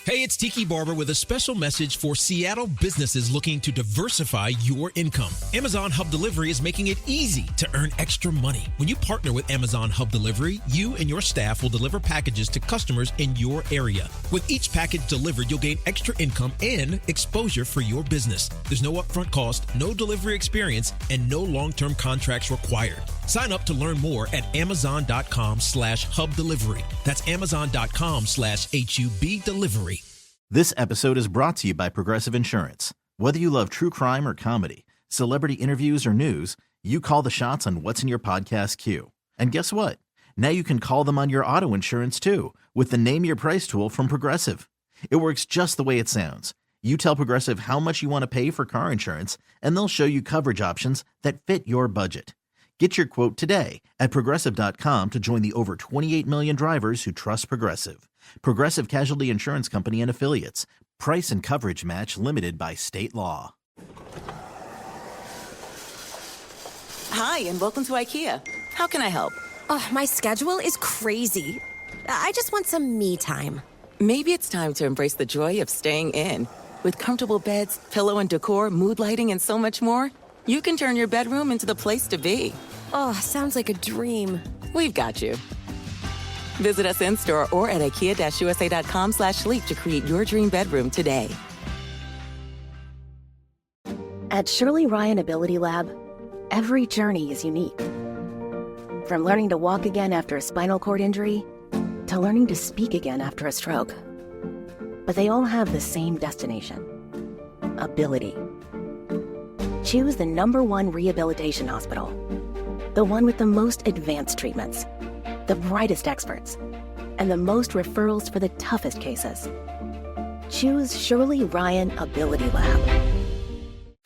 Hey, it's Tiki Barber with a special message for Seattle businesses looking to diversify your income. Amazon Hub Delivery is making it easy to earn extra money. When you partner with Amazon Hub Delivery, you and your staff will deliver packages to customers in your area. With each package delivered, you'll gain extra income and exposure for your business. There's no upfront cost, no delivery experience, and no long-term contracts required. Sign up to learn more at amazon.com/hub delivery. That's amazon.com/HUB delivery. This episode is brought to you by Progressive Insurance. Whether you love true crime or comedy, celebrity interviews or news, you call the shots on what's in your podcast queue. And guess what? Now you can call them on your auto insurance too with the Name Your Price tool from Progressive. It works just the way it sounds. You tell Progressive how much you want to pay for car insurance, and they'll show you coverage options that fit your budget. Get your quote today at Progressive.com to join the over 28 million drivers who trust Progressive. Progressive Casualty Insurance Company and Affiliates. Price and coverage match limited by state law. Hi, and welcome to IKEA. How can I help? Oh, my schedule is crazy. I just want some me time. Maybe it's time to embrace the joy of staying in. With comfortable beds, pillow and decor, mood lighting, and so much more, you can turn your bedroom into the place to be. Oh, sounds like a dream. We've got you. Visit us in-store or at IKEA-USA.com/sleep to create your dream bedroom today. At Shirley Ryan Ability Lab, every journey is unique. From learning to walk again after a spinal cord injury to learning to speak again after a stroke. But they all have the same destination: ability. Choose the #1 rehabilitation hospital. The one with the most advanced treatments, the brightest experts, and the most referrals for the toughest cases. Choose Shirley Ryan Ability Lab.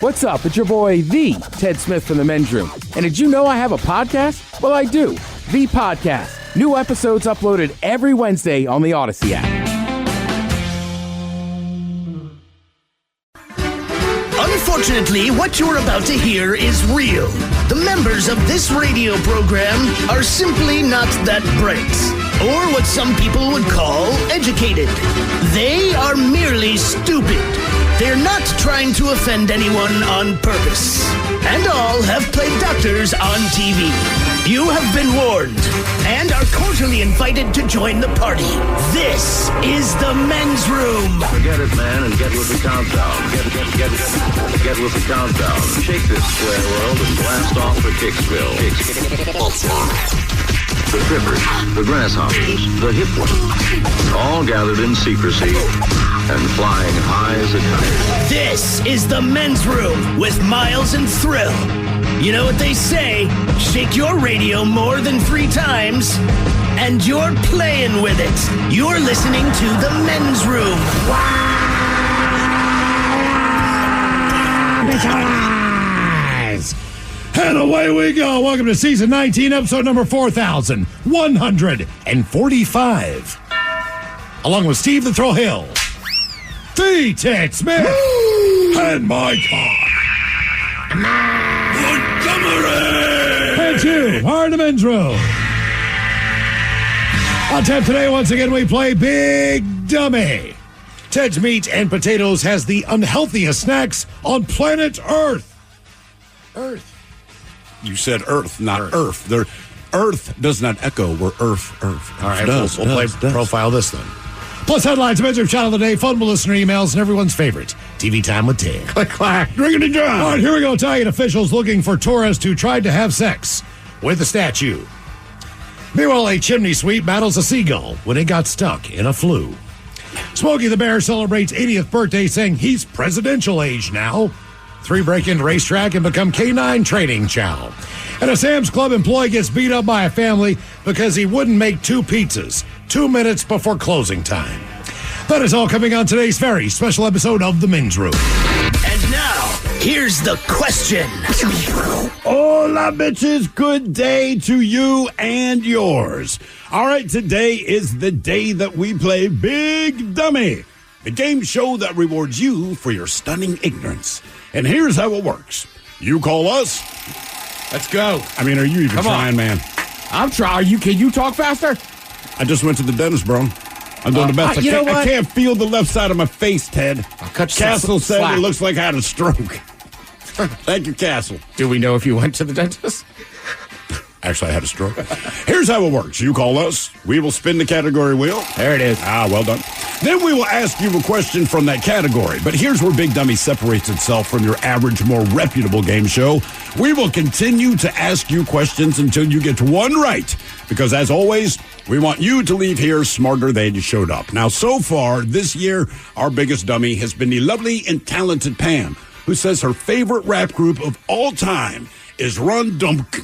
What's up? It's your boy, the Ted Smith from the Men's Room. And did you know I have a podcast? Well, I do. The Podcast. New episodes uploaded every Wednesday on the Odyssey app. Unfortunately, what you're about to hear is real. The members of this radio program are simply not that bright, or what some people would call educated. They are merely stupid. They're not trying to offend anyone on purpose. And all have played doctors on TV. You have been warned and are cordially invited to join the party. This is the Men's Room. Forget it, man, and get with the countdown. Get with the countdown. Shake this square world and blast off for Kicksville. The trippers, the grasshoppers, the hip ones, all gathered in secrecy and flying high as a kite. This is the Men's Room with Miles and Thrill. You know what they say, shake your radio more than 3 times, and you're playing with it. You're listening to the Men's Room. And away we go. Welcome to Season 19, Episode number 4145. Along with Steve the Thrill Hill, the Ted Smith, and my car. And you are in the Men's Room. On tap today, once again, we play Big Dummy. Ted's Meat and Potatoes has the unhealthiest snacks on planet Earth. Earth. You said Earth, not Earth. Earth does not echo where Earth. All right, we'll profile this then. Plus headlines, Men's Room Channel of the Day, fun listener emails, and everyone's favorite, TV Time with Ted. Click, clack, riggedy drum. All right, here we go. Italian officials looking for tourists who tried to have sex with a statue. Meanwhile, a chimney sweep battles a seagull when it got stuck in a flue. Smokey the Bear celebrates 80th birthday, saying he's presidential age now. 3 break into racetrack and become K9 training chow. And a Sam's Club employee gets beat up by a family because he wouldn't make 2 pizzas 2 minutes before closing time. That is all coming on today's very special episode of The Men's Room. And now, here's the question. Hola, bitches. Good day to you and yours. All right, today is the day that we play Big Dummy, a game show that rewards you for your stunning ignorance. And here's how it works. You call us. Let's go. I mean, are you even trying, man? I'm trying. Can you talk faster? I just went to the dentist, bro. I'm doing the best I you can. know what? I can't feel the left side of my face, Ted. I'll cut you some Castle said slack. it looks like I had a stroke. Thank you, Castle. Do we know if you went to the dentist? Actually, I had a stroke. Here's how it works. You call us. We will spin the category wheel. There it is. Well done. Then we will ask you a question from that category. But here's where Big Dummy separates itself from your average, more reputable game show. We will continue to ask you questions until you get one right. Because as always, we want you to leave here smarter than you showed up. Now, so far this year, our biggest dummy has been the lovely and talented Pam, who says her favorite rap group of all time is Run Dunk,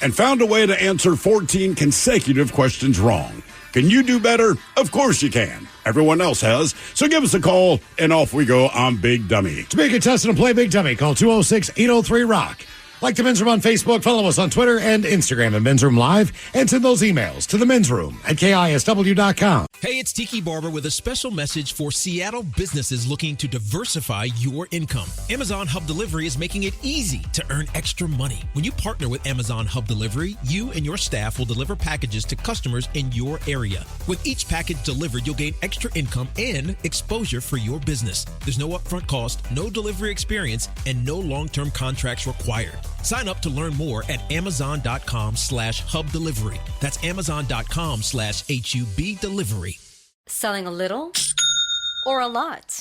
and found a way to answer 14 consecutive questions wrong. Can you do better? Of course you can. Everyone else has. So give us a call, and off we go on Big Dummy. To be a contestant and play Big Dummy, call 206-803-ROCK. Like the Men's Room on Facebook, follow us on Twitter and Instagram at Men's Room Live, and send those emails to the Men's Room at KISW.com. Hey, it's Tiki Barber with a special message for Seattle businesses looking to diversify your income. Amazon Hub Delivery is making it easy to earn extra money. When you partner with Amazon Hub Delivery, you and your staff will deliver packages to customers in your area. With each package delivered, you'll gain extra income and exposure for your business. There's no upfront cost, no delivery experience, and no long-term contracts required. Sign up to learn more at Amazon.com/Hub Delivery. That's Amazon.com/HUB Delivery. Selling a little or a lot?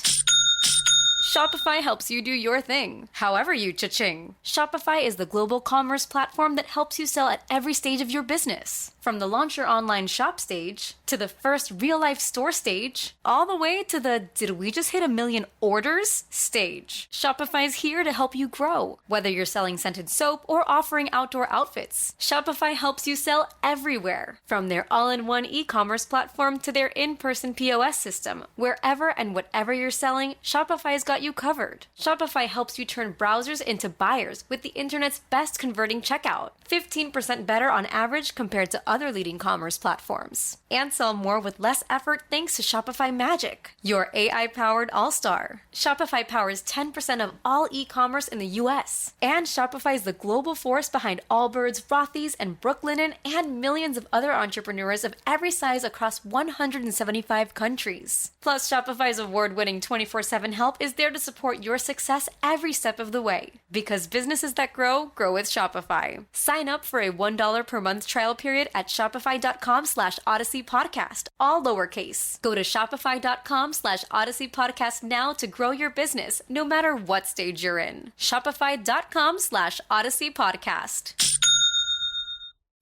Shopify helps you do your thing, however you cha-ching. Shopify is the global commerce platform that helps you sell at every stage of your business. From the launch your online shop stage, to the first real-life store stage, all the way to the did we just hit 1 million orders stage. Shopify's here to help you grow. Whether you're selling scented soap or offering outdoor outfits, Shopify helps you sell everywhere. From their all-in-one e-commerce platform to their in-person POS system, wherever and whatever you're selling, Shopify's got you covered. Shopify helps you turn browsers into buyers with the internet's best converting checkout. 15% better on average compared to other leading commerce platforms. And sell more with less effort thanks to Shopify Magic, your AI-powered all-star. Shopify powers 10% of all e-commerce in the US. And Shopify is the global force behind Allbirds, Rothy's, and Brooklinen, and millions of other entrepreneurs of every size across 175 countries. Plus, Shopify's award-winning 24/7 help is there to support your success every step of the way. Because businesses that grow, grow with Shopify. Sign up for a $1 per month trial period at Shopify.com/Odyssey Podcast, all lowercase. Go to Shopify.com/Odyssey Podcast now to grow your business, no matter what stage you're in. Shopify.com/Odyssey Podcast.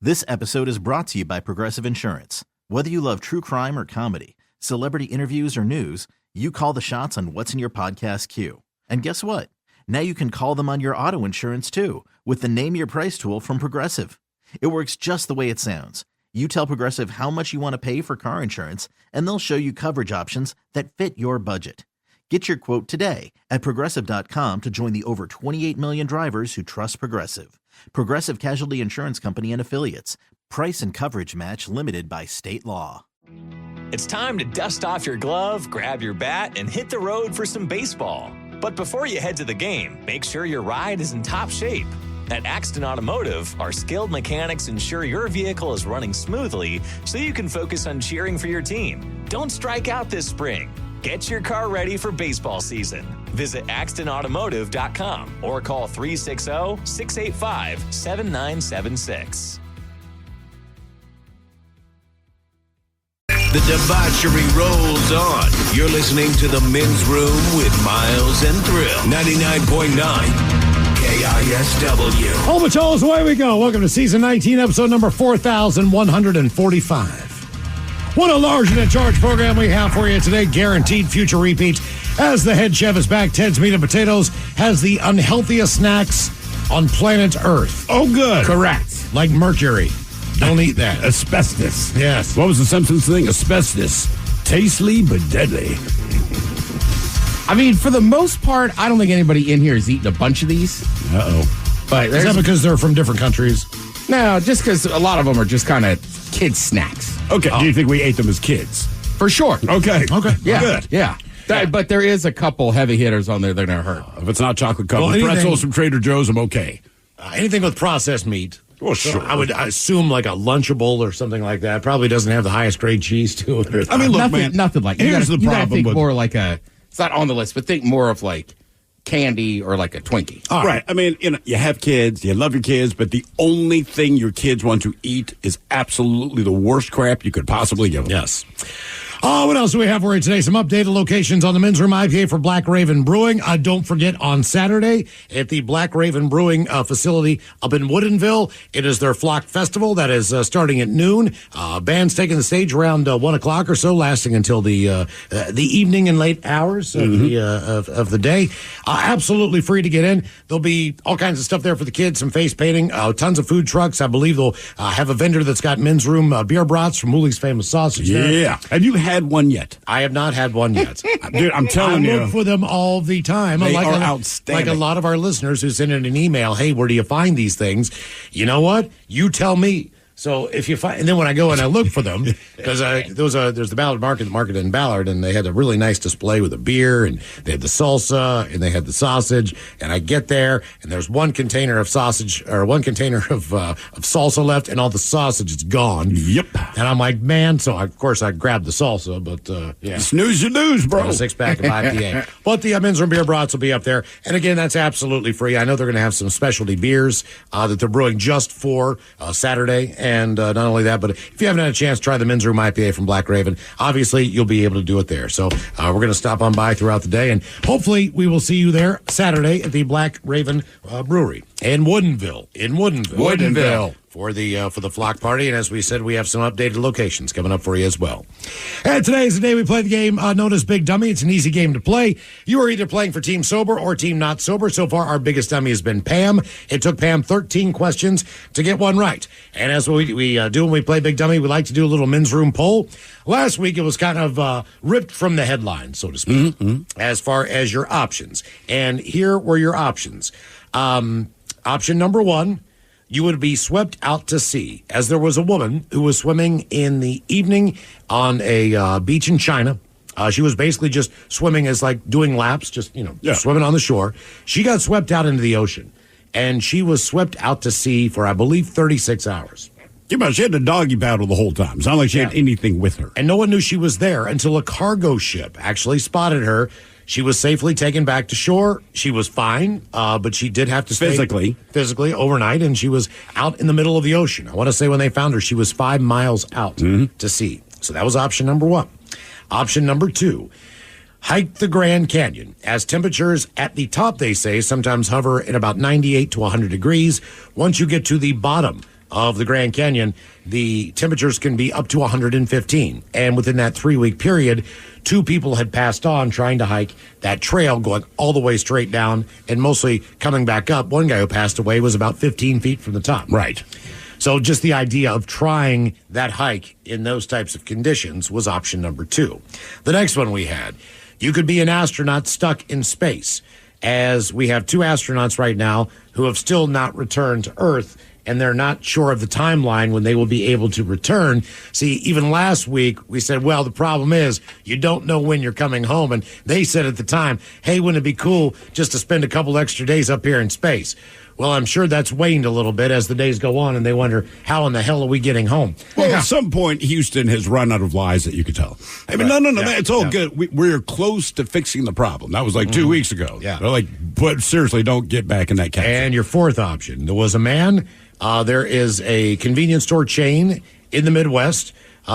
This episode is brought to you by Progressive Insurance. Whether you love true crime or comedy, celebrity interviews or news, you call the shots on what's in your podcast queue. And guess what? Now you can call them on your auto insurance too, with the Name Your Price tool from Progressive. It works just the way it sounds. You tell Progressive how much you want to pay for car insurance, and they'll show you coverage options that fit your budget. Get your quote today at Progressive.com to join the over 28 million drivers who trust Progressive. Progressive Casualty Insurance Company and Affiliates. Price and coverage match limited by state law. It's time to dust off your glove, grab your bat, and hit the road for some baseball. But before you head to the game, make sure your ride is in top shape. At Axton Automotive, our skilled mechanics ensure your vehicle is running smoothly so you can focus on cheering for your team. Don't strike out this spring. Get your car ready for baseball season. Visit AxtonAutomotive.com or call 360-685-7976. The debauchery rolls on. You're listening to The Men's Room with Miles and Thrill. 99.9 KISW. Home of Charles, away we go. Welcome to season 19, episode number 4145. What a large and in charge program we have for you today. Guaranteed future repeat. As the head chef is back, Ted's Meat and Potatoes has the unhealthiest snacks on planet Earth. Oh, good. Correct. Like mercury. Don't eat that. Asbestos. Yes. What was the Simpsons thing? Asbestos. Tasty but deadly. I mean, for the most part, I don't think anybody in here has eaten a bunch of these. Uh-oh. But is that because they're from different countries? No, just because a lot of them are just kind of kid snacks. Okay. Do you think we ate them as kids? For sure. Okay. Yeah. Good. Yeah. But there is a couple heavy hitters on there that are going to hurt. If it's not chocolate covered pretzels from Trader Joe's, I'm okay. Anything with processed meat Well, So sure. I would assume like a Lunchable or something like that. Probably doesn't have the highest grade cheese to it. I mean, look, nothing, man. nothing like. Here's the you gotta problem think with more like a. It's not on the list, but think more of like candy or like a Twinkie. Right. I mean, you have kids, you love your kids, but the only thing your kids want to eat is absolutely the worst crap you could possibly give them. Yes. What else do we have for you today? Some updated locations on the Men's Room IPA for Black Raven Brewing. Don't forget, on Saturday at the Black Raven Brewing facility up in Woodinville, it is their Flock Festival. That is starting at noon. Band's taking the stage around 1 o'clock or so, lasting until the evening and late hours of the day. Absolutely free to get in. There'll be all kinds of stuff there for the kids, some face painting, tons of food trucks. I believe they'll have a vendor that's got Men's Room beer brats from Mooley's Famous Sausage. Yeah. There. Have you had one yet? I have not had one yet. Dude, I'm telling I you. look for them all the time. They like are Like outstanding. a lot of our listeners who send in an email, hey, where do you find these things? You know what? You tell me. So if you find, and then when I go and I look for them, because there's the Ballard market in Ballard, and they had a really nice display with a beer, and they had the salsa, and they had the sausage, and I get there, and there's one container of sausage, or one container of salsa left, and all the sausage is gone. Yep. And I'm like, man, so of course I grabbed the salsa, but yeah. Snooze your news, bro. A 6-pack of IPA. But the Men's Room beer brats will be up there. And again, that's absolutely free. I know they're going to have some specialty beers that they're brewing just for Saturday. And not only that, but if you haven't had a chance to try the Men's Room IPA from Black Raven, obviously you'll be able to do it there. So we're going to stop on by throughout the day. And hopefully we will see you there Saturday at the Black Raven Brewery in Woodinville. For the Flock Party. And as we said, we have some updated locations coming up for you as well. And today is the day we play the game known as Big Dummy. It's an easy game to play. You are either playing for Team Sober or Team Not Sober. So far, our biggest dummy has been Pam. It took Pam 13 questions to get one right. And as we do when we play Big Dummy, we like to do a little Men's Room poll. Last week, it was kind of ripped from the headlines, so to speak, as far as your options. And here were your options. Option number 1. You would be swept out to sea, as there was a woman who was swimming in the evening on a beach in China. She was basically just swimming as like doing laps, just, swimming on the shore. She got swept out into the ocean, and she was swept out to sea for, I believe, 36 hours. Yeah, but she had a doggy paddle the whole time. It's not like she had anything with her. And no one knew she was there until a cargo ship actually spotted her. She was safely taken back to shore. She was fine, but she did have to stay physically overnight, and she was out in the middle of the ocean. I want to say when they found her, she was 5 miles out to sea. So that was option number 1. Option number 2, hike the Grand Canyon, as temperatures at the top, they say, sometimes hover in about 98 to 100 degrees. Once you get to the bottom of the Grand Canyon, the temperatures can be up to 115. And within that 3-week period, 2 people had passed on trying to hike that trail, going all the way straight down and mostly coming back up. One guy who passed away was about 15 feet from the top. Right. So just the idea of trying that hike in those types of conditions was option number 2. The next one we had, you could be an astronaut stuck in space, as we have 2 astronauts right now who have still not returned to Earth, and they're not sure of the timeline when they will be able to return. See, even last week, we said, well, the problem is you don't know when you're coming home. And they said at the time, hey, wouldn't it be cool just to spend a couple extra days up here in space? Well, I'm sure that's waned a little bit as the days go on, and they wonder, how in the hell are we getting home? Well, at some point, Houston has run out of lies that you could tell. I mean, no, it's all good. We're close to fixing the problem. That was like 2 weeks ago. Yeah. They're like, but seriously, don't get back in that capsule. And your fourth option, there was a man. There is a convenience store chain in the Midwest.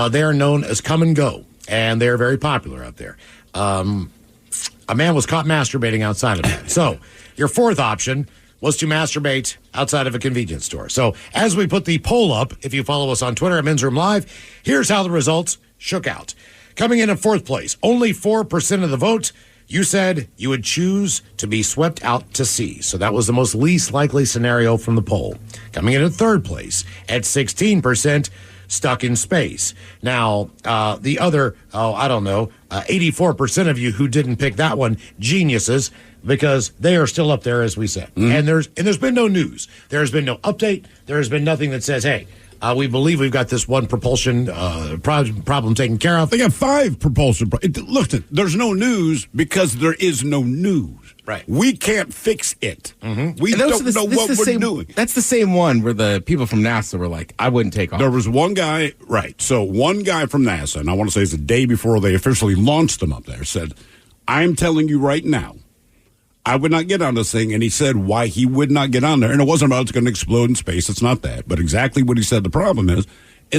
They are known as Come and Go, and they're very popular out there. A man was caught masturbating outside of that. So your fourth option was to masturbate outside of a convenience store. So as we put the poll up, if you follow us on Twitter at Men's Room Live, here's how the results shook out. Coming in at fourth place, only 4% of the vote. You said you would choose to be swept out to sea. So that was the most least likely scenario from the poll. Coming in at third place at 16%, stuck in space. Now, the other, 84% of you who didn't pick that one, geniuses, because they are still up there, as we said. And there's been no news. There has been no update. There has been nothing that says, hey, We believe we've got this one propulsion problem taken care of. They got 5 propulsion. Look, there's no news because there is no news. Right. We can't fix it. Mm-hmm. We don't know what we're doing. That's the same one where the people from NASA were like, I wouldn't take off. There was one guy, right. So one guy from NASA, and I want to say it's the day before they officially launched them up there, said, I'm telling you right now, I would not get on this thing. And he said why he would not get on there. And it wasn't about it's going to explode in space. It's not that. But exactly what he said the problem is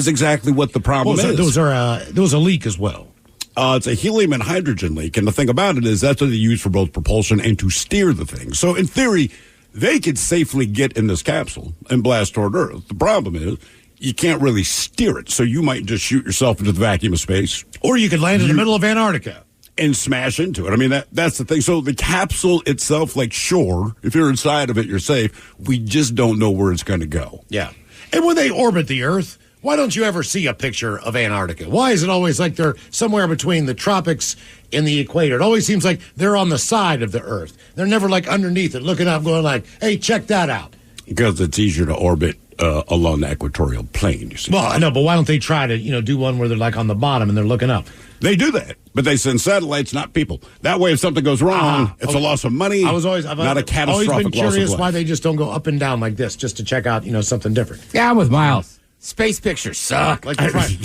exactly what the problem is. There was a leak as well. It's a helium and hydrogen leak. And the thing about it is that's what they use for both propulsion and to steer the thing. So in theory, they could safely get in this capsule and blast toward Earth. The problem is you can't really steer it. So you might just shoot yourself into the vacuum of space. Or you could land in the middle of Antarctica. And smash into it. I mean, that's the thing. So the capsule itself, like, sure, if you're inside of it, you're safe. We just don't know where it's going to go. Yeah. And when they orbit the Earth, why don't you ever see a picture of Antarctica? Why is it always like they're somewhere between the tropics and the equator? It always seems like they're on the side of the Earth. They're never like underneath it, looking up, going like, hey, check that out. Because it's easier to orbit along the equatorial plane, you see. Well, I know, but why don't they try to, do one where they're like on the bottom and they're looking up? They do that, but they send satellites, not people. That way, if something goes wrong, it's a loss of money. I've not a catastrophic always been curious loss of life. why they just don't go up and down like this, just to check out, something different. Yeah, I'm with Miles. Space pictures suck. Like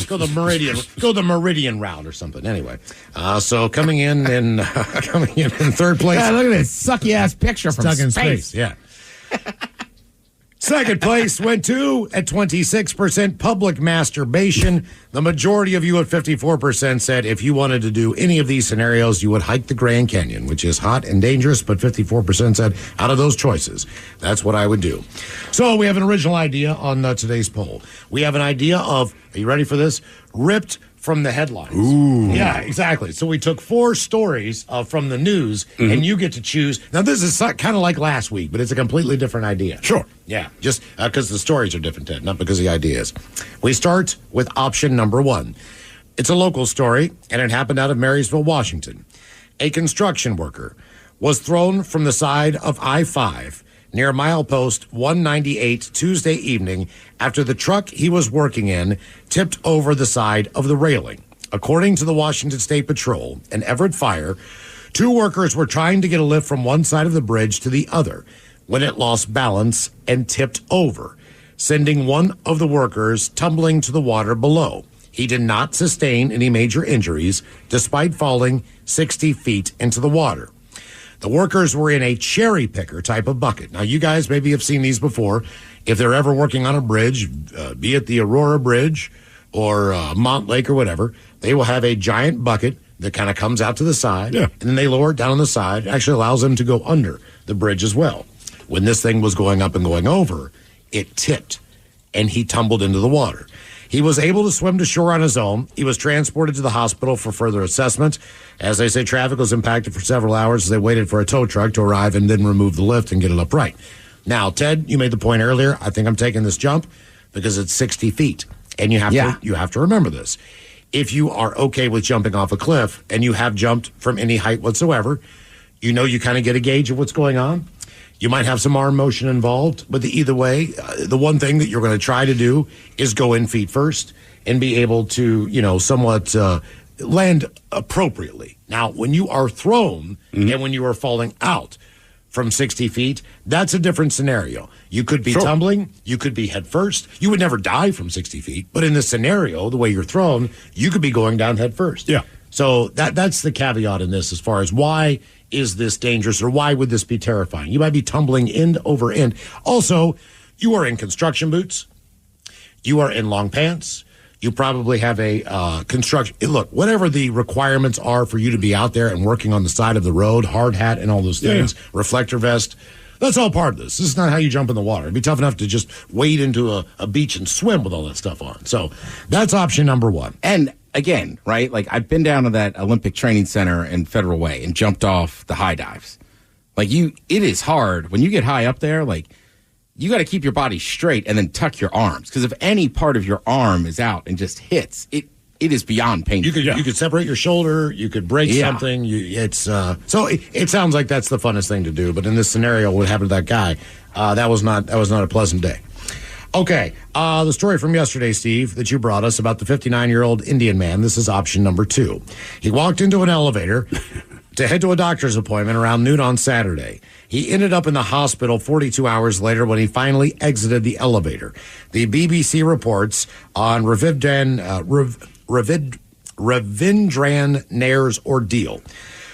go the Meridian route or something. Anyway, so coming in third place. Yeah, look at this sucky ass picture from Stuck in space. Yeah. Second place went to, at 26%, public masturbation. The majority of you at 54% said if you wanted to do any of these scenarios, you would hike the Grand Canyon, which is hot and dangerous, but 54% said out of those choices, that's what I would do. So we have an original idea on today's poll. We have an idea of, are you ready for this? Ripped from the headlines. Ooh. Yeah, exactly. So we took 4 stories from the news, and you get to choose. Now, this is kind of like last week, but it's a completely different idea. Sure. Yeah, just because the stories are different, Ted, not because the ideas. We start with option number 1. It's a local story, and it happened out of Marysville, Washington. A construction worker was thrown from the side of I-5 near milepost 198 Tuesday evening after the truck he was working in tipped over the side of the railing. According to the Washington State Patrol and Everett Fire, 2 workers were trying to get a lift from one side of the bridge to the other when it lost balance and tipped over, sending one of the workers tumbling to the water below. He did not sustain any major injuries despite falling 60 feet into the water. The workers were in a cherry picker type of bucket. Now, you guys maybe have seen these before. If they're ever working on a bridge, be it the Aurora Bridge or Montlake or whatever, they will have a giant bucket that kind of comes out to the side, and then they lower it down on the side. It actually allows them to go under the bridge as well. When this thing was going up and going over, it tipped, and he tumbled into the water. He was able to swim to shore on his own. He was transported to the hospital for further assessment. As they say, traffic was impacted for several hours as they waited for a tow truck to arrive and then remove the lift and get it upright. Now, Ted, you made the point earlier. I think I'm taking this jump because it's 60 feet. And you have to remember this. If you are okay with jumping off a cliff and you have jumped from any height whatsoever, you kind of get a gauge of what's going on. You might have some arm motion involved, but either way, the one thing that you're going to try to do is go in feet first and be able to, somewhat land appropriately. Now, when you are thrown and when you are falling out from 60 feet, that's a different scenario. You could be tumbling, you could be head first. You would never die from 60 feet, but in this scenario, the way you're thrown, you could be going down head first. Yeah. So that's the caveat in this as far as why is this dangerous or why would this be terrifying? You might be tumbling end over end. Also, you are in construction boots. You are in long pants. You probably have a construction. Look, whatever the requirements are for you to be out there and working on the side of the road, hard hat and all those things, reflector vest, that's all part of this. This is not how you jump in the water. It'd be tough enough to just wade into a beach and swim with all that stuff on. So that's option number 1. And again, right? Like I've been down to that Olympic Training Center in Federal Way and jumped off the high dives. Like it is hard when you get high up there. Like you got to keep your body straight and then tuck your arms because if any part of your arm is out and just hits, it is beyond painful. You could separate your shoulder. You could break something. So it sounds like that's the funnest thing to do. But in this scenario, what happened to that guy? That was not a pleasant day. Okay, the story from yesterday, Steve, that you brought us about the 59-year-old Indian man. This is option number 2. He walked into an elevator to head to a doctor's appointment around noon on Saturday. He ended up in the hospital 42 hours later when he finally exited the elevator. The BBC reports on Ravindran Nair's ordeal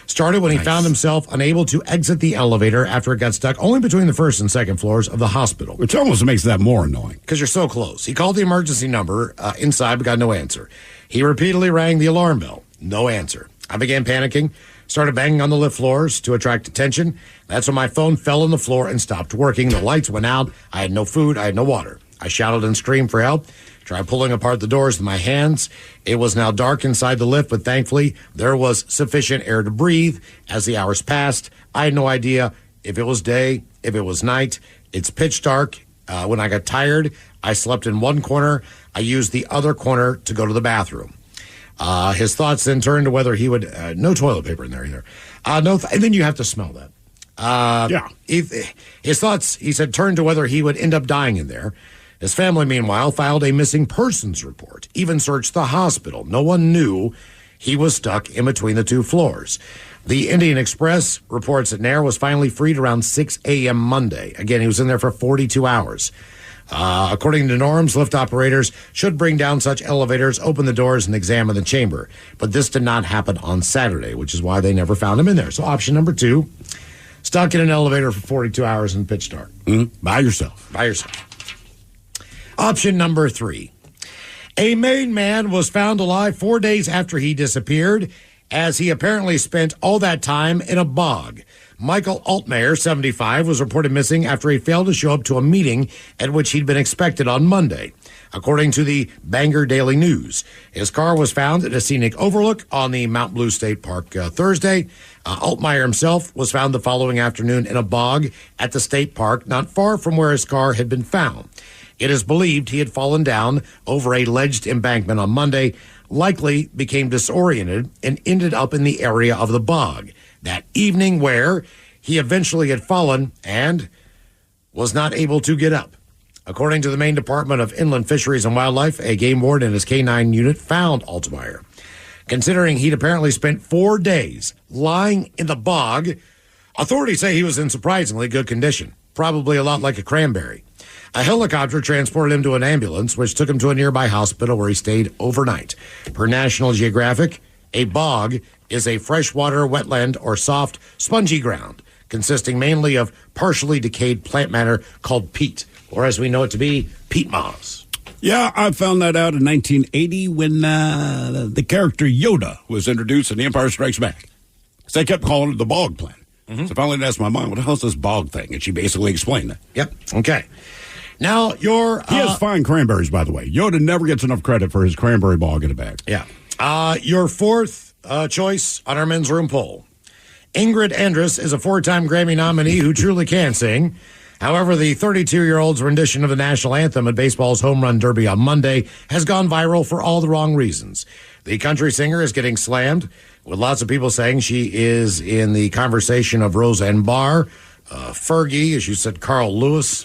started when he found himself unable to exit the elevator after it got stuck only between the first and second floors of the hospital. Which almost makes that more annoying. Because you're so close. He called the emergency number inside but got no answer. He repeatedly rang the alarm bell. No answer. I began panicking, started banging on the lift floors to attract attention. That's when my phone fell on the floor and stopped working. The lights went out. I had no food. I had no water. I shouted and screamed for help. Tried pulling apart the doors with my hands. It was now dark inside the lift, but thankfully there was sufficient air to breathe. As the hours passed, I had no idea if it was day, if it was night. It's pitch dark. When I got tired, I slept in one corner. I used the other corner to go to the bathroom. His thoughts then turned to whether he would... no toilet paper in there either. And then you have to smell that. His thoughts, he said, turned to whether he would end up dying in there. His family, meanwhile, filed a missing persons report, even searched the hospital. No one knew he was stuck in between the two floors. The Indian Express reports that Nair was finally freed around 6 a.m. Monday. Again, he was in there for 42 hours. According to norms, lift operators should bring down such elevators, open the doors, and examine the chamber. But this did not happen on Saturday, which is why they never found him in there. So option number 2, stuck in an elevator for 42 hours in pitch dark. By yourself. By yourself. Option number 3. A Maine man was found alive 4 days after he disappeared, as he apparently spent all that time in a bog. Michael Altmaier, 75, was reported missing after he failed to show up to a meeting at which he'd been expected on Monday. According to the Bangor Daily News, his car was found at a scenic overlook on the Mount Blue State Park Thursday. Altmaier himself was found the following afternoon in a bog at the state park, not far from where his car had been found. It is believed he had fallen down over a ledged embankment on Monday, likely became disoriented, and ended up in the area of the bog that evening, where he eventually had fallen and was not able to get up. According to the Maine Department of Inland Fisheries and Wildlife, a game warden and his K-9 unit found Altmaier. Considering he'd apparently spent 4 days lying in the bog, authorities say he was in surprisingly good condition, probably a lot like a cranberry. A helicopter transported him to an ambulance, which took him to a nearby hospital where he stayed overnight. Per National Geographic, a bog is a freshwater wetland or soft, spongy ground consisting mainly of partially decayed plant matter called peat, or as we know it to be, peat moss. Yeah, I found that out in 1980 when the character Yoda was introduced in The Empire Strikes Back. Because they kept calling it the bog plant. So I finally asked my mom, what the hell is this bog thing? And she basically explained it. Yep. Okay. Now, he has fine cranberries, by the way. Yoda never gets enough credit for his cranberry bog in a bag. Yeah. Your fourth choice on our men's room poll. Ingrid Andress is a 4-time Grammy nominee who truly can sing. However, the 32-year-old's rendition of the national anthem at baseball's Home Run Derby on Monday has gone viral for all the wrong reasons. The country singer is getting slammed, with lots of people saying she is in the conversation of Roseanne Barr, Fergie, as you said, Carl Lewis,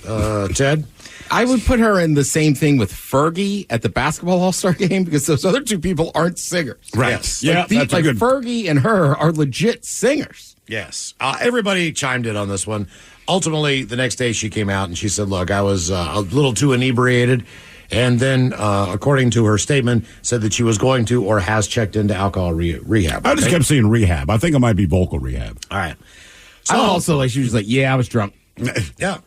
Ted. I would put her in the same thing with Fergie at the basketball All-Star game, because those other two people aren't singers. Right. Yes. Yeah, that's a good... Fergie and her are legit singers. Yes. Everybody chimed in on this one. Ultimately, the next day she came out and she said, look, I was a little too inebriated. And then, according to her statement, said that she was going to or has checked into alcohol rehab. I just kept seeing rehab. I think it might be vocal rehab. All right. So, I also, she was like, yeah, I was drunk. Yeah.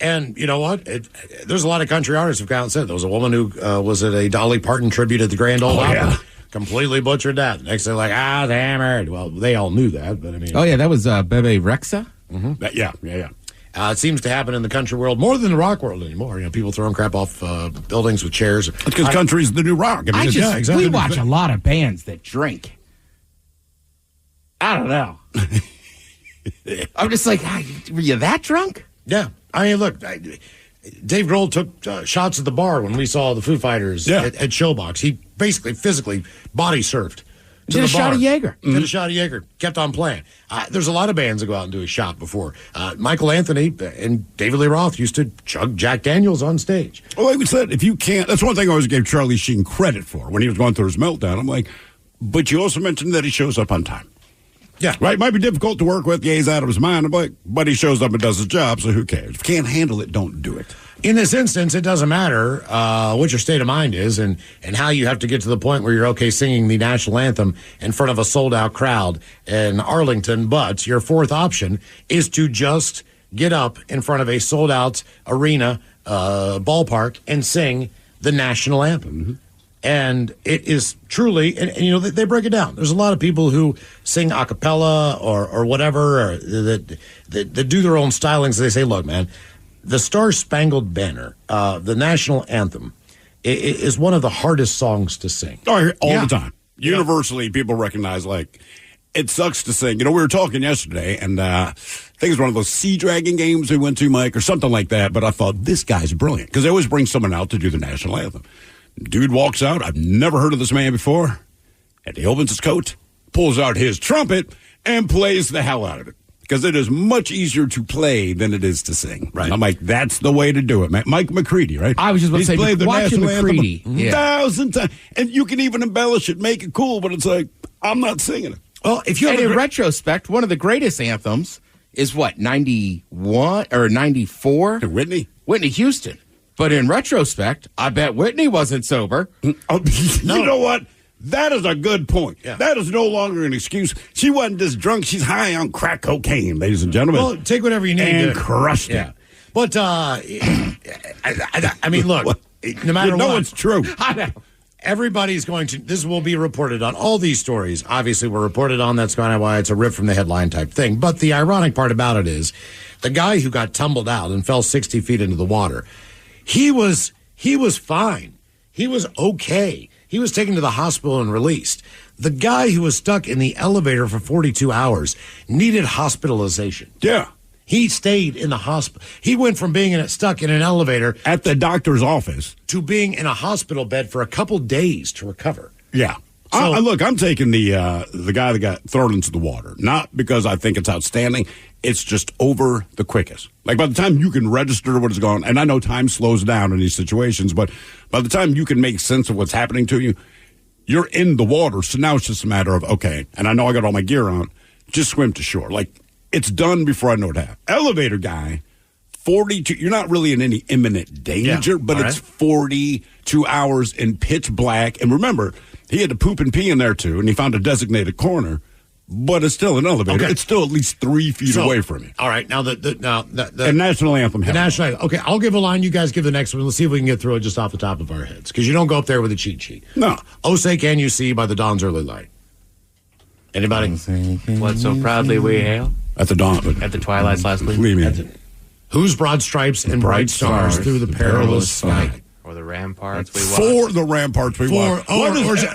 And you know what? There's a lot of country artists who've come out and said there was a woman who was at a Dolly Parton tribute at the Grand Ole Opry. Yeah. Completely butchered that. Next they're like, hammered. Well, they all knew that, but I mean. Oh, yeah, that was Bebe Rexha? Mm-hmm. Yeah. It seems to happen in the country world more than the rock world anymore. You know, people throwing crap off buildings with chairs. It's because country's the new rock. I mean, yeah, exactly. We watch a lot of bands that drink. I don't know. I'm just like, were you that drunk? Yeah. I mean, look, Dave Grohl took shots at the bar when we saw the Foo Fighters at Showbox. He basically physically body surfed to the shot of Jaeger. Did a shot of Jaeger. Kept on playing. There's a lot of bands that go out and do a shot before. Michael Anthony and David Lee Roth used to chug Jack Daniels on stage. Well, like we said, if you can't, that's one thing I always gave Charlie Sheen credit for when he was going through his meltdown. I'm like, but you also mentioned that he shows up on time. Yeah. Right? Might be difficult to work with. Yeah, he's out of his mind. I'm like, but he shows up and does his job, so who cares? If you can't handle it, don't do it. In this instance, it doesn't matter what your state of mind is and how you have to get to the point where you're okay singing the national anthem in front of a sold-out crowd in Arlington. But your fourth option is to just get up in front of a sold-out arena, ballpark, and sing the national anthem. Mm-hmm. And it is truly, and they break it down. There's a lot of people who sing a cappella or whatever, or that do their own stylings. They say, look, man, the Star-Spangled Banner, the national anthem, is one of the hardest songs to sing. I hear all the time. Universally, people recognize, like, it sucks to sing. We were talking yesterday, and I think it was one of those sea dragon games we went to, Mike, or something like that, but I thought, this guy's brilliant, because they always bring someone out to do the national anthem. Dude walks out. I've never heard of this man before. And he opens his coat, pulls out his trumpet, and plays the hell out of it. Because it is much easier to play than it is to sing. Right. And I'm like, that's the way to do it, man. Mike McCready, right? I was just about to say, played the watching national McCready. anthem 1,000 times. And you can even embellish it, make it cool, but it's like, I'm not singing it. Well, if you have in retrospect, one of the greatest anthems is what, 91 or 94? Whitney? Whitney Houston. But in retrospect, I bet Whitney wasn't sober. You know what? That is a good point. Yeah. That is no longer an excuse. She wasn't just drunk. She's high on crack cocaine, ladies and gentlemen. Well, take whatever you need. And crushed it. But, I mean, look, no matter what. No, it's true. I know. Everybody's going to, this will be reported on. All these stories, obviously, were reported on. That's kind of why it's a rip from the headline type thing. But the ironic part about it is the guy who got tumbled out and fell 60 feet into the water, he was fine. He was okay. He was taken to the hospital and released. The guy who was stuck in the elevator for 42 hours needed hospitalization. Yeah. He stayed in the hospital. He went from being stuck in an elevator at the doctor's office to being in a hospital bed for a couple days to recover. Yeah. So, look, I'm taking the guy that got thrown into the water, not because I think it's outstanding. It's just over the quickest. Like, by the time you can register what is going on, and I know time slows down in these situations, but by the time you can make sense of what's happening to you, you're in the water. So now it's just a matter of, okay, and I know I got all my gear on, just swim to shore. Like, it's done before I know it happened. Elevator guy, 42, you're not really in any imminent danger, but it's 42 hours in pitch black. And remember, he had to poop and pee in there too, and he found a designated corner. But it's still an elevator. Okay. It's still at least 3 feet away from you. All right, now the national anthem. The national anthem. Okay, I'll give a line. You guys give the next one. Let's see if we can get through it just off the top of our heads, because you don't go up there with a cheat sheet. No. Oh, say can you see by the dawn's early light? Anybody? What so proudly we hail at the dawn, at the twilight's last gleam. Whose broad stripes and bright stars through the perilous night? Or the ramparts we watch. For the ramparts we watch.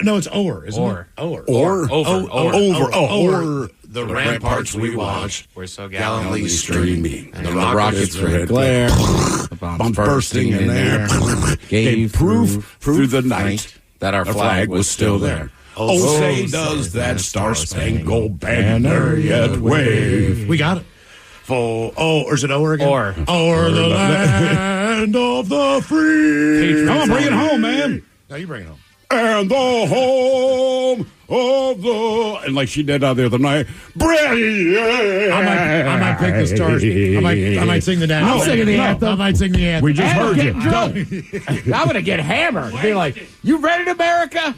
No, it's over, isn't it? Over. The ramparts we watched were so gallantly streaming. And the rockets' red glare. The bombs bursting in there. Gave proof through the night that our flag was still there. Oh, say does that star-spangled banner yet wave. We got it. Or is it over again? Or the land of the free. Come on, bring it home, man. No, you bring it home. And the home of the... And like she did the other night. Brilliant. I might pick the stars. I might sing the dance. I'm singing the anthem. I might sing the anthem. We just heard you. I'm going to get hammered. Be like, you ready, America?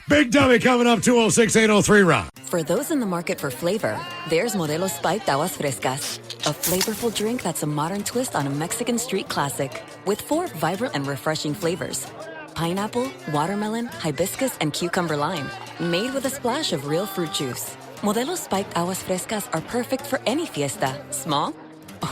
Big Dummy coming up, 206-803 Rock. For those in the market for flavor, there's Modelo Spiked Aguas Frescas, a flavorful drink that's a modern twist on a Mexican street classic. With 4 vibrant and refreshing flavors: pineapple, watermelon, hibiscus, and cucumber lime. Made with a splash of real fruit juice. Modelo Spiked Aguas Frescas are perfect for any fiesta, small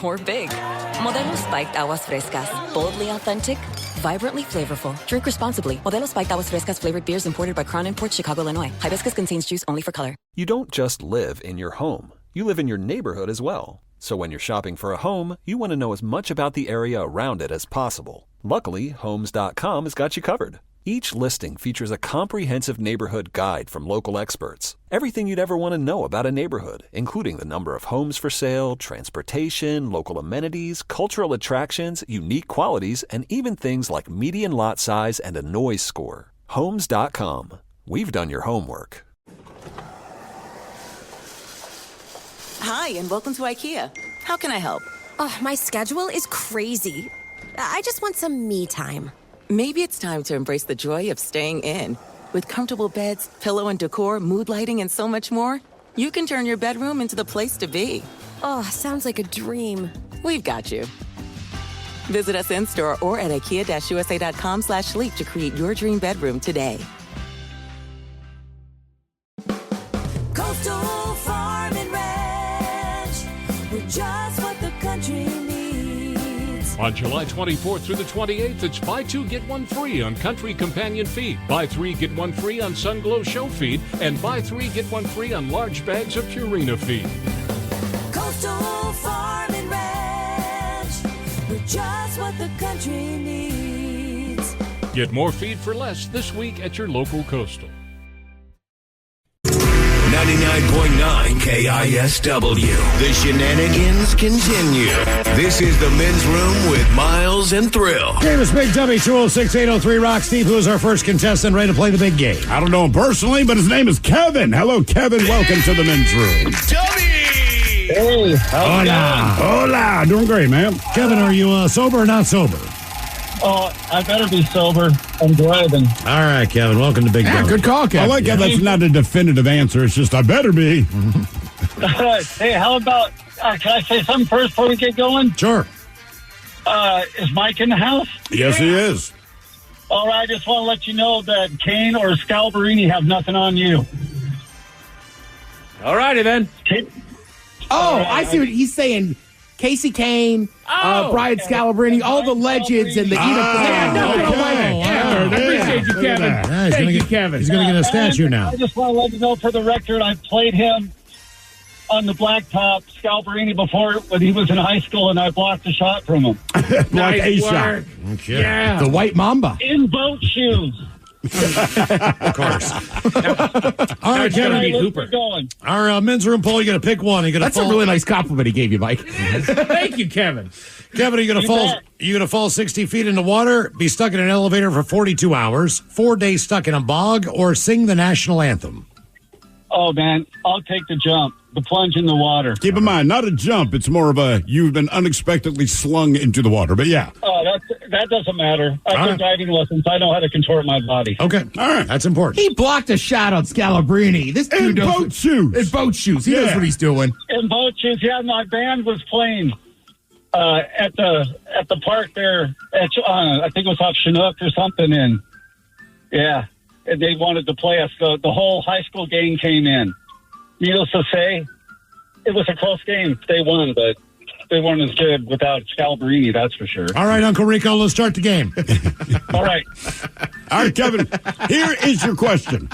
or big. Modelo Spiked Aguas Frescas, boldly authentic, vibrantly flavorful. Drink responsibly. Modelo Spiked Aguas Frescas flavored beers imported by Crown Imports, Chicago, Illinois. Hibiscus contains juice only for color. You don't just live in your home. You live in your neighborhood as well. So when you're shopping for a home, you want to know as much about the area around it as possible. Luckily, Homes.com has got you covered. Each listing features a comprehensive neighborhood guide from local experts. Everything you'd ever want to know about a neighborhood, including the number of homes for sale, transportation, local amenities, cultural attractions, unique qualities, and even things like median lot size and a noise score. Homes.com. We've done your homework. Hi, and welcome to IKEA. How can I help? Oh, my schedule is crazy. I just want some me time. Maybe it's time to embrace the joy of staying in. With comfortable beds, pillow and decor, mood lighting, and so much more, you can turn your bedroom into the place to be. Oh, sounds like a dream. We've got you. Visit us in-store or at IKEA-USA.com/sleep to create your dream bedroom today. Coastal Farm and Ranch, we're just what the country needs. On July 24th through the 28th, it's buy two, get one free on Country Companion Feed, buy three, get one free on Sunglow Show Feed, and buy three, get one free on large bags of Purina Feed. Coastal Farm and Ranch, we're just what the country needs. Get more feed for less this week at your local Coastal. 99.9 KISW. The shenanigans continue. This is the Men's Room with Miles and Thrill. Game is Big Dummy 206-803 Rock. Steve, who is our first contestant ready to play the big game? I don't know him personally, but his name is Kevin. Hello, Kevin. Welcome to the Men's Room. Hey, how's it going? Hola. Doing great, man. Kevin, are you sober or not sober? Oh, I better be sober. I'm driving. All right, Kevin. Welcome to Big Dummy. Good call, Kevin. I like how that's not a definitive answer. It's just, I better be. Hey, how about, can I say something first before we get going? Sure. Is Mike in the house? Yes, he is. All right, I just want to let you know that Kane or Scalabrini have nothing on you. All righty, then. I see what he's saying. Casey Kane, Brian Scalabrini, all the legends and the I appreciate you, Kevin. Thank you, Kevin. He's going to get a statue now. I just want to let you know for the record, I played him on the blacktop, Scalabrini, before when he was in high school, and I blocked a shot from him. Nice work. Okay. Yeah. The White Mamba. In boat shoes. Of course. All right, Kevin. Hooper. Our men's room poll, you got to pick one. That's a really nice compliment he gave you, Mike. Thank you, Kevin. Kevin, are you going to fall? You going to fall 60 feet into water, be stuck in an elevator for 42 hours, 4 days stuck in a bog, or sing the national anthem? Oh, man, I'll take the jump, the plunge in the water. Keep in mind, not a jump. It's more of a, you've been unexpectedly slung into the water. But yeah. Oh, that doesn't matter. I took diving lessons. I know how to contort my body. Okay. All right. That's important. He blocked a shot on Scalabrini. This dude in boat shoes. In boat shoes. He knows what he's doing. In boat shoes. Yeah, my band was playing at the park there. I think it was off Chinook or something. And yeah, and they wanted to play us. The whole high school gang came in. Needless to say, it was a close game. They won, but they weren't as good without Scalabrini, that's for sure. All right, Uncle Rico, let's start the game. All right. All right, Kevin, here is your question.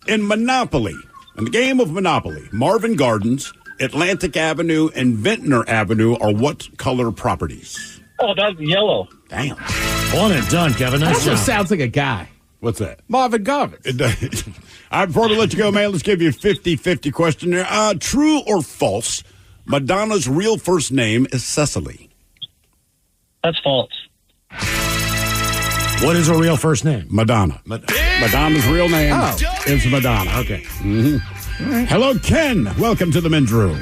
In Monopoly, in the game of Monopoly, Marvin Gardens, Atlantic Avenue, and Ventnor Avenue are what color properties? Oh, that's yellow. Damn. One and done, Kevin. That Nice also job. sounds like a guy. What's that? Marvin Gardens. All right, before we let you go, man, let's give you a 50-50 question here. True or false, Madonna's real first name is Cecily? That's false. What is her real first name? Madonna. Madonna's real name is Madonna. Okay. Mm-hmm. Right. Hello, Ken. Welcome to the men's room.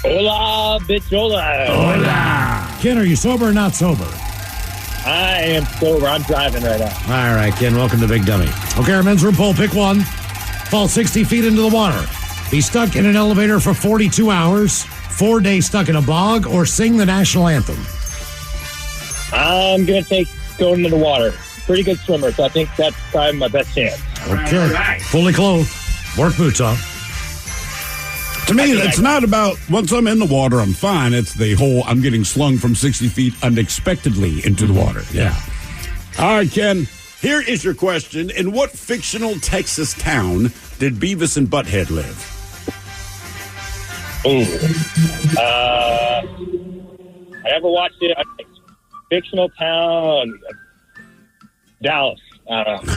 Hola, bichola. Hola. Ken, are you sober or not sober? I am sober. I'm driving right now. All right, Ken, welcome to Big Dummy. Okay, our men's room poll, pick one. Fall 60 feet into the water. Be stuck in an elevator for 42 hours, 4 days stuck in a bog, or sing the national anthem. I'm going to take going into the water. Pretty good swimmer, so I think that's probably my best chance. Okay. Right. Fully clothed. Work boots on. To me, it's not about once I'm in the water, I'm fine. It's the whole I'm getting slung from 60 feet unexpectedly into the water. Yeah. All right, Ken, here is your question. In what fictional Texas town did Beavis and Butthead live? I never watched it. Fictional town, Dallas. I don't know.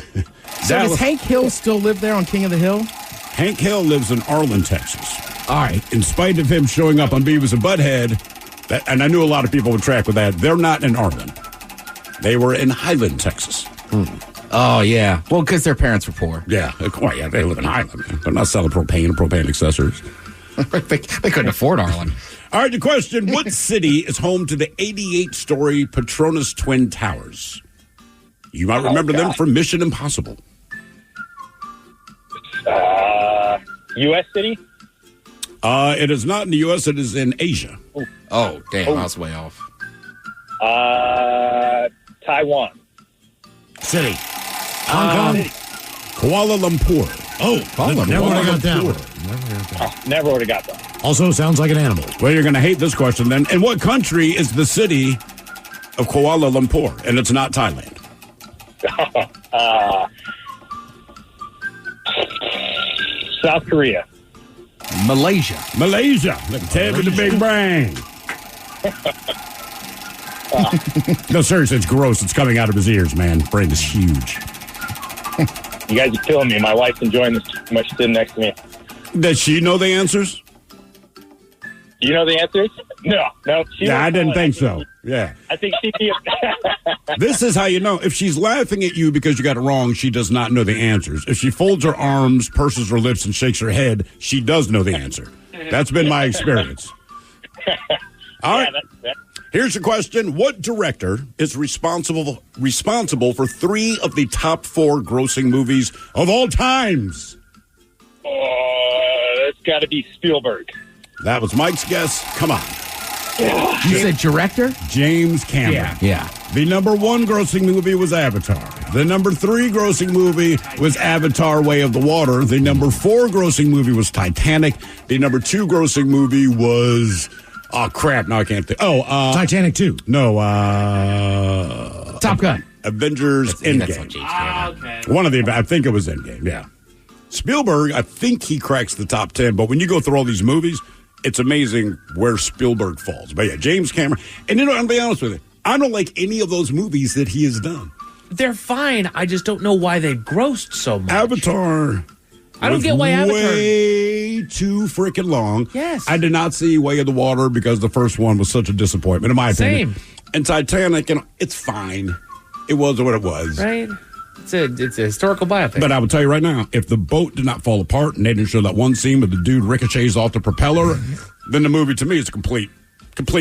So does Hank Hill still live there on King of the Hill? Hank Hill lives in Arlen, Texas. All right. In spite of him showing up on Beavis and Butthead, and I knew a lot of people would track with that, they're not in Arlen. They were in Highland, Texas. Oh, yeah. Well, because their parents were poor. Yeah. Well, yeah, they live in Highland. They're not selling propane and propane accessories. They couldn't afford Arlen. All right, the question, what city is home to the 88-story Petronas Twin Towers? You might remember them from Mission Impossible. U.S. city? It is not in the U.S., it is in Asia. Oh, damn, I was way off. Taiwan. City. Hong Kong. Kuala Lumpur. Never would have got that one. Never would have got that. Also sounds like an animal. Well, you're going to hate this question then. In what country is the city of Kuala Lumpur? And it's not Thailand. South Korea. Malaysia. Look, Ted with the big brain. No, seriously, it's gross. It's coming out of his ears, man. Brain is huge. You guys are killing me. My wife's enjoying this too much sitting next to me. Does she know the answers? Do you know the answers? No. I didn't think so. Yeah. I think she. This is how you know. If she's laughing at you because you got it wrong, she does not know the answers. If she folds her arms, purses her lips, and shakes her head, she does know the answer. That's been my experience. All right. Here's your question. What director is responsible for 3 of the top 4 grossing movies of all times? It's got to be Spielberg. That was Mike's guess. Come on. You said director? James Cameron. Yeah. The number 1 grossing movie was Avatar. The number 3 grossing movie was Avatar: Way of the Water. The number 4 grossing movie was Titanic. The number 2 grossing movie was... Oh, crap. No, I can't think. Titanic 2. No, Top Gun. Avengers Endgame. One of the... I think it was Endgame, yeah. Spielberg, I think he cracks the top 10, but when you go through all these movies, it's amazing where Spielberg falls. But yeah, James Cameron. And I'm going to be honest with you, I don't like any of those movies that he has done. They're fine. I just don't know why they've grossed so much. Avatar. I don't get why Avatar. Way too freaking long. Yes. I did not see Way of the Water because the first one was such a disappointment, in my opinion. Same. And Titanic, it's fine. It was what it was. Right. It's a historical biopic. But I will tell you right now, if the boat did not fall apart and they didn't show that one scene where the dude ricochets off the propeller, then the movie to me is complete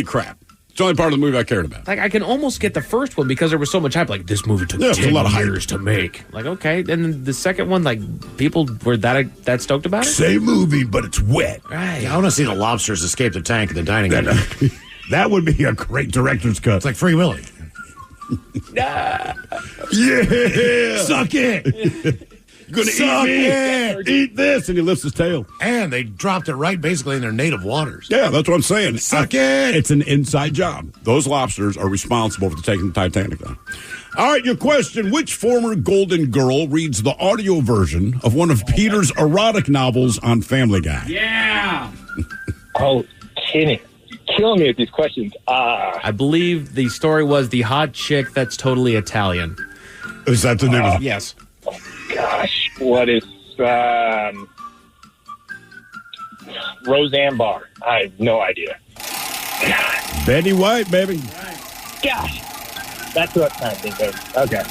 crap. It's the only part of the movie I cared about. Like, I can almost get the first one because there was so much hype. Like, this movie took 10 years to make. Like, okay. And then the second one, like, people were that stoked about it? Same movie, but it's wet. Right. Yeah, I want to see the lobsters escape the tank in the dining area. That would be a great director's cut. It's like Free Willy. Yeah. Suck it. You're going to eat me. Eat this. And he lifts his tail. And they dropped it right basically in their native waters. Yeah, that's what I'm saying. Suck it. It's an inside job. Those lobsters are responsible for taking the Titanic down. All right, your question. Which former Golden Girl reads the audio version of one of Peter's erotic novels on Family Guy? Yeah. Oh, Kenny. Killing me with these questions. I believe the story was the hot chick that's totally Italian. Is that the name of it? Yes. Gosh, what is Roseanne Barr? I have no idea. Betty White, baby. Gosh, that's what I'm trying to think of. Okay.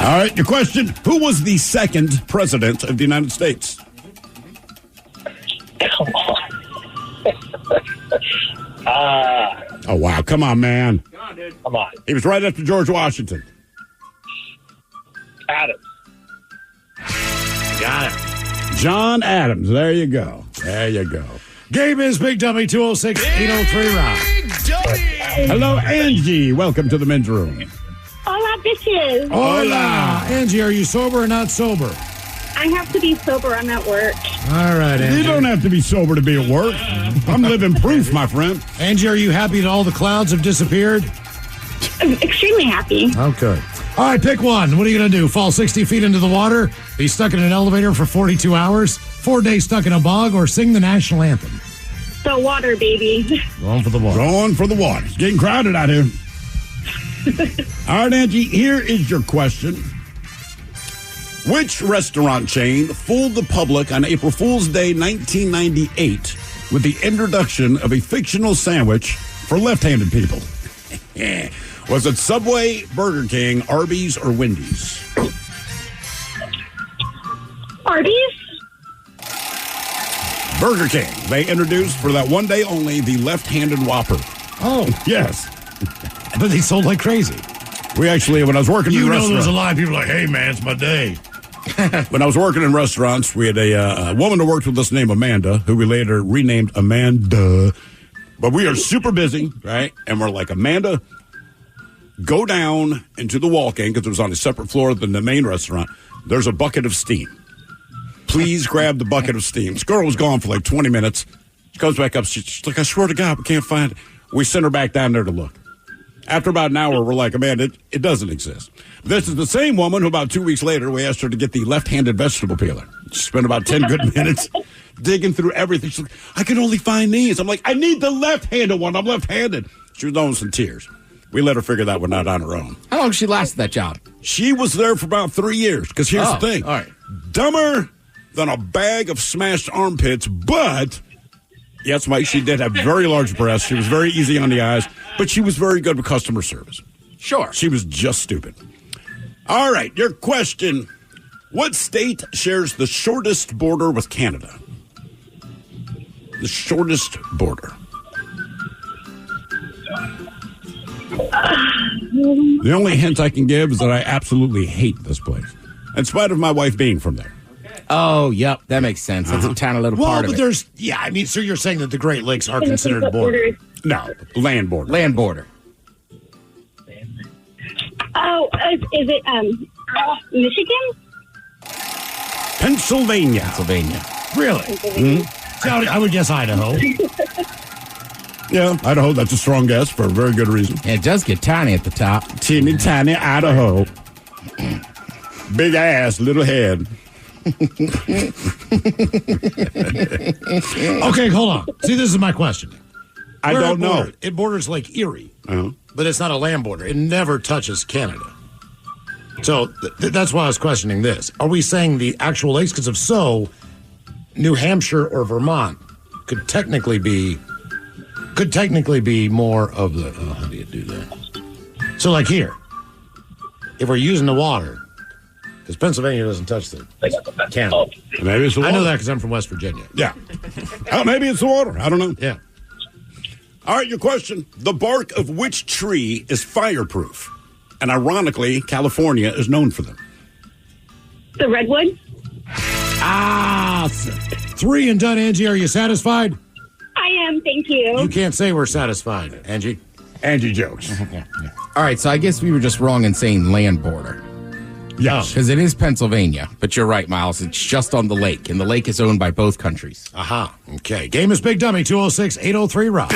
All right, your question. Who was the second president of the United States? Come on. Oh, wow. Come on, man. Come on, dude. Come on. He was right after George Washington. Adams. Got it. John Adams. There you go. There you go. Game is Big Dummy 206-803 Rock. Hello, Angie. Welcome to the men's room. Hola, bitches. Hola. Angie, are you sober or not sober? I have to be sober. I'm at work. All right, Angie. You don't have to be sober to be at work. I'm living proof, my friend. Angie, are you happy that all the clouds have disappeared? I'm extremely happy. Okay. All right, pick one. What are you going to do? Fall 60 feet into the water? Be stuck in an elevator for 42 hours? 4 days stuck in a bog? Or sing the national anthem? The water, baby. Going for the water. Going for the water. It's getting crowded out here. All right, Angie, here is your question. Which restaurant chain fooled the public on April Fool's Day 1998 with the introduction of a fictional sandwich for left-handed people? Was it Subway, Burger King, Arby's, or Wendy's? Arby's? Burger King. They introduced for that one day only the left-handed Whopper. Oh. Yes. But they sold like crazy. We actually, when I was working in restaurants. There's a lot of people like, hey, man, it's my day. When I was working in restaurants, we had a woman who worked with us named Amanda, who we later renamed Amanda. But we are super busy, right? And we're like, Amanda, go down into the walk-in, because it was on a separate floor than the main restaurant. There's a bucket of steam. Please grab the bucket of steam. This girl was gone for like 20 minutes. She comes back up. She's like, I swear to God, we can't find it. We sent her back down there to look. After about an hour, we're like, Amanda, it doesn't exist. This is the same woman who about 2 weeks later, we asked her to get the left-handed vegetable peeler. She spent about 10 good minutes digging through everything. She's like, I can only find these. I'm like, I need the left-handed one. I'm left-handed. She was almost in tears. We let her figure that one out on her own. How long did she last that job? She was there for about 3 years. Because here's the thing. All right. Dumber than a bag of smashed armpits, but... Yes, Mike, she did have very large breasts. She was very easy on the eyes, but she was very good with customer service. Sure. She was just stupid. All right, your question. What state shares the shortest border with Canada? The shortest border. The only hint I can give is that I absolutely hate this place, in spite of my wife being from there. Oh, yep, that makes sense. That's a tiny little part of it. So you're saying that the Great Lakes are considered a border? No, land border. Land border. Oh, is it Michigan? Pennsylvania. Really? Mm-hmm. So I would guess Idaho. Yeah, Idaho, that's a strong guess for a very good reason. Yeah, it does get tiny at the top. Teeny tiny Idaho. Big ass, little head. Okay, hold on. See, this is my question. I don't know. It borders Lake Erie, but it's not a land border. It never touches Canada. So that's why I was questioning this. Are we saying the actual lakes? Because if so, New Hampshire or Vermont could technically be more of the. Oh, how do you do that? So, like here, if we're using the water. Because Pennsylvania doesn't touch the Canada. Maybe it's the water. I know that because I'm from West Virginia. Yeah. Maybe it's the water. I don't know. Yeah. All right, your question. The bark of which tree is fireproof? And ironically, California is known for them. The redwood? 3 and done, Angie. Are you satisfied? I am, thank you. You can't say we're satisfied, Angie. Angie jokes. All right, so I guess we were just wrong in saying land border. Yes. Because it is Pennsylvania. But you're right, Miles. It's just on the lake, and the lake is owned by both countries. Aha. Okay. Game is Big Dummy, 206-803-ROCK.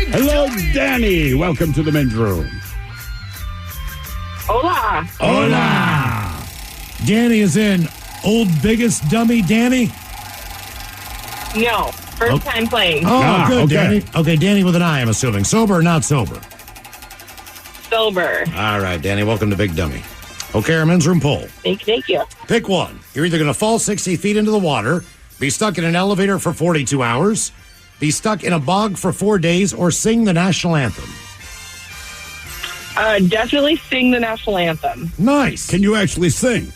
Hello, Danny. Welcome to the men's room. Hola. Hola. Danny is in Old Biggest Dummy Danny? No, first time playing. Oh, good, okay. Danny. Okay, Danny with an I, I'm assuming. Sober or not sober? Sober. All right, Danny, welcome to Big Dummy. Okay, our men's room poll. Thank you. Pick one. You're either going to fall 60 feet into the water, be stuck in an elevator for 42 hours, be stuck in a bog for 4 days, or sing the national anthem. Definitely sing the national anthem. Nice. Can you actually sing?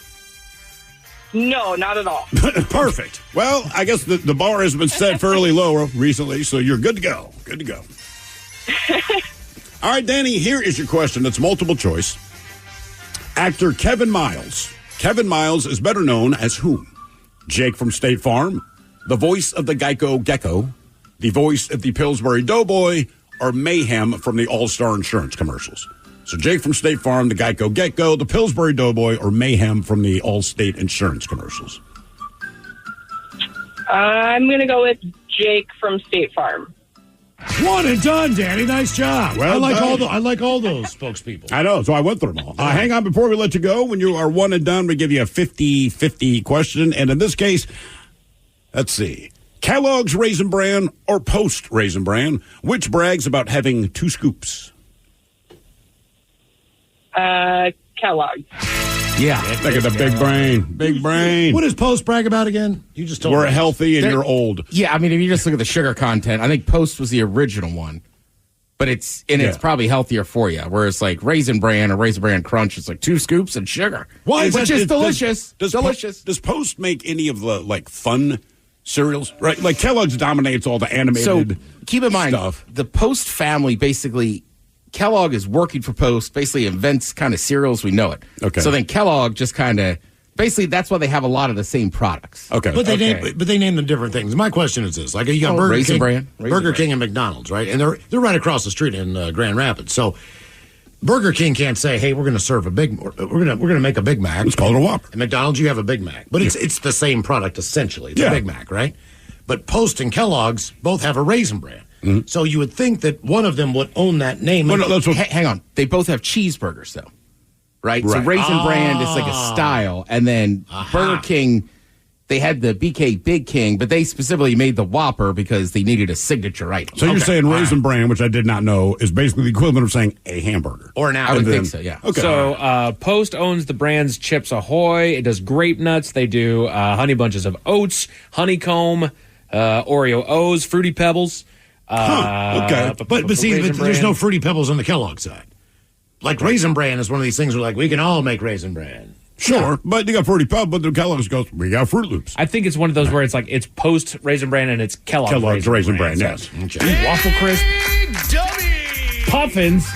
No, not at all. Perfect. Well, I guess the bar has been set fairly low recently, so you're good to go. Good to go. All right, Danny, here is your question. It's multiple choice. Actor Kevin Miles. Kevin Miles is better known as whom? Jake from State Farm, the voice of the Geico Gecko, the voice of the Pillsbury Doughboy, or Mayhem from the All-Star Insurance commercials. So Jake from State Farm, the Geico Gecko, the Pillsbury Doughboy, or Mayhem from the All-State Insurance commercials. I'm going to go with Jake from State Farm. One and done, Danny. Nice job. Well I like all those spokespeople. I know, so I went through them all. Hang on before we let you go. When you are one and done, we give you a 50-50 question. And in this case, let's see. Kellogg's Raisin Bran or Post Raisin Bran, which brags about having 2 scoops? Kellogg. Yeah. Look at the big brain. Big brain. What does Post brag about again? You just told We're me. healthy and you're old. Yeah, I mean, if you just look at the sugar content, I think Post was the original one. But it's probably healthier for you. Whereas like Raisin Bran or Raisin Bran Crunch, it's like 2 scoops and sugar. Why is Which that? is delicious. Delicious. Does Post make any of the like fun cereals? Right, like Kellogg's dominates all the animated. So keep in mind, stuff. the Post family basically, Kellogg is working for Post, basically invents kind of cereals we know it. Okay. So then Kellogg just kind of basically that's why they have a lot of the same products. Okay. But they name them different things. My question is this: like you got Burger Raisin King, Bran. Raisin Burger Bran. King and McDonald's, right? And they're right across the street in Grand Rapids. So Burger King can't say, "Hey, we're going to serve we're going to make a Big Mac." It's called a Whopper. And McDonald's, you have a Big Mac, but it's the same product essentially. It's a Big Mac, right? But Post and Kellogg's both have a Raisin Bran. Mm-hmm. So you would think that one of them would own that name. Well, no, hang on. They both have cheeseburgers, though. Right? So Raisin Bran is like a style. And then Burger King, they had the BK Big King, but they specifically made the Whopper because they needed a signature item. So you're saying Raisin Bran, which I did not know, is basically the equivalent of saying a hamburger. Or an I would think so, yeah. Okay. So Post owns the brands Chips Ahoy. It does grape nuts. They do honey bunches of oats, honeycomb, Oreo O's, Fruity Pebbles. Okay. But see, there's no Fruity Pebbles on the Kellogg side. Like Raisin Bran is one of these things where like we can all make Raisin Bran. Sure, but you got Fruity Pebbles, but the Kellogg's goes, we got Fruit Loops. I think it's one of those where it's like it's Post Raisin Bran and it's Kellogg's Raisin Bran, So- yes. Ooh, Waffle Crisp. Puffins.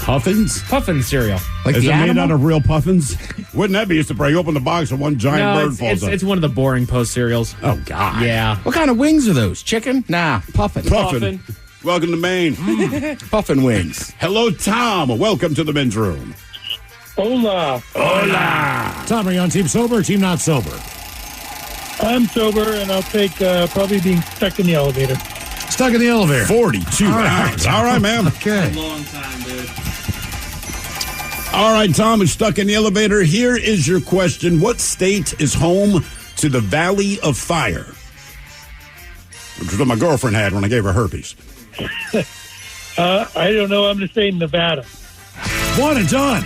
Puffins cereal. Like Is the it made animal? out of real puffins? Wouldn't that be used to break open the box and one giant No, bird falls up? it's one of the boring Post cereals. Oh, God. Yeah. What kind of wings are those? Chicken? Nah, puffin. Puffin. Welcome to Maine. Puffin wings. Hello, Tom. Welcome to the men's room. Hola. Hola. Tom, are you on Team Sober or Team Not Sober? I'm sober, and I'll take probably being stuck in the elevator. Stuck in the elevator. 42 hours. All right, ma'am. Okay. Long time, dude. All right, Tom is stuck in the elevator. Here is your question. What state is home to the Valley of Fire? Which is what my girlfriend had when I gave her herpes. I don't know. I'm going to say Nevada. One and done.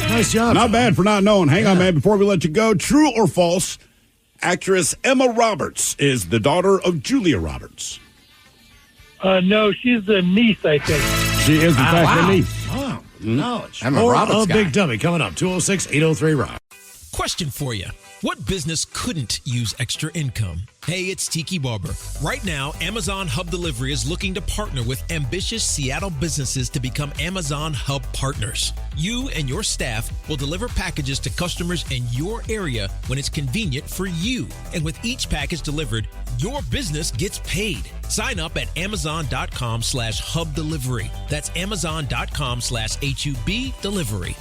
Nice job. Not bad for not knowing. Hang on, man, before we let you go. True or false, actress Emma Roberts is the daughter of Julia Roberts. No, she's the niece, I think. She is, in fact, the niece. Wow. Knowledge. I'm a Or Roberts a guy. big dummy coming up. 206-803-ROCK. Question for you. What business couldn't use extra income? Hey, it's Tiki Barber. Right now, Amazon Hub Delivery is looking to partner with ambitious Seattle businesses to become Amazon Hub partners. You and your staff will deliver packages to customers in your area when it's convenient for you. And with each package delivered, your business gets paid. Sign up at amazon.com/hub delivery. That's amazon.com/HUB delivery.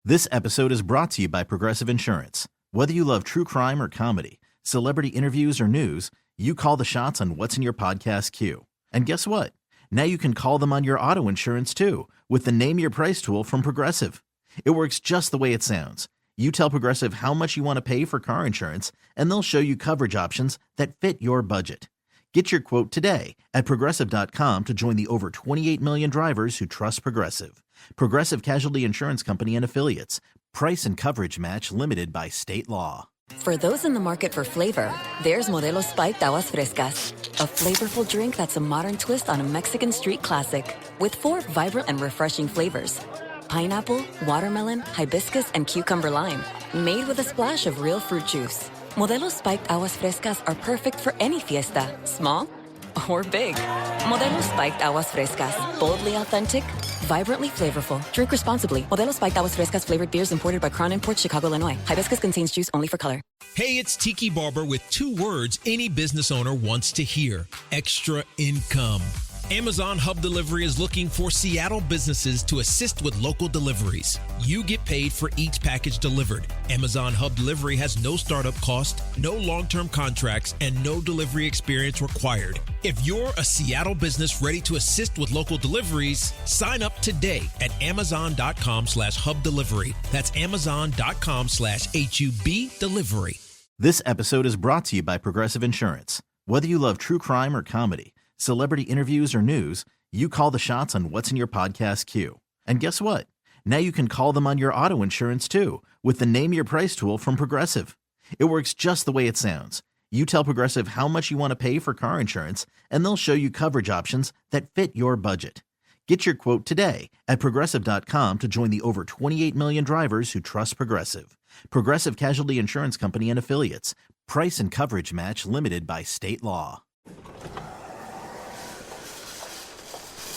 This episode is brought to you by Progressive Insurance. Whether you love true crime or comedy, celebrity interviews or news, you call the shots on what's in your podcast queue. And guess what? Now you can call them on your auto insurance too with the Name Your Price tool from Progressive. It works just the way it sounds. You tell Progressive how much you want to pay for car insurance, and they'll show you coverage options that fit your budget. Get your quote today at Progressive.com to join the over 28 million drivers who trust Progressive. Progressive Casualty Insurance Company and Affiliates. Price and coverage match limited by state law. For those in the market for flavor, there's Modelo Spiked Aguas Frescas, a flavorful drink that's a modern twist on a Mexican street classic with 4 vibrant and refreshing flavors. Pineapple, watermelon, hibiscus, and cucumber lime, made with a splash of real fruit juice. Modelo Spiked Aguas Frescas are perfect for any fiesta, small or big. Modelo Spiked Aguas Frescas, boldly authentic, vibrantly flavorful. Drink responsibly. Modelo Spiked Aguas Frescas flavored beers imported by Crown Imports, Chicago, Illinois. Hibiscus contains juice only for color. Hey, it's Tiki Barber with 2 words any business owner wants to hear: extra income. Amazon Hub Delivery is looking for Seattle businesses to assist with local deliveries. You get paid for each package delivered. Amazon Hub Delivery has no startup cost, no long-term contracts, and no delivery experience required. If you're a Seattle business ready to assist with local deliveries, sign up today at amazon.com/hub delivery. That's amazon.com/HUB delivery. This episode is brought to you by Progressive Insurance. Whether you love true crime or comedy, celebrity interviews or news, You call the shots on what's in your podcast queue. And guess what? Now you can call them on your auto insurance too with the Name Your Price tool from Progressive. It works just the way it sounds. You tell Progressive how much you want to pay for car insurance, and they'll show you coverage options that fit your budget. Get your quote today at Progressive.com to join the over 28 million drivers who trust Progressive. Progressive Casualty Insurance Company and Affiliates. Price and coverage match limited by state law.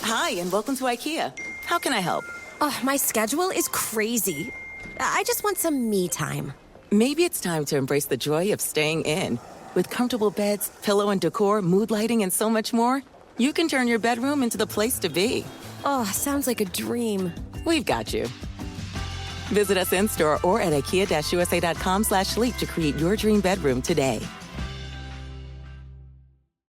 Hi, and welcome to IKEA. How can I help? Oh, my schedule is crazy. I just want some me time. Maybe it's time to embrace the joy of staying in. With comfortable beds, pillow and decor, mood lighting, and so much more, you can turn your bedroom into the place to be. Oh, sounds like a dream. We've got you. Visit us in-store or at IKEA-USA.com/sleep to create your dream bedroom today.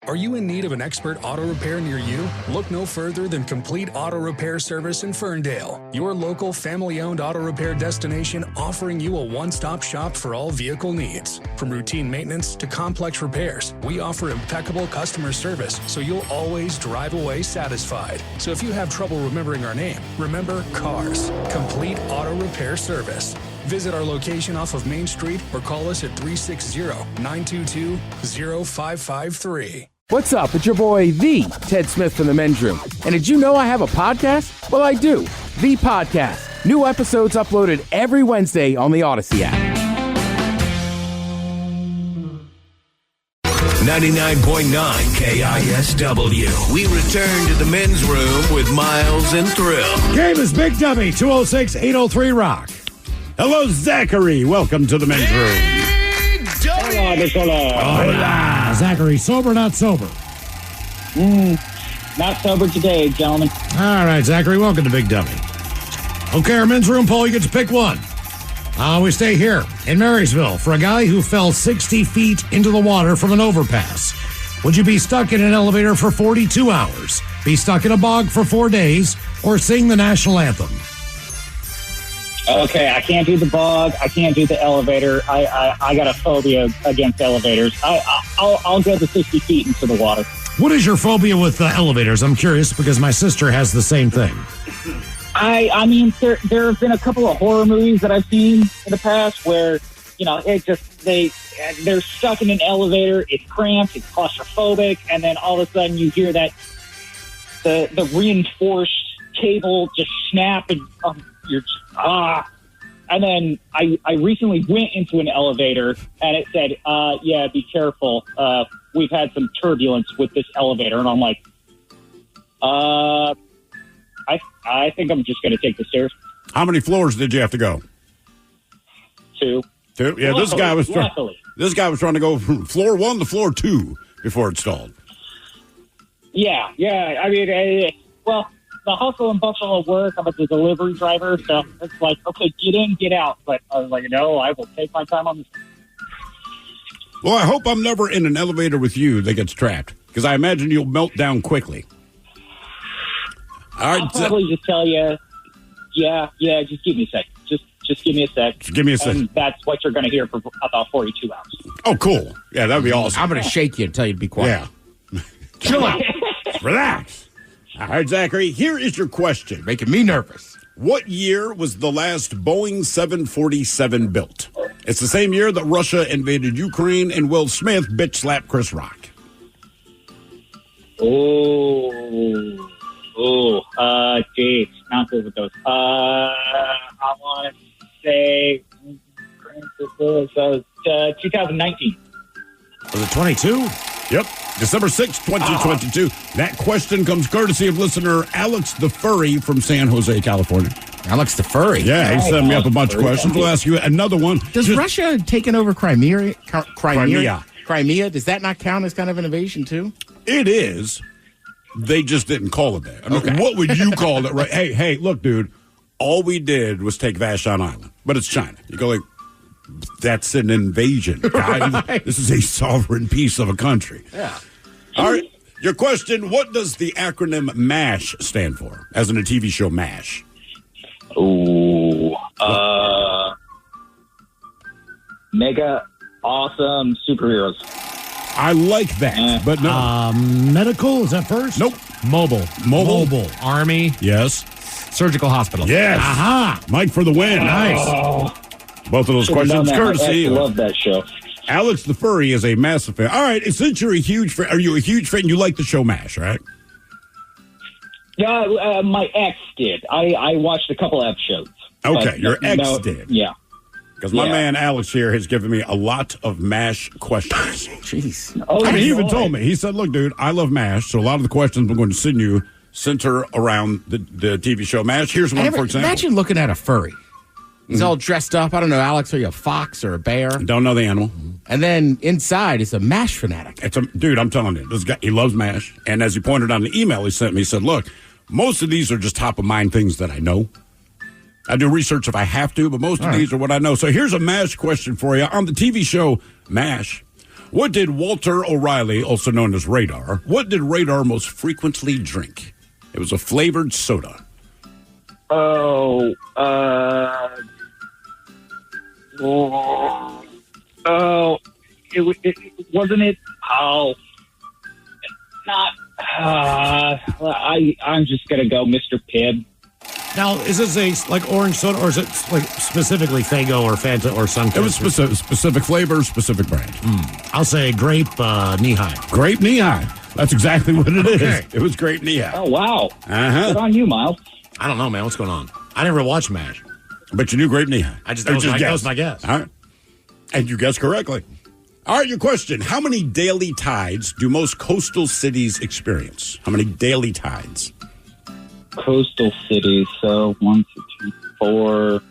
Are you in need of an expert auto repair near you? Look no further than Complete Auto Repair Service in Ferndale, your local family-owned auto repair destination offering you a one-stop shop for all vehicle needs. From routine maintenance to complex repairs, we offer impeccable customer service so you'll always drive away satisfied. So if you have trouble remembering our name, remember CARS, Complete Auto Repair Service. Visit our location off of Main Street or call us at 360-922-0553. What's up? It's your boy, the Ted Smith from the Men's Room. And did you know I have a podcast? Well, I do. The Podcast. New episodes uploaded every Wednesday on the Odyssey app. 99.9 KISW. We return to the Men's Room with Miles and Thrill. Game is Big Dummy, 206-803-ROCK. Hello, Zachary. Welcome to the Men's Room. Hola. Zachary, sober, not sober? Not sober today, gentlemen. All right, Zachary, welcome to Big Dummy. Okay, our Men's Room poll, you get to pick one. We stay here in Marysville for a guy who fell 60 feet into the water from an overpass. Would you be stuck in an elevator for 42 hours, be stuck in a bog for 4 days, or sing the national anthem? Okay, I can't do the bog. I can't do the elevator. I got a phobia against elevators. I'll go the 60 feet into the water. What is your phobia with elevators? I'm curious because my sister has the same thing. I mean, there have been a couple of horror movies that I've seen in the past where, you know, it just they're stuck in an elevator. It's cramped. It's claustrophobic, and then all of a sudden you hear that the reinforced cable just snap and and then I recently went into an elevator and it said, yeah, be careful. We've had some turbulence with this elevator. And I'm like, I think I'm just going to take the stairs. How many floors did you have to go? 2. Yeah, luckily, this guy was trying to go from floor 1 to floor 2 before it stalled. Yeah. I mean, well, the hustle and bustle of work, I'm a delivery driver, so it's like, okay, get in, get out. But I was like, no, I will take my time on this. Well, I hope I'm never in an elevator with you that gets trapped, because I imagine you'll melt down quickly. All right, I'll probably just tell you, yeah, just give me a sec. Just give me a sec. Just give me a sec. And that's what you're going to hear for about 42 hours. Oh, cool. Yeah, that would be awesome. I'm going to shake you and tell you to be quiet. Yeah. Chill out. Relax. All right, Zachary, here is your question. Making me nervous. What year was the last Boeing 747 built? It's the same year that Russia invaded Ukraine and Will Smith bitch slapped Chris Rock. Dates. Not good with those. I want to say 2019. Was it 22? Yep. December 6th, 2022. That question comes courtesy of listener Alex the Furry from San Jose, California. Alex the Furry? Yeah, he sent me up a bunch of questions. We'll ask you another one. Does Russia taking over Crimea? Crimea. Does that not count as kind of an invasion, too? It is. They just didn't call it that. I mean, what would you call it? Right? Hey, look, dude. All we did was take Vashon Island, but it's China. You go like, that's an invasion. Right. This is a sovereign piece of a country. Yeah. All right. Your question, what does the acronym MASH stand for? As in a TV show, MASH. Mega awesome superheroes. I like that, but no. Medical, is that first? Nope. Mobile. Army. Yes. Surgical hospital. Yes. Aha. Mike for the win. Nice. Both of those Should've known questions that. courtesy. I love that show. Alex the Furry is a massive fan. All right, since you're a huge fan, are you a huge fan? You like the show MASH, right? Yeah, my ex did. I watched a couple episodes. Okay, but your ex did. Yeah. Because my man Alex here has given me a lot of MASH questions. Jeez. Oh, I mean, he even told me. He said, look, dude, I love MASH, so a lot of the questions I'm going to send you center around the TV show MASH. Here's one, for example. Imagine looking at a furry. He's all dressed up. I don't know, Alex, are you a fox or a bear? Don't know the animal. And then inside is a MASH fanatic. Dude, I'm telling you, this guy, he loves MASH. And as he pointed out in the email he sent me, he said, look, most of these are just top of mind things that I know. I do research if I have to, but most of these are what I know. So here's a MASH question for you. On the TV show MASH, what did Walter O'Reilly, also known as Radar, what did Radar most frequently drink? It was a flavored soda. It wasn't it. Not. I'm just gonna go, Mr. Pibb. Now, is this a like orange soda, or is it like specifically Faygo or Fanta or Sunkist? It was specific flavor, specific brand. I'll say grape knee-high. Grape knee-high. That's exactly what it is. It was grape knee-high. Oh, wow. Uh-huh. Good on you, Miles. I don't know, man. What's going on? I never watched MASH. But you knew grape knee-high. That was my guess. All right. And you guessed correctly. All right, your question. How many daily tides do most coastal cities experience? How many daily tides? Coastal cities. So 1, 2, 3, 4.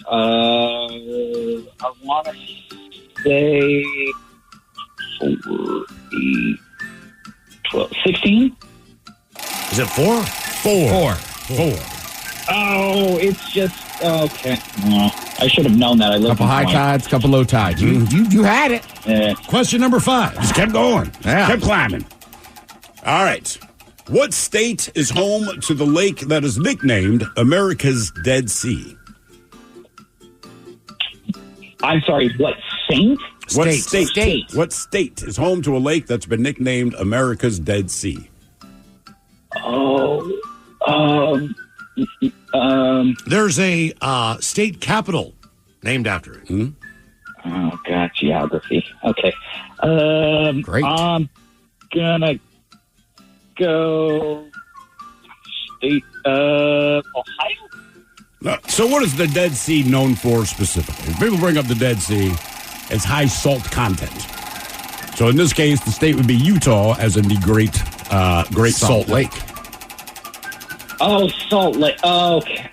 I want to say 4, 8, 12, 16. Is it 4? 4. Oh, it's just okay. No, I should have known that. I lived Couple in high Hawaii. tides, couple low tides. You had it. Yeah. Question number 5. Just kept going. Yeah. Kept climbing. All right. What state is home to the lake that is nicknamed America's Dead Sea? I'm sorry, what saint? What state? What state is home to a lake that's been nicknamed America's Dead Sea? There's a state capital named after it. Oh, God, geography. Okay. Great. I'm gonna go state Ohio. So what is the Dead Sea known for specifically? If people bring up the Dead Sea, it's high salt content. So in this case, the state would be Utah, as in the Great Salt Lake. Oh, Salt Lake. Oh, okay.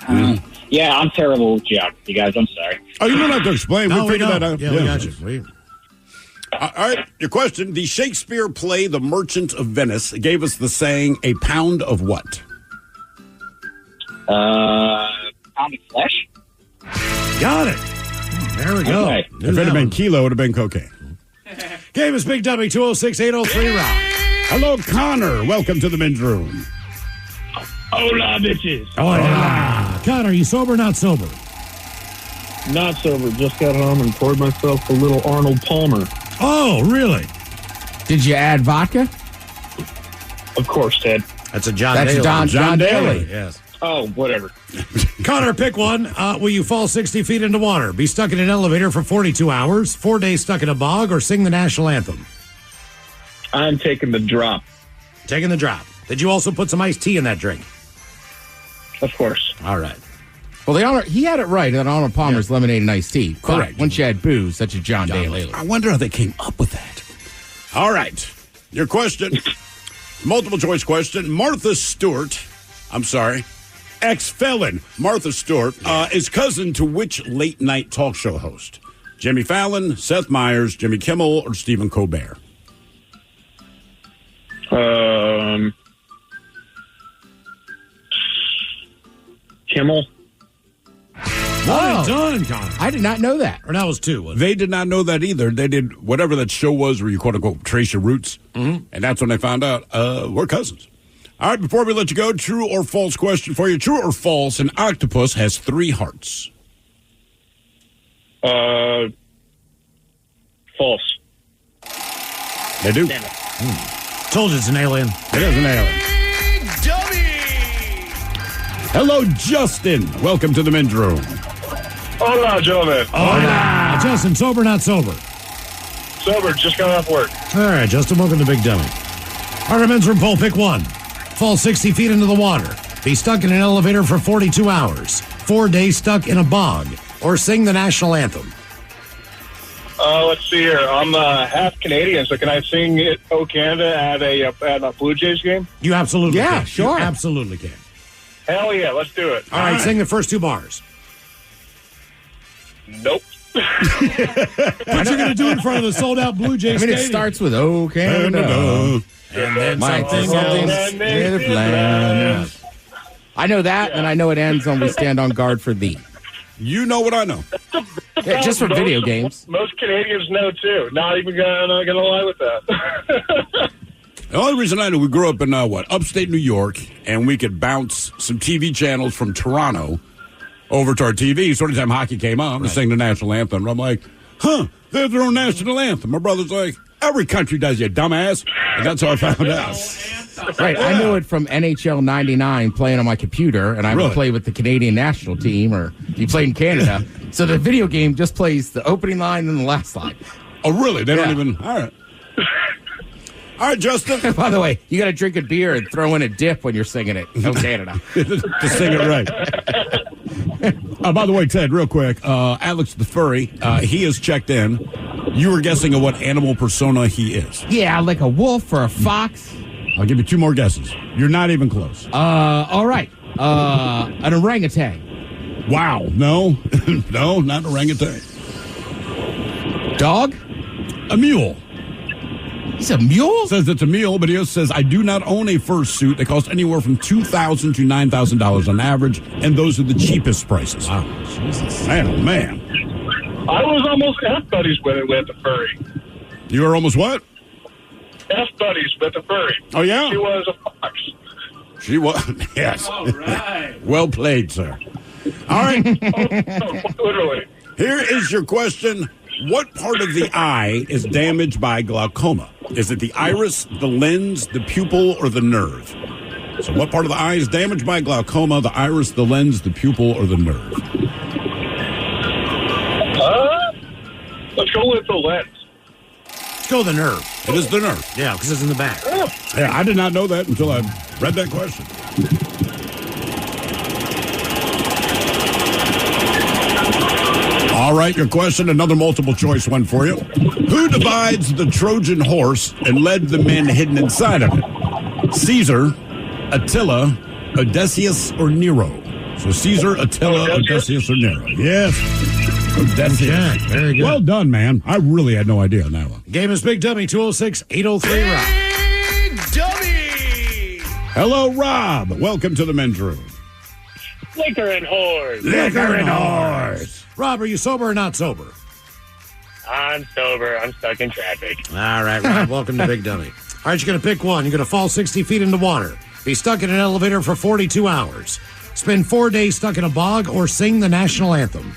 Yeah, I'm terrible with geography, guys. I'm sorry. Oh, you don't have to explain. No, we figured don't. that out. Yeah, we got you. All right, your question. The Shakespeare play The Merchant of Venice gave us the saying, a pound of what? Pound of flesh? Got it. There we go. Okay. If it had been kilo, it would have been cocaine. Game is Big Dummy 206-803 round. Hello, Connor. Welcome to the men's room. Hola, bitches. Connor, are you sober or not sober? Not sober. Just got home and poured myself a little Arnold Palmer. Oh, really? Did you add vodka? Of course, Ted. That's a John That's Daly. John Daly. Yes. Oh, whatever. Connor, pick one. Will you fall 60 feet into water, be stuck in an elevator for 42 hours, 4 days stuck in a bog, or sing the national anthem? I'm taking the drop. Taking the drop. Did you also put some iced tea in that drink? Of course. All right. Well, he had it right that Arnold Palmer's lemonade and iced tea. Correct. Once you had booze, that's a John Daly. I wonder how they came up with that. All right. Your question. Multiple choice question. Martha Stewart, ex-felon Martha Stewart, is cousin to which late night talk show host? Jimmy Fallon, Seth Meyers, Jimmy Kimmel, or Stephen Colbert? Kimmel. Well done, Connor. I did not know that. Or that was 2. They did not know that either. They did whatever that show was where you quote-unquote trace your roots. Mm-hmm. And that's when they found out we're cousins. All right, before we let you go, true or false question for you. True or false, an octopus has 3 hearts? False. They do. Damn it. Told you it's an alien. It is an alien. Hello, Justin. Welcome to the men's room. Hola, gentlemen. Hola. Justin, sober, not sober? Sober, just got off work. All right, Justin, welcome to Big Dummy. All right, men's room poll, pick one. Fall 60 feet into the water. Be stuck in an elevator for 42 hours. 4 days stuck in a bog. Or sing the national anthem. Let's see here. I'm half Canadian, so can I sing it, "Oh Canada" at a Blue Jays game? You absolutely can. Sure. You absolutely can. Hell yeah, let's do it. All right, sing the first 2 bars. Nope. What you going to do in front of the sold-out Blue Jays I mean, it stadium? starts with "Oh Canada," and then something something. I know that, and I know it ends on "We stand on guard for thee." You know what I know. Yeah, just for video games. Most Canadians know, too. Not even gonna lie with that. The only reason I know, we grew up in, upstate New York, and we could bounce some TV channels from Toronto over to our TV. So anytime hockey came on, to sing the national anthem. And I'm like, they have their own national anthem. My brother's like, every country does, you dumbass. And that's how I found out. Right, I knew it from NHL 99 playing on my computer, and I would play with the Canadian national team, or you played in Canada. So the video game just plays the opening line and the last line. Oh, really? They don't even... All right. All right, Justin. By the way, you got to drink a beer and throw in a dip when you're singing it. Oh, Canada. To sing it right. By the way, Ted, real quick, Alex the Furry, he is checked in. You were guessing of what animal persona he is. Yeah, like a wolf or a fox. I'll give you 2 more guesses. You're not even close. All right. An orangutan. Wow. No. No, not an orangutan. Dog? A mule. It's a mule? Says it's a mule, but he also says, I do not own a fursuit. They cost anywhere from $2,000 to $9,000 on average, and those are the cheapest prices. Wow. Jesus. Man, oh, man. I was almost F-buddies with the furry. You were almost what? F-buddies with the furry. Oh, yeah? She was a fox. She was, yes. All right. Well played, sir. All right. Literally. Here is your question. What part of the eye is damaged by glaucoma? Is it the iris, the lens, the pupil, or the nerve? So what part of the eye is damaged by glaucoma? The iris, the lens, the pupil, or the nerve? Let's go with the lens. Let's go with the nerve. It is the nerve. Yeah, because it's in the back. Yeah, I did not know that until I read that question. All right, your question, another multiple choice one for you. Who divides the Trojan horse and led the men hidden inside of it? Caesar, Attila, Odysseus, or Nero? So Caesar, Attila, Odysseus, or Nero? Yes. Odysseus. Okay, very good. Well done, man. I really had no idea on that one. Game is Big Dummy, 206-803-ROCK. Big Dummy! Hello, Rob. Welcome to the men's room. Liquor and whores. Liquor and whores. Rob, are you sober or not sober? I'm sober. I'm stuck in traffic. All right, Rob, welcome to Big Dummy. All right, you're going to pick one. You're going to fall 60 feet into water, be stuck in an elevator for 42 hours, spend 4 days stuck in a bog, or sing the national anthem.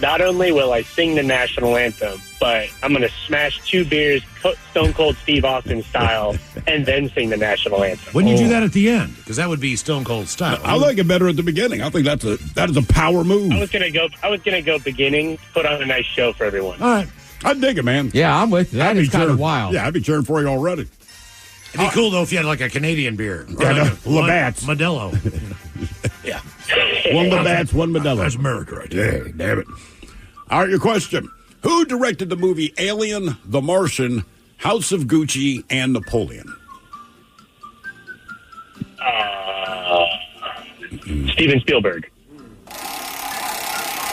Not only will I sing the national anthem, but I'm going to smash 2 beers, Stone Cold Steve Austin style, and then sing the national anthem. Wouldn't you do that at the end? Because that would be Stone Cold style. I like it better at the beginning. I think that is a power move. I was gonna go beginning, put on a nice show for everyone. All right. I dig it, man. Yeah, I'm with you. That is kind of wild. Yeah, I'd be cheering for you already. It'd be cool, though, if you had like a Canadian beer. Yeah, Labatt's. Modelo. Yeah. One Labatt's, one Modelo. That's America right there. Yeah, damn it. All right, your question. Who directed the movie Alien, The Martian, House of Gucci, and Napoleon? Steven Spielberg.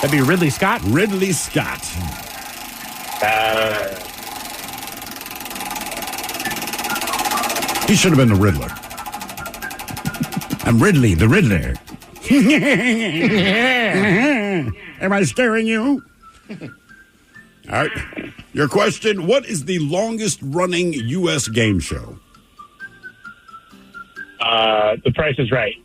That'd be Ridley Scott? Ridley Scott. He should have been the Riddler. I'm Ridley, the Riddler. Am I scaring you? All right. Your question, what is the longest running U.S. game show? The Price is Right.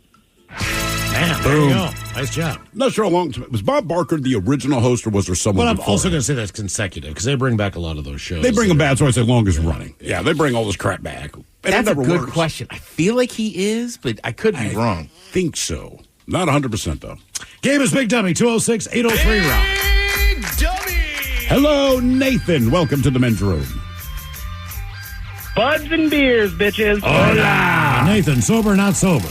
Damn, there you go. Nice job. Not sure how long. Was Bob Barker the original host, or was there someone But I'm before also him? going to say that's consecutive because they bring back a lot of those shows. They bring them back, so I say longest running. Yeah, they bring all this crap back. And That's it a never good works. question. I feel like he is, but I could be wrong. Think so. Not 100%, though. Game is Big Dummy, 206-803 round. Hello, Nathan. Welcome to the men's room. Buds and beers, bitches. Hola. Nathan, sober or not sober?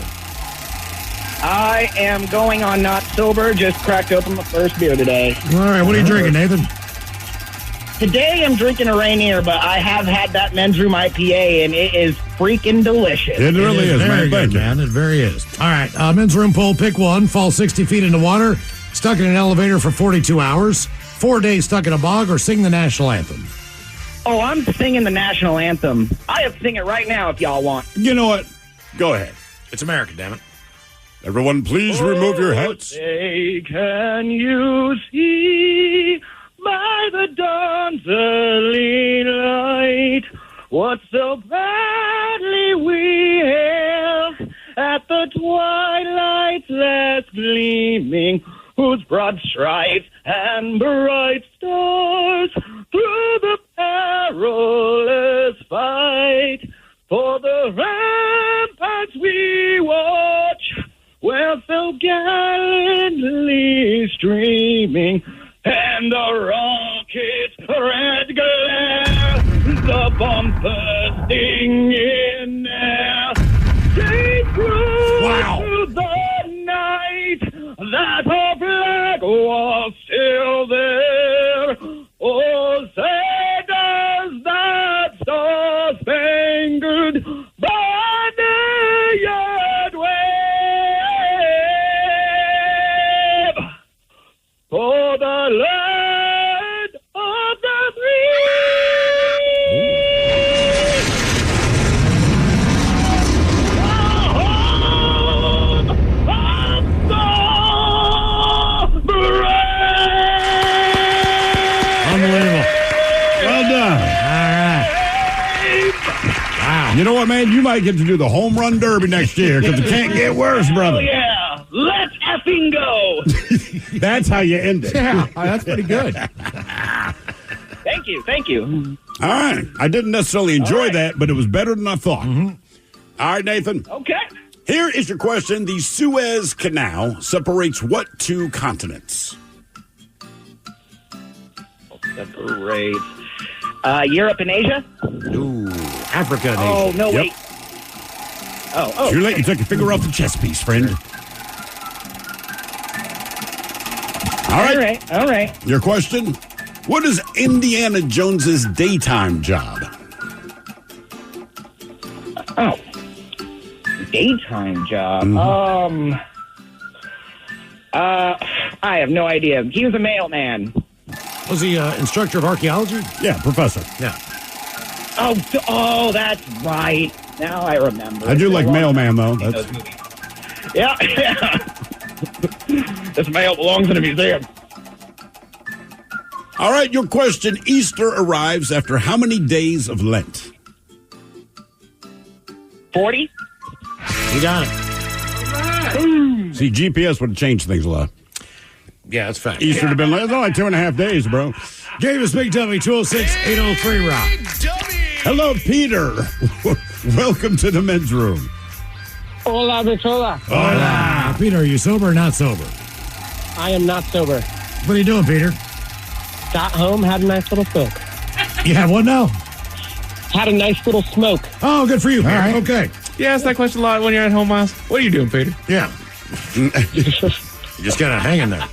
I am going on not sober. Just cracked open my first beer today. All right, what are you drinking, Nathan? Today I'm drinking a Rainier, but I have had that men's room IPA, and it is freaking delicious. It really is, very man. good, Thank you. man. It very is. All right, men's room poll, pick one. Fall 60 feet into water, stuck in an elevator for 42 hours, 4 days stuck in a bog, or sing the national anthem. Oh, I'm singing the national anthem. I have to sing it right now if y'all want. You know what? Go ahead. It's American, damn it. Everyone, please remove your hats. Say, can you see by the dawn's early light what so badly we hailed at the twilight's last gleaming, whose broad stripes and bright stars through the perilous fight for the ramparts we watch, were so gallantly streaming, and the rocket's red glare, the bombs bursting in air, straight through the night, that our flag was still there. Oh, say does that star-spangled banner yet wave for the land of the Unbelievable. Well done. All right. Wow. You know what, man? You might get to do the home run derby next year because it can't get worse, brother. Oh, yeah. Let's effing go. That's how you end it. Yeah, that's pretty good. Thank you. Thank you. All right. I didn't necessarily enjoy that, but it was better than I thought. All right, Nathan. Okay. Here is your question. The Suez Canal separates what two continents? Separates Europe and Asia. Ooh, Africa and Oh, Asia. no, Yep. wait. Oh. Too late. You took your finger off the chess piece, friend. All right. All right. Your question. What is Indiana Jones's daytime job? Oh. Daytime job. I have no idea. He was a mailman. Was he instructor of archaeology? Yeah, professor. Yeah. Oh, that's right. Now I remember. I do It's like been a long mailman, though. time That's... since I've seen those movies. Yeah. This mail belongs in a museum. All right, your question. Easter arrives after how many days of Lent? 40? You got it. See, GPS would have changed things a lot. Yeah, that's fact. Easter would have been like, it's only 2.5 days, bro. Game is Big Dummy, 206-803 round. Hello, Peter. Welcome to the men's room. Hola, Bichola. Hola. Peter, are you sober or not sober? I am not sober. What are you doing, Peter? Got home, had a nice little smoke. You have what now? Had a nice little smoke. Oh, good for you, Peter. All right. Okay. You ask that question a lot when you're at home, Miles. What are you doing, Peter? Yeah. You're just kind of hanging there.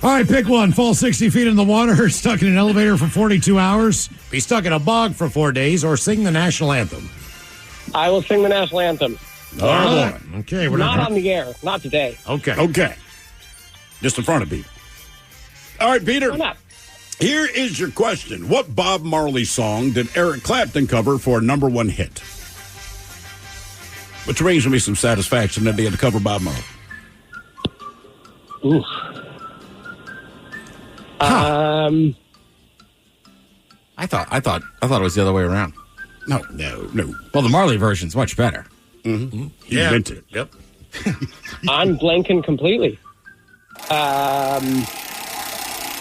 All right, pick one. Fall 60 feet in the water, stuck in an elevator for 42 hours, be stuck in a bog for 4 days, or sing the national anthem. I will sing the national anthem. Oh, boy. Okay, we're Not on the air. Not today. Okay. Okay. Just in front of people. All right, Peter. Why not? Here is your question. What Bob Marley song did Eric Clapton cover for a #1 hit? Which brings me some satisfaction that they had to cover Bob Marley. Ooh. I thought it was the other way around. No. Well, the Marley version's much better. Mm-hmm. He Yeah. invented it. Yep. I'm blanking completely.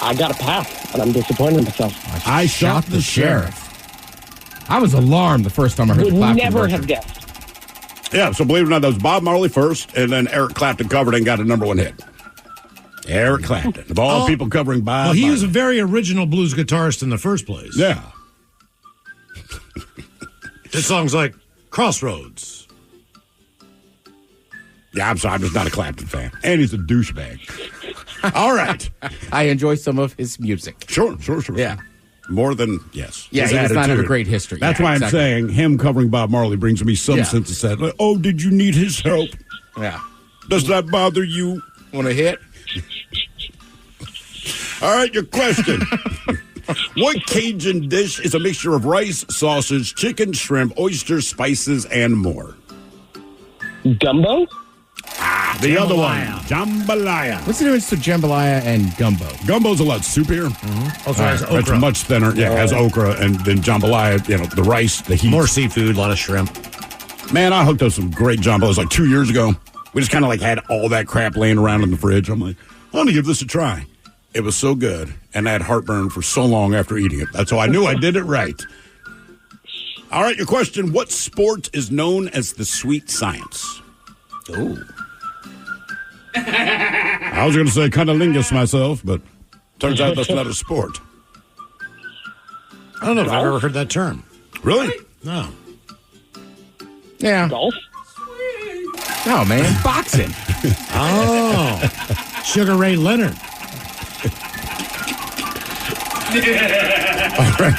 I got a pass, and I'm disappointed in myself. I shot the sheriff. I was alarmed the first time I heard the Would Clapton never version. have guessed. Yeah, so believe it or not, that was Bob Marley first, and then Eric Clapton covered and got a number one hit. Eric Clapton. Of all people covering Bob Well, he Marley. was a very original blues guitarist in the first place. Yeah. Did songs like Crossroads. Yeah, I'm sorry. I'm just not a Clapton fan. And he's a douchebag. All right. I enjoy some of his music. Sure. Yeah. More than, yes. Yeah, his he does not have a attitude. great history. That's Yeah, why exactly. I'm saying him covering Bob Marley brings me some Yeah. sense of sadness. Like, oh, did you need his help? Yeah. Does that bother you? Want to hit? All right, your question. What Cajun dish is a mixture of rice, sausage, chicken, shrimp, oysters, spices, and more? Gumbo? The other one, jambalaya. What's the difference between jambalaya and gumbo? Gumbo's a lot soupier. Also has It's okra. much thinner. Yeah, it has okra, and then jambalaya, the rice, the heat. More seafood, a lot of shrimp. Man, I hooked up some great jambalas like 2 years ago. We just kind of had all that crap laying around in the fridge. I'm like, I'm going to give this a try. It was so good, and I had heartburn for so long after eating it. That's how I knew I did it right. All right, your question. What sport is known as the sweet science? Oh. I was going to say cunnilingus myself, but turns out that's not a sport. I don't know if I've ever heard that term. Really? No. Yeah. Golf? No, man. Boxing. Oh. Sugar Ray Leonard. All right.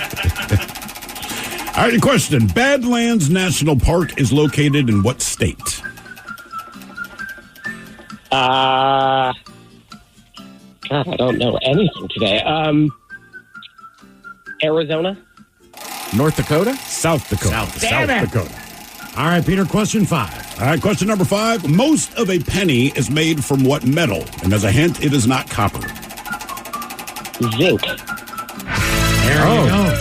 All right, your question. Badlands National Park is located in what state? God, I don't know anything today. Arizona? North Dakota? South Dakota. Damn it. Dakota. All right, Peter, question 5. All right, question number 5. Most of a penny is made from what metal? And as a hint, it is not copper. Zinc. There you go.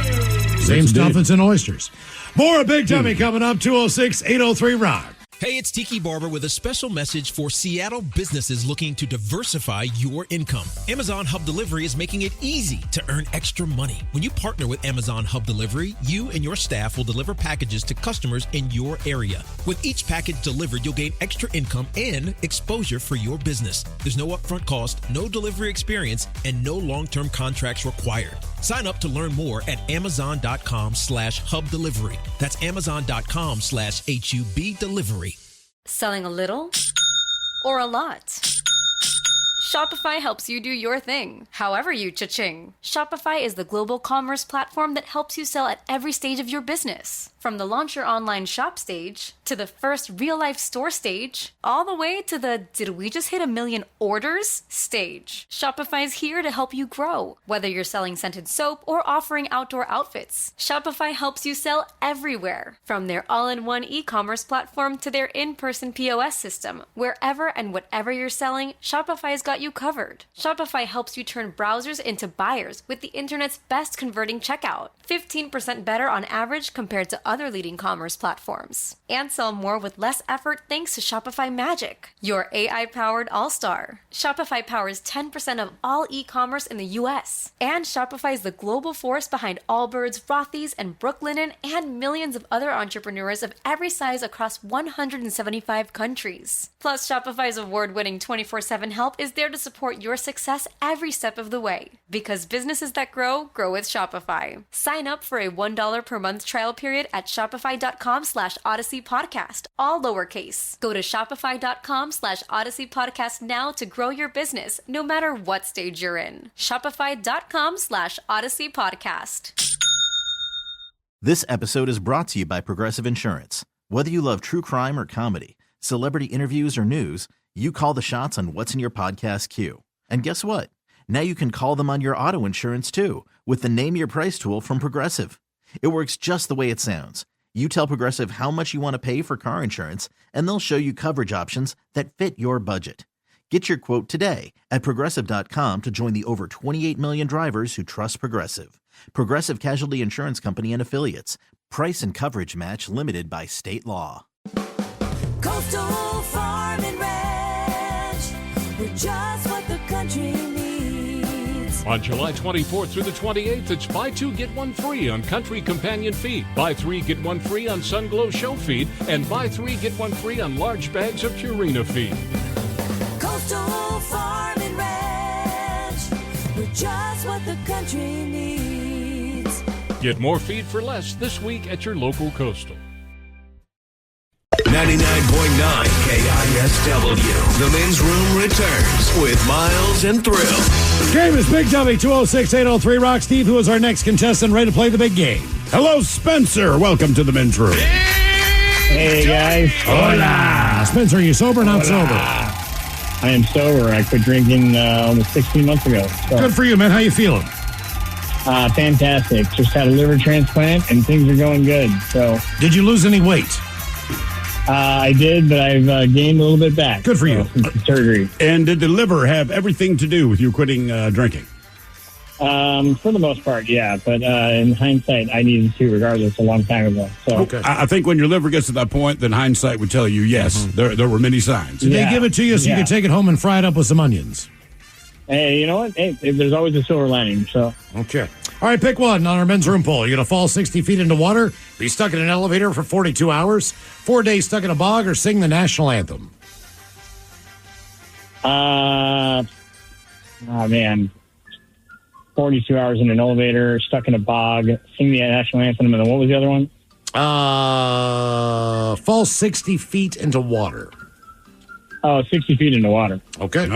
Same stuff as in oysters. More Big Dummy coming up, 206-803-ROCK. Hey, it's Tiki Barber with a special message for Seattle businesses looking to diversify your income. Amazon Hub Delivery is making it easy to earn extra money. When you partner with Amazon Hub Delivery, you and your staff will deliver packages to customers in your area. With each package delivered, you'll gain extra income and exposure for your business. There's no upfront cost, no delivery experience, and no long-term contracts required. Sign up to learn more at amazon.com/hub delivery. That's amazon.com/HUB delivery. Selling a little or a lot? Shopify helps you do your thing, however you cha-ching. Shopify is the global commerce platform that helps you sell at every stage of your business. From the launch your online shop stage, to the first real-life store stage, all the way to the did we just hit 1 million orders stage. Shopify is here to help you grow. Whether you're selling scented soap or offering outdoor outfits, Shopify helps you sell everywhere. From their all-in-one e-commerce platform to their in-person POS system, wherever and whatever you're selling, Shopify's got you covered. Shopify helps you turn browsers into buyers with the internet's best converting checkout. 15% better on average compared to other leading commerce platforms. And sell more with less effort thanks to Shopify Magic, your AI-powered all-star. Shopify powers 10% of all e-commerce in the U.S. And Shopify is the global force behind Allbirds, Rothy's, and Brooklinen, and millions of other entrepreneurs of every size across 175 countries. Plus, Shopify's award-winning 24/7 help is there to support your success every step of the way. Because businesses that grow, grow with Shopify. Sign up for a $1 per month trial period at shopify.com/Odyssey Podcast, all lowercase. Go to shopify.com/Odyssey Podcast now to grow your business, no matter what stage you're in. Shopify.com/Odyssey Podcast. This episode is brought to you by Progressive Insurance. Whether you love true crime or comedy, celebrity interviews or news, you call the shots on what's in your podcast queue. And guess what? Now you can call them on your auto insurance too with the Name Your Price tool from Progressive. It works just the way it sounds. You tell Progressive how much you want to pay for car insurance, and they'll show you coverage options that fit your budget. Get your quote today at Progressive.com to join the over 28 million drivers who trust Progressive. Progressive Casualty Insurance Company and Affiliates. Price and coverage match limited by state law. Coastal Farm and Ranch, we're just what the country On July 24th through the 28th, it's buy two, get one free on Country Companion feed, buy three, get one free on Sunglow Show feed, and buy three, get one free on large bags of Purina feed. Coastal Farm and Ranch, we're just what the country needs. Get more feed for less this week at your local Coastal. 99.9 KISW. The men's room returns with Miles and Thrill. Game is Big Dummy 206-803. Rock Steve, who is our next contestant, ready to play the big game. Hello, Spencer. Welcome to the men's room. Hey, guys. Hola. Spencer, are you sober or not sober? I am sober. I quit drinking almost 16 months ago. So. Good for you, man. How you feeling? Fantastic. Just had a liver transplant, and things are going good. So, did you lose any weight? I did, but I've gained a little bit back. Good for you. Since the surgery. And did the liver have everything to do with you quitting drinking? For the most part, yeah. But in hindsight, I needed to, regardless, a long time ago. So, okay. I think when your liver gets to that point, then hindsight would tell you, yes, there were many signs. Did they give it to you so you could take it home and fry it up with some onions? Hey, you know what? Hey, there's always a silver lining. So, okay. All right, pick one on our men's room poll. You're going to fall 60 feet into water, be stuck in an elevator for 42 hours, 4 days stuck in a bog, or sing the national anthem? Oh, man. 42 hours in an elevator, stuck in a bog, sing the national anthem, and then what was the other one? Fall 60 feet into water. Oh, 60 feet into water. Okay.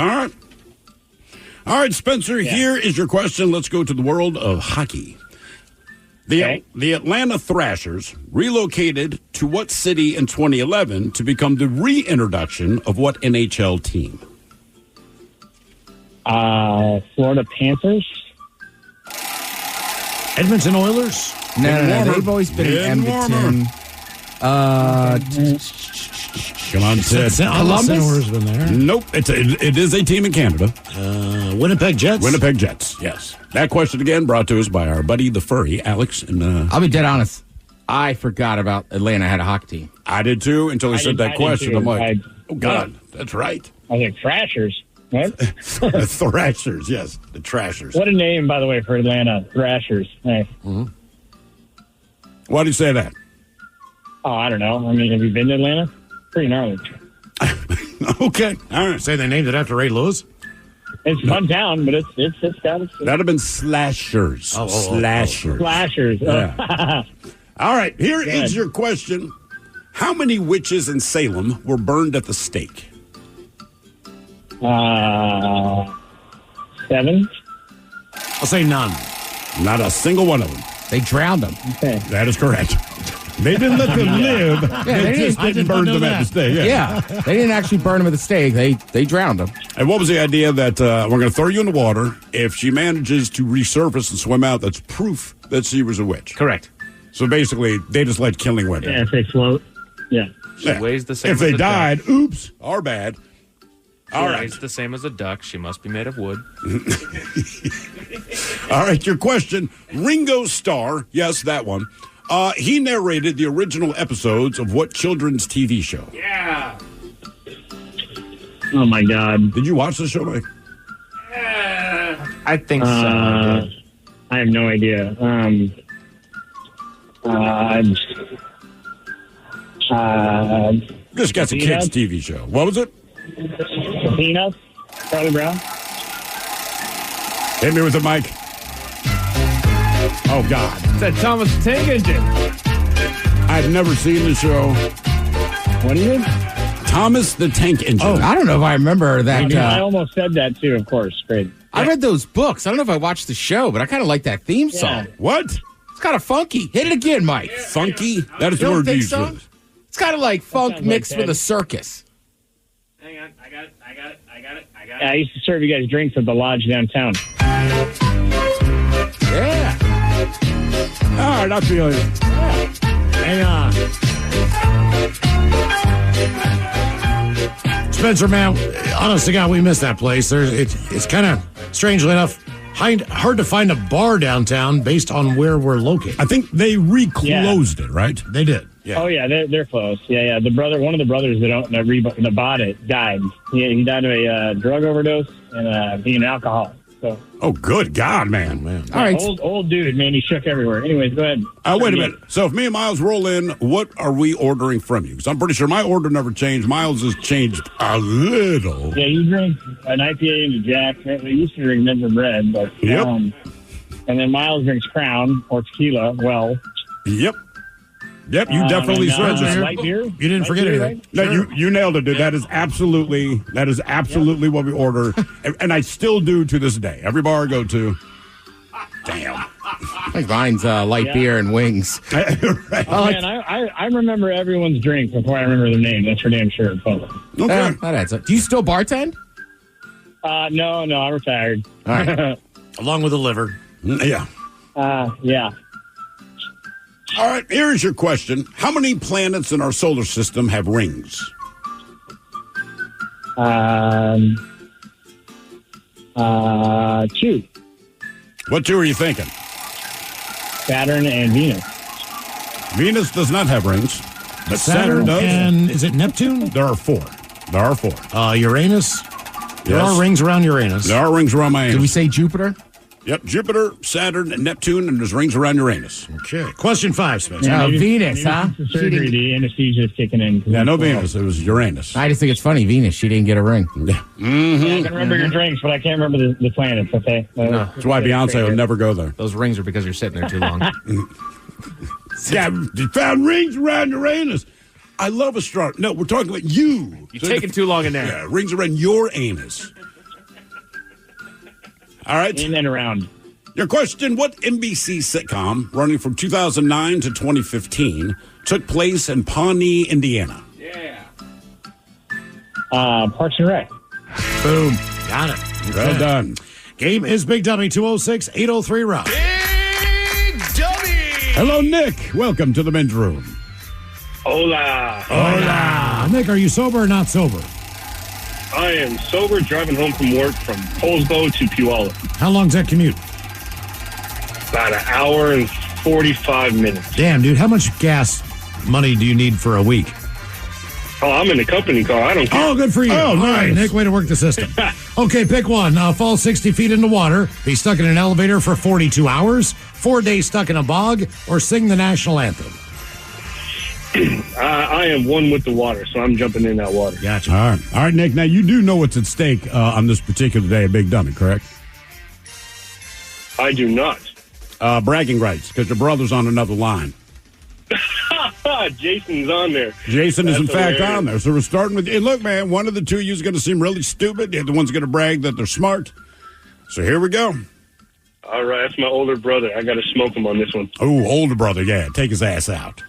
All right, Spencer, here is your question. Let's go to the world of hockey. The Atlanta Thrashers relocated to what city in 2011 to become the reintroduction of what NHL team? Florida Panthers. Edmonton Oilers? No, they've always been in Edmonton. Come on, Ted. Columbus? Been there. Nope. It is a team in Canada. Winnipeg Jets? Winnipeg Jets, yes. That question again brought to us by our buddy, the furry, Alex. And I'll be dead honest. I forgot about Atlanta had a hockey team. I did too until he said that question. I'm like, oh, God, that's right. I was like, Thrashers. What? The Thrashers, yes. The Trashers. What a name, by the way, for Atlanta. Thrashers. Hey. Mm-hmm. Why do you say that? Oh, I don't know. I mean, have you been to Atlanta? Pretty gnarly. Okay. All right. Say they named it after Ray Lewis? It's a fun town, but it's got its... That'd have been Slashers. Slashers. Slashers. Yeah. All right. Here is your question. How many witches in Salem were burned at the stake? 7. I'll say none. Not a single one of them. They drowned them. Okay. That is correct. They didn't let them live. They just didn't burn them at the stake. Yeah. They didn't actually burn them at the stake. They drowned them. And what was the idea that we're going to throw you in the water? If she manages to resurface and swim out, that's proof that she was a witch. Correct. So basically, they just let killing women. Yeah, if they float. Yeah. She weighs the same if as they a died, duck. oops, our bad. All right. Weighs the same as a duck. She must be made of wood. All right, your question. Ringo Starr, yes, that one. He narrated the original episodes of what children's TV show? Yeah. Oh, my God. Did you watch the show, Mike? I think so. I have no idea. Just got the kids' TV show. What was it? Peanuts? Charlie Brown? Hit me with it, Mike. Oh, God. It's that Thomas the Tank Engine. I've never seen the show. What is it? Thomas the Tank Engine. Oh, I don't know if I remember that. I almost said that, too, of course. Great. I read those books. I don't know if I watched the show, but I kind of like that theme song. What? It's kind of funky. Hit it again, Mike. Funky? That is the don't word think used. so? It's kind of like funk mixed like with that. a circus. Hang on. I got it. Yeah, I used to serve you guys drinks at the lodge downtown. Yeah. All right, I feel you. Hang on. Spencer, man, honest to God, we missed that place. It's kind of, strangely enough, hard to find a bar downtown based on where we're located. I think they reclosed it, right? They did. Yeah. Oh, yeah, they're close. Yeah. One of the brothers that bought it died. He died of a drug overdose and being an alcoholic. So. Oh, good God, man. All right. Old dude, man. He shook everywhere. Anyways, go ahead. Wait a minute. So if me and Miles roll in, what are we ordering from you? Because I'm pretty sure my order never changed. Miles has changed a little. Yeah, you drink an IPA and a Jack. We used to drink Never Red, but Yep. and then Miles drinks Crown or tequila. Well, Yep. Yep, you definitely said light beer. You didn't Light forget beer, anything. right? No, you nailed it, dude. That is absolutely what we order, and I still do to this day. Every bar I go to. Damn. I think mine's light beer and wings. Right. Oh, man, I remember everyone's drink before I remember their name. That's for damn sure. Okay. That adds up. Do you still bartend? No, I'm retired. All right. Along with the liver. Yeah. Yeah. All right, here's your question. How many planets in our solar system have rings? 2. What two are you thinking? Saturn and Venus. Venus does not have rings, but Saturn does. And is it Neptune? There are 4. Uranus? There Yes. are rings around Uranus. There are rings around my anus. Did we say Jupiter? Yep, Jupiter, Saturn, and Neptune, and there's rings around Uranus. Okay. Question 5, Spence. Venus, huh? The surgery, the anesthesia is kicking in. Yeah, no Venus. It was Uranus. I just think it's funny. Venus, she didn't get a ring. Yeah. Yeah, I can remember your drinks, but I can't remember the planets, okay? That's why Beyonce will never go there. Those rings are because you're sitting there too long. Yeah, you found rings around Uranus. I love astronomy. No, we're talking about you. You're taking too long in there. Yeah, rings around your anus. All right. In and around. Your question, what NBC sitcom running from 2009 to 2015 took place in Pawnee, Indiana? Parks and Rec. Boom. Got it. Well done. Game is Big Dummy 206-803 Rock. Big Dummy! Hello, Nick. Welcome to the men's room. Hola. Hola. Nick, are you sober or not sober? I am sober, driving home from work from Colesbo to Puyallup. How long's that commute? About an hour and 45 minutes. Damn, dude, how much gas money do you need for a week? Oh, I'm in a company car. I don't care. Oh, good for you. Oh, All right, nice. Nick, way to work the system. Okay, pick one. Fall 60 feet into water, be stuck in an elevator for 42 hours, 4 days stuck in a bog, or sing the national anthem. I am one with the water, so I'm jumping in that water. Gotcha. All right, Nick. Now, you do know what's at stake on this particular day of Big Dummy, correct? I do not. Bragging rights, because your brother's on another line. Jason's on there. Jason is, in That's fact, hilarious. on there. So we're starting with... Hey, look, man, one of the two of you is going to seem really stupid. The other one's going to brag that they're smart. So here we go. All right, that's my older brother. I got to smoke him on this one. Oh, older brother, yeah. Take his ass out.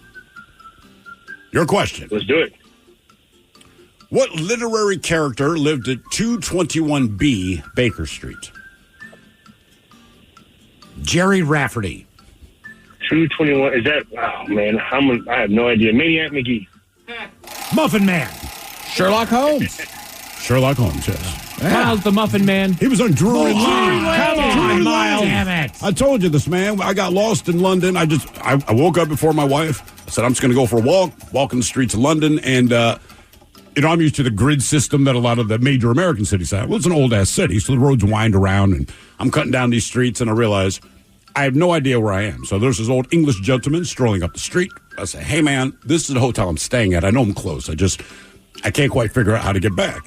Your question. Let's do it. What literary character lived at 221B Baker Street? Jerry Rafferty. 221. Is that... Oh, man. I have no idea. Maniac McGee. Muffin Man. Sherlock Holmes. Sherlock Holmes, yes. Miles the Muffin Man. He was on Drury Lane. Come on, Miles. Damn it. I told you this, man. I got lost in London. I woke up before my wife. I said, I'm just going to go for a walk in the streets of London. And, I'm used to the grid system that a lot of the major American cities have. Well, it's an old-ass city, so the roads wind around. And I'm cutting down these streets, and I realize I have no idea where I am. So there's this old English gentleman strolling up the street. I say, hey, man, this is the hotel I'm staying at. I know I'm close. I can't quite figure out how to get back.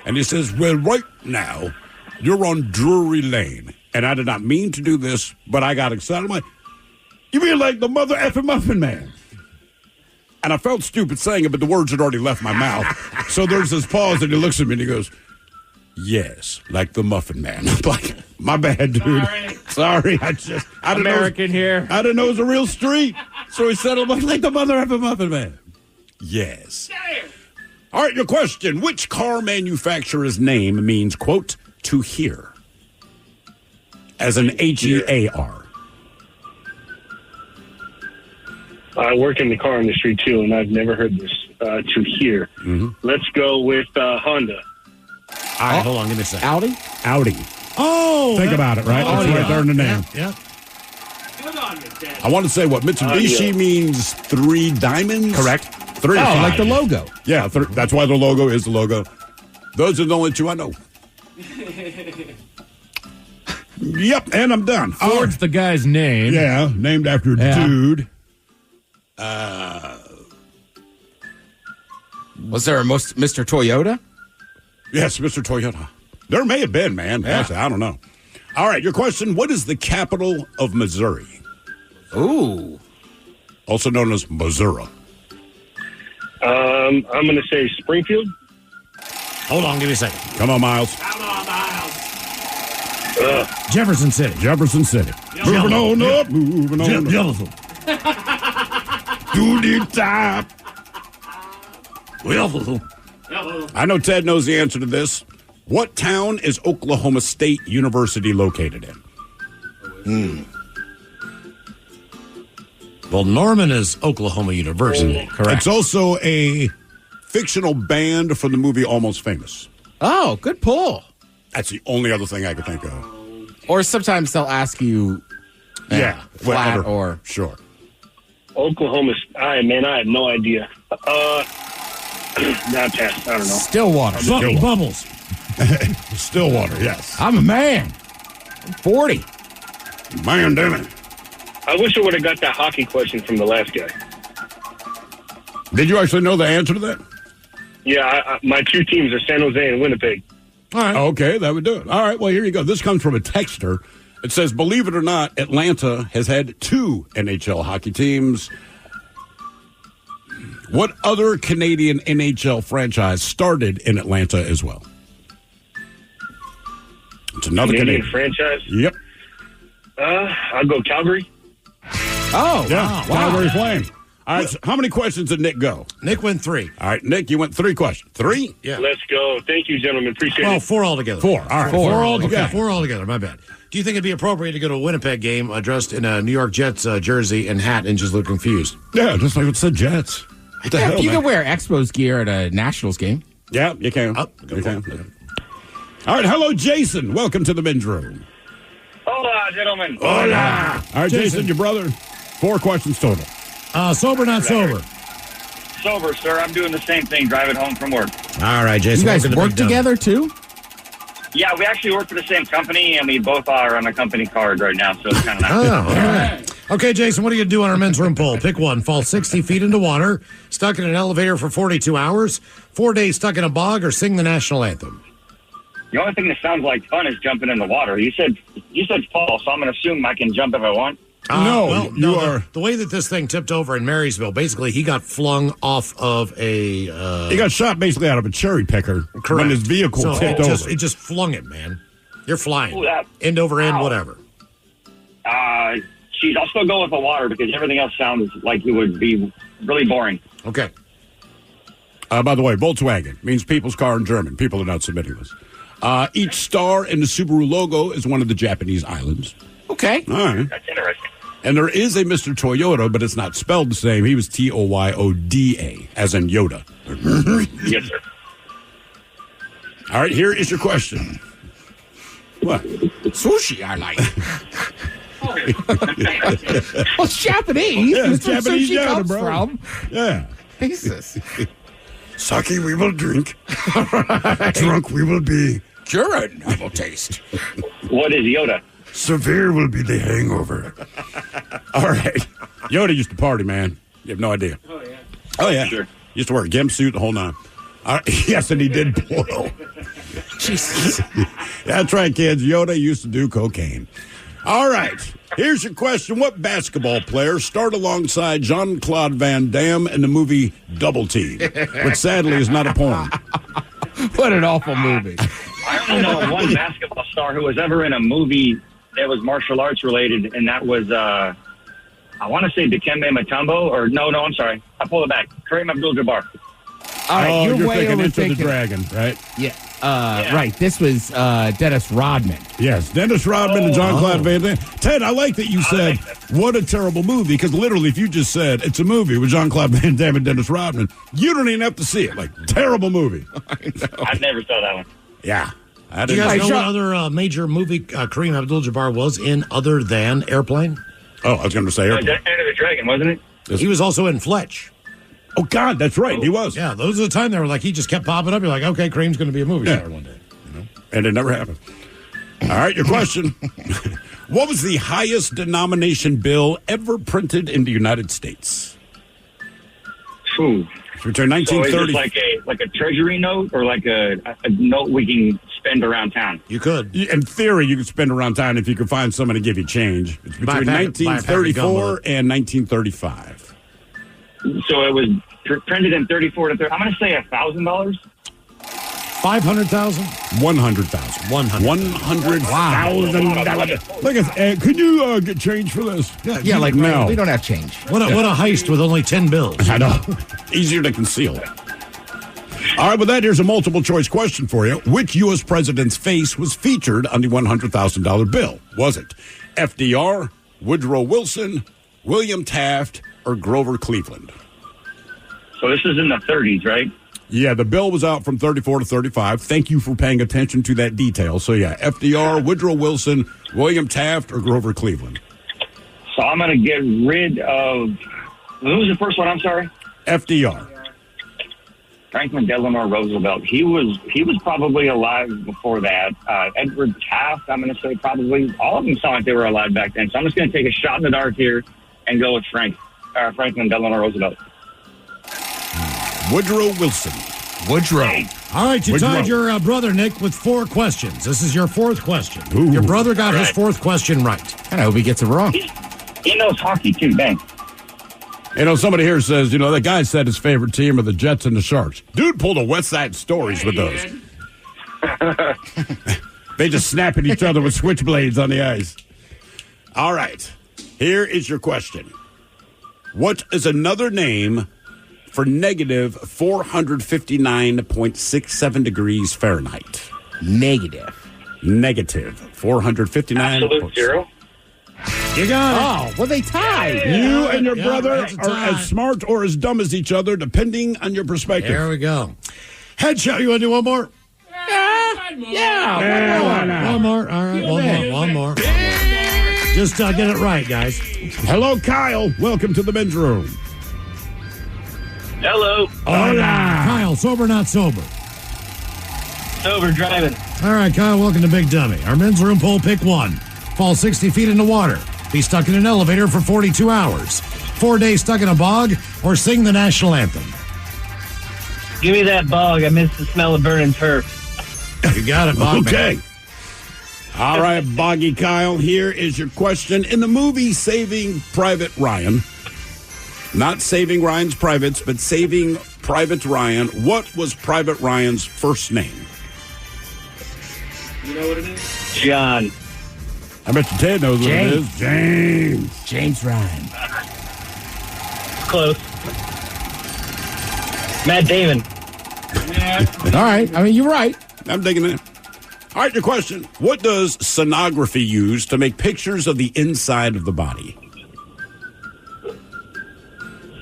And he says, well, right now, you're on Drury Lane. And I did not mean to do this, but I got excited. I'm like, you mean like the mother effing Muffin Man? And I felt stupid saying it, but the words had already left my mouth. So there's this pause, and he looks at me, and he goes, yes, like the Muffin Man. I'm like, my bad, dude. Sorry. I didn't American know, here. I didn't know it was a real street. So he said, like the mother effing Muffin Man. Yes. All right, your question. Which car manufacturer's name means, quote, to hear? As an H-E-A-R. I work in the car industry, too, and I've never heard this to hear. Mm-hmm. Let's go with Honda. All right, hold on. Give me a second. Audi. Oh. Think about it, right? That's right there in the name. Yeah. I want to say what Mitsubishi means 3 diamonds. Correct. 3 or 5. Like the logo. Yeah, that's why the logo is the logo. Those are the only 2 I know. Yep, and I'm done. Ford's the guy's name. Yeah, named after a dude. Was there a Mr. Toyota? Yes, Mr. Toyota. There may have been, man. Yeah. Actually, I don't know. All right, your question. What is the capital of Missouri? Ooh. Also known as Missouri. I'm going to say Springfield. Hold on, give me a second. Come on, Miles. Jefferson City. Moving on up. Moving on up. Jefferson. To the top. I know Ted knows the answer to this. What town is Oklahoma State University located in? Well, Norman is Oklahoma University. Correct. It's also a fictional band from the movie Almost Famous. Oh, good pull. That's the only other thing I could think of. Or sometimes they'll ask you flat whatever. or... Sure. Oklahoma. I have no idea. Not pass. I don't know. Stillwater. Bubbles. Stillwater, yes. I'm a man. I'm 40. Man, damn it. I wish I would have got that hockey question from the last guy. Did you actually know the answer to that? Yeah, my two teams are San Jose and Winnipeg. All right. Okay, that would do it. All right, well, here you go. This comes from a texter. It says, believe it or not, Atlanta has had 2 NHL hockey teams. What other Canadian NHL franchise started in Atlanta as well? It's another Canadian franchise? Yep. I'll go Calgary. Oh, yeah. wow. Calgary Flames. All right, so how many questions did Nick go? Nick went 3. All right, Nick, you went 3 questions. 3? Yeah. Let's go. Thank you, gentlemen. Appreciate Well, it. 4 altogether. 4. All right, 4 altogether. Okay, 4 altogether. My bad. Do you think it'd be appropriate to go to a Winnipeg game dressed in a New York Jets jersey and hat and just look confused? Yeah, just like it said Jets. What the hell, you man? can wear Expos gear at a Nationals game. Yeah, you can. You can. All right, hello, Jason. Welcome to the men's room. Hola, gentlemen. Hola. All right, Jason, your brother. 4 questions total. Sober, not sober. Sober, sir. I'm doing the same thing, driving home from work. All right, Jason. You guys welcome to work Big Dumb. together, too? Yeah, we actually work for the same company, and we both are on a company card right now, so it's kind of nice. Oh, all right. Okay, Jason, what are you going to do on our men's room poll? Pick one. Fall 60 feet into water, stuck in an elevator for 42 hours, 4 days stuck in a bog, or sing the national anthem. The only thing that sounds like fun is jumping in the water. You said fall, so I'm going to assume I can jump if I want. are. The way that this thing tipped over in Marysville, basically, he got flung off of a. He got shot basically out of a cherry picker when his vehicle so tipped over. It just flung it, man. You're flying. Ooh, that- end over end, Ow. whatever. Geez, I'll still go with the water because everything else sounds like it would be really boring. Okay. By the way, Volkswagen means people's car in German. People are not submitting this. Each star in the Subaru logo is one of the Japanese islands. Okay. All right. That's interesting. And there is a Mr. Toyota, but it's not spelled the same. He was Tyoda, as in Yoda. Yes, sir. All right, here is your question. What? Sushi, I like. Well, it's Japanese. Yeah, That's it's where Japanese sushi Yoda, comes bro. from. Yeah. Jesus. Sake we will drink. Drunk we will be. Urine I will taste. What is Yoda? Severe will be the hangover. All right. Yoda used to party, man. You have no idea. Oh, yeah. Sure. Used to wear a gimp suit the whole nine. All right. Yes, and he did blow. Jesus. That's right, kids. Yoda used to do cocaine. All right. Here's your question. What basketball player starred alongside Jean-Claude Van Damme in the movie Double Team, which sadly is not a porn? What an awful movie. I only know one basketball star who was ever in a movie that was martial arts related, and that was, I want to say Dikembe Mutombo, or no, I'm sorry. I pull it back. Kareem Abdul-Jabbar. All right, you're way thinking Into overthinking. the Dragon, right? Yeah. Right. This was Dennis Rodman. Yes, Dennis Rodman and Jean-Claude Van Damme. Ted, I like that you said, what a terrible movie, because literally if you just said, it's a movie with Jean-Claude Van Damme and Dennis Rodman, you don't even have to see it. Like, terrible movie. I never saw that one. Yeah. Do you guys know what other major movie Kareem Abdul-Jabbar was in other than Airplane? Oh, I was going to say Airplane. Enter the Dragon, wasn't it? He was also in Fletch. Oh, God, that's right. He was. Yeah, those are the time they were like, he just kept popping up. You're like, okay, Kareem's going to be a movie star one day. And it never happened. All right, your question. What was the highest denomination bill ever printed in the United States? Ooh. Between So is 1930. this like a treasury note or like a note we can spend around town? You could. In theory, you could spend around town if you could find someone to give you change. It's between Buy a packet of 1934 gum. and 1935. So it was printed in 34 to 30. I'm going to say $1,000. 500,000? 100,000. 100,000. Look at, could you get change for this? Yeah, like no. we don't have change. What a heist with only 10 bills. I know. Easier to conceal. All right, with that, here's a multiple choice question for you. Which U.S. president's face was featured on the $100,000 bill? Was it FDR, Woodrow Wilson, William Taft, or Grover Cleveland? So this is in the 30s, right? Yeah, the bill was out from 34 to 35. Thank you for paying attention to that detail. So, yeah, FDR, Woodrow Wilson, William Taft, or Grover Cleveland? So I'm going to get rid of... Who was the first one? I'm sorry? FDR. Franklin Delano Roosevelt. He was probably alive before that. Edward Taft, I'm going to say probably. All of them sound like they were alive back then. So I'm just going to take a shot in the dark here and go with Franklin Delano Roosevelt. Woodrow Wilson. Woodrow. All right, you Woodrow. tied your brother, Nick, with 4 questions. This is your 4th question. Ooh. Your brother got his 4th question right. I hope he gets it wrong. He knows hockey, too. Dang. You know, somebody here says, that guy said his favorite team are the Jets and the Sharks. Dude pulled a West Side Stories with those. They just snap at each other with switchblades on the ice. All right. Here is your question. What is another name for negative 459.67 degrees Fahrenheit? Negative 459. Absolute zero. You got it. Oh, well, they tied. You and your brother that's a are tie. as smart or as dumb as each other, depending on your perspective. There we go. Headshot, you want to do one more? Yeah. One more. All right, one more. Just get it right, guys. Hello, Kyle. Welcome to the men's room. Hello. Hola. Kyle, sober, not sober? Sober driving. All right, Kyle, welcome to Big Dummy. Our men's room poll, pick 1. Fall 60 feet in the water. Be stuck in an elevator for 42 hours. 4 days stuck in a bog, or sing the national anthem. Give me that bog. I miss the smell of burning turf. You got it, Bog. Okay. All right, Boggy Kyle, here is your question. In the movie Saving Private Ryan, not Saving Ryan's Privates, but Saving Private Ryan, what was Private Ryan's first name? You know what it is? John. I bet you Ted knows what it is. James Ryan. Close. Matt Damon. All right. I mean, you're right. I'm digging it. All right, your question. What does sonography use to make pictures of the inside of the body?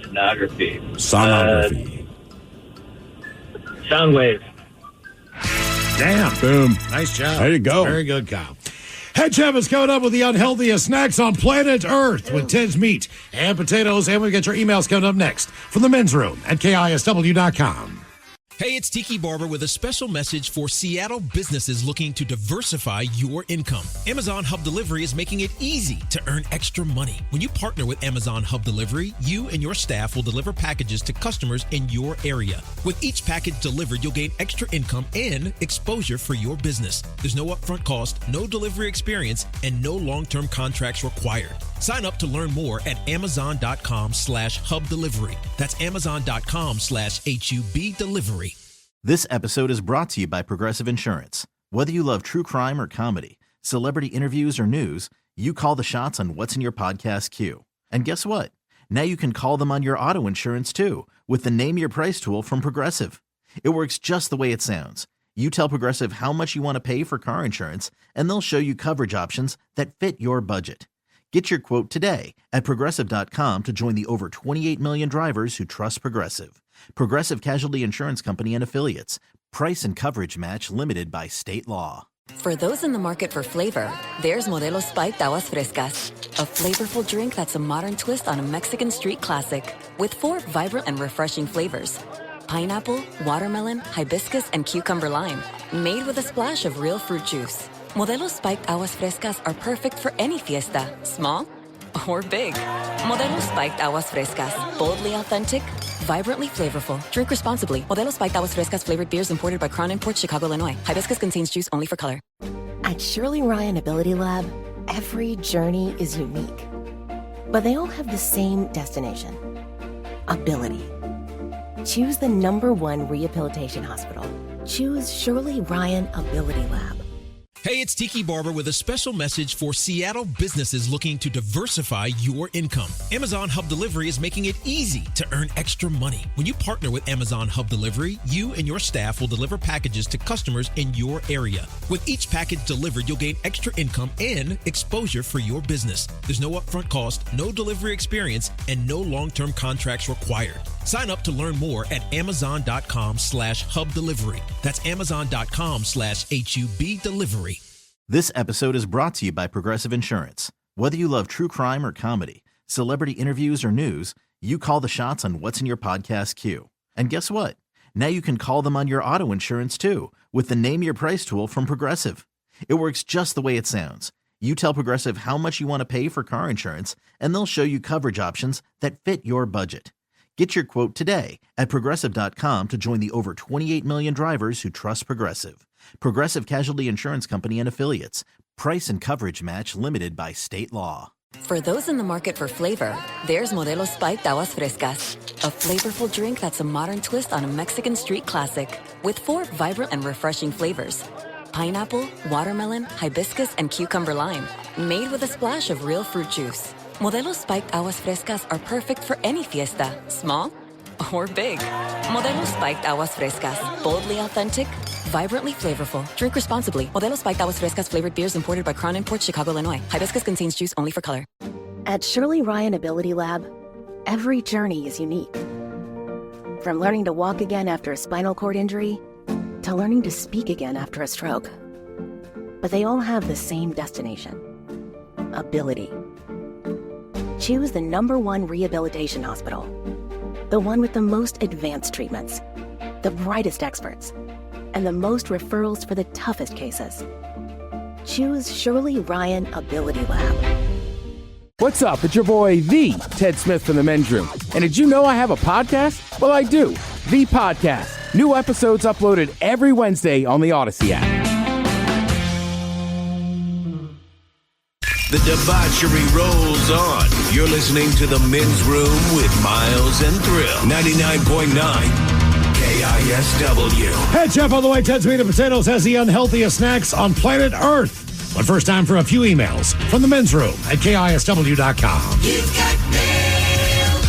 Sonography. Sound wave. Damn. Boom. Nice job. There you go. Very good, Kyle. Head Chef is coming up with the unhealthiest snacks on planet Earth with Ted's meat and potatoes. And we get your emails coming up next from the men's room at KISW.com. Hey, it's Tiki Barber with a special message for Seattle businesses looking to diversify your income. Amazon Hub Delivery is making it easy to earn extra money. When you partner with Amazon Hub Delivery, you and your staff will deliver packages to customers in your area. With each package delivered, you'll gain extra income and exposure for your business. There's no upfront cost, no delivery experience, and no long-term contracts required. Sign up to learn more at Amazon.com/Hub Delivery. That's Amazon.com/HUB Delivery. This episode is brought to you by Progressive Insurance. Whether you love true crime or comedy, celebrity interviews or news, you call the shots on what's in your podcast queue. And guess what? Now you can call them on your auto insurance too with the Name Your Price tool from Progressive. It works just the way it sounds. You tell Progressive how much you want to pay for car insurance, and they'll show you coverage options that fit your budget. Get your quote today at Progressive.com to join the over 28 million drivers who trust Progressive. Progressive Casualty Insurance Company and Affiliates. Price and coverage match limited by state law. For those in the market for flavor, there's Modelo Spiked Aguas Frescas, a flavorful drink that's a modern twist on a Mexican street classic with 4 vibrant and refreshing flavors. Pineapple, watermelon, hibiscus, and cucumber lime, made with a splash of real fruit juice. Modelo's spiked aguas frescas are perfect for any fiesta, small or big. Modelo Spiked Aguas Frescas. Boldly authentic, vibrantly flavorful. Drink responsibly. Modelo Spiked Aguas Frescas flavored beers imported by Crown Imports, Chicago, Illinois. Hibiscus contains juice only for color. At Shirley Ryan Ability Lab, every journey is unique. But they all have the same destination. Ability. Choose the #1 rehabilitation hospital. Choose Shirley Ryan Ability Lab. Hey, it's Tiki Barber with a special message for Seattle businesses looking to diversify your income. Amazon Hub Delivery is making it easy to earn extra money. When you partner with Amazon Hub Delivery, you and your staff will deliver packages to customers in your area. With each package delivered, you'll gain extra income and exposure for your business. There's no upfront cost, no delivery experience, and no long-term contracts required. Sign up to learn more at amazon.com/hub delivery. That's amazon.com/HUB delivery. This episode is brought to you by Progressive Insurance. Whether you love true crime or comedy, celebrity interviews or news, you call the shots on what's in your podcast queue. And guess what? Now you can call them on your auto insurance too with the Name Your Price tool from Progressive. It works just the way it sounds. You tell Progressive how much you want to pay for car insurance, and they'll show you coverage options that fit your budget. Get your quote today at Progressive.com to join the over 28 million drivers who trust Progressive. Progressive Casualty Insurance Company and Affiliates. Price and coverage match limited by state law. For those in the market for flavor, there's Modelo Spiked Aguas Frescas, a flavorful drink that's a modern twist on a Mexican street classic. With 4 vibrant and refreshing flavors: pineapple, watermelon, hibiscus, and cucumber lime. Made with a splash of real fruit juice. Modelo Spiked Aguas Frescas are perfect for any fiesta, small or big. Modelo Spiked Aguas Frescas. Boldly authentic, vibrantly flavorful. Drink responsibly. Modelo Spiked Aguas Frescas flavored beers imported by Crown Imports, Chicago, Illinois. Hibiscus contains juice only for color. At Shirley Ryan Ability Lab, every journey is unique. From learning to walk again after a spinal cord injury to learning to speak again after a stroke. But they all have the same destination: ability. Choose the #1 rehabilitation hospital. The one with the most advanced treatments, the brightest experts, and the most referrals for the toughest cases. Choose Shirley Ryan Ability Lab. What's up? It's your boy, the Ted Smith from the Men's Room. And did you know I have a podcast? Well, I do. The Podcast. New episodes uploaded every Wednesday on the Odyssey app. The debauchery rolls on. You're listening to The Men's Room with Miles and Thrill. 99.9 KISW. Head chef on the way, Ted Sweet of Potatoes has the unhealthiest snacks on planet Earth. But first, time for a few emails from the men's room at KISW.com. You've got mail.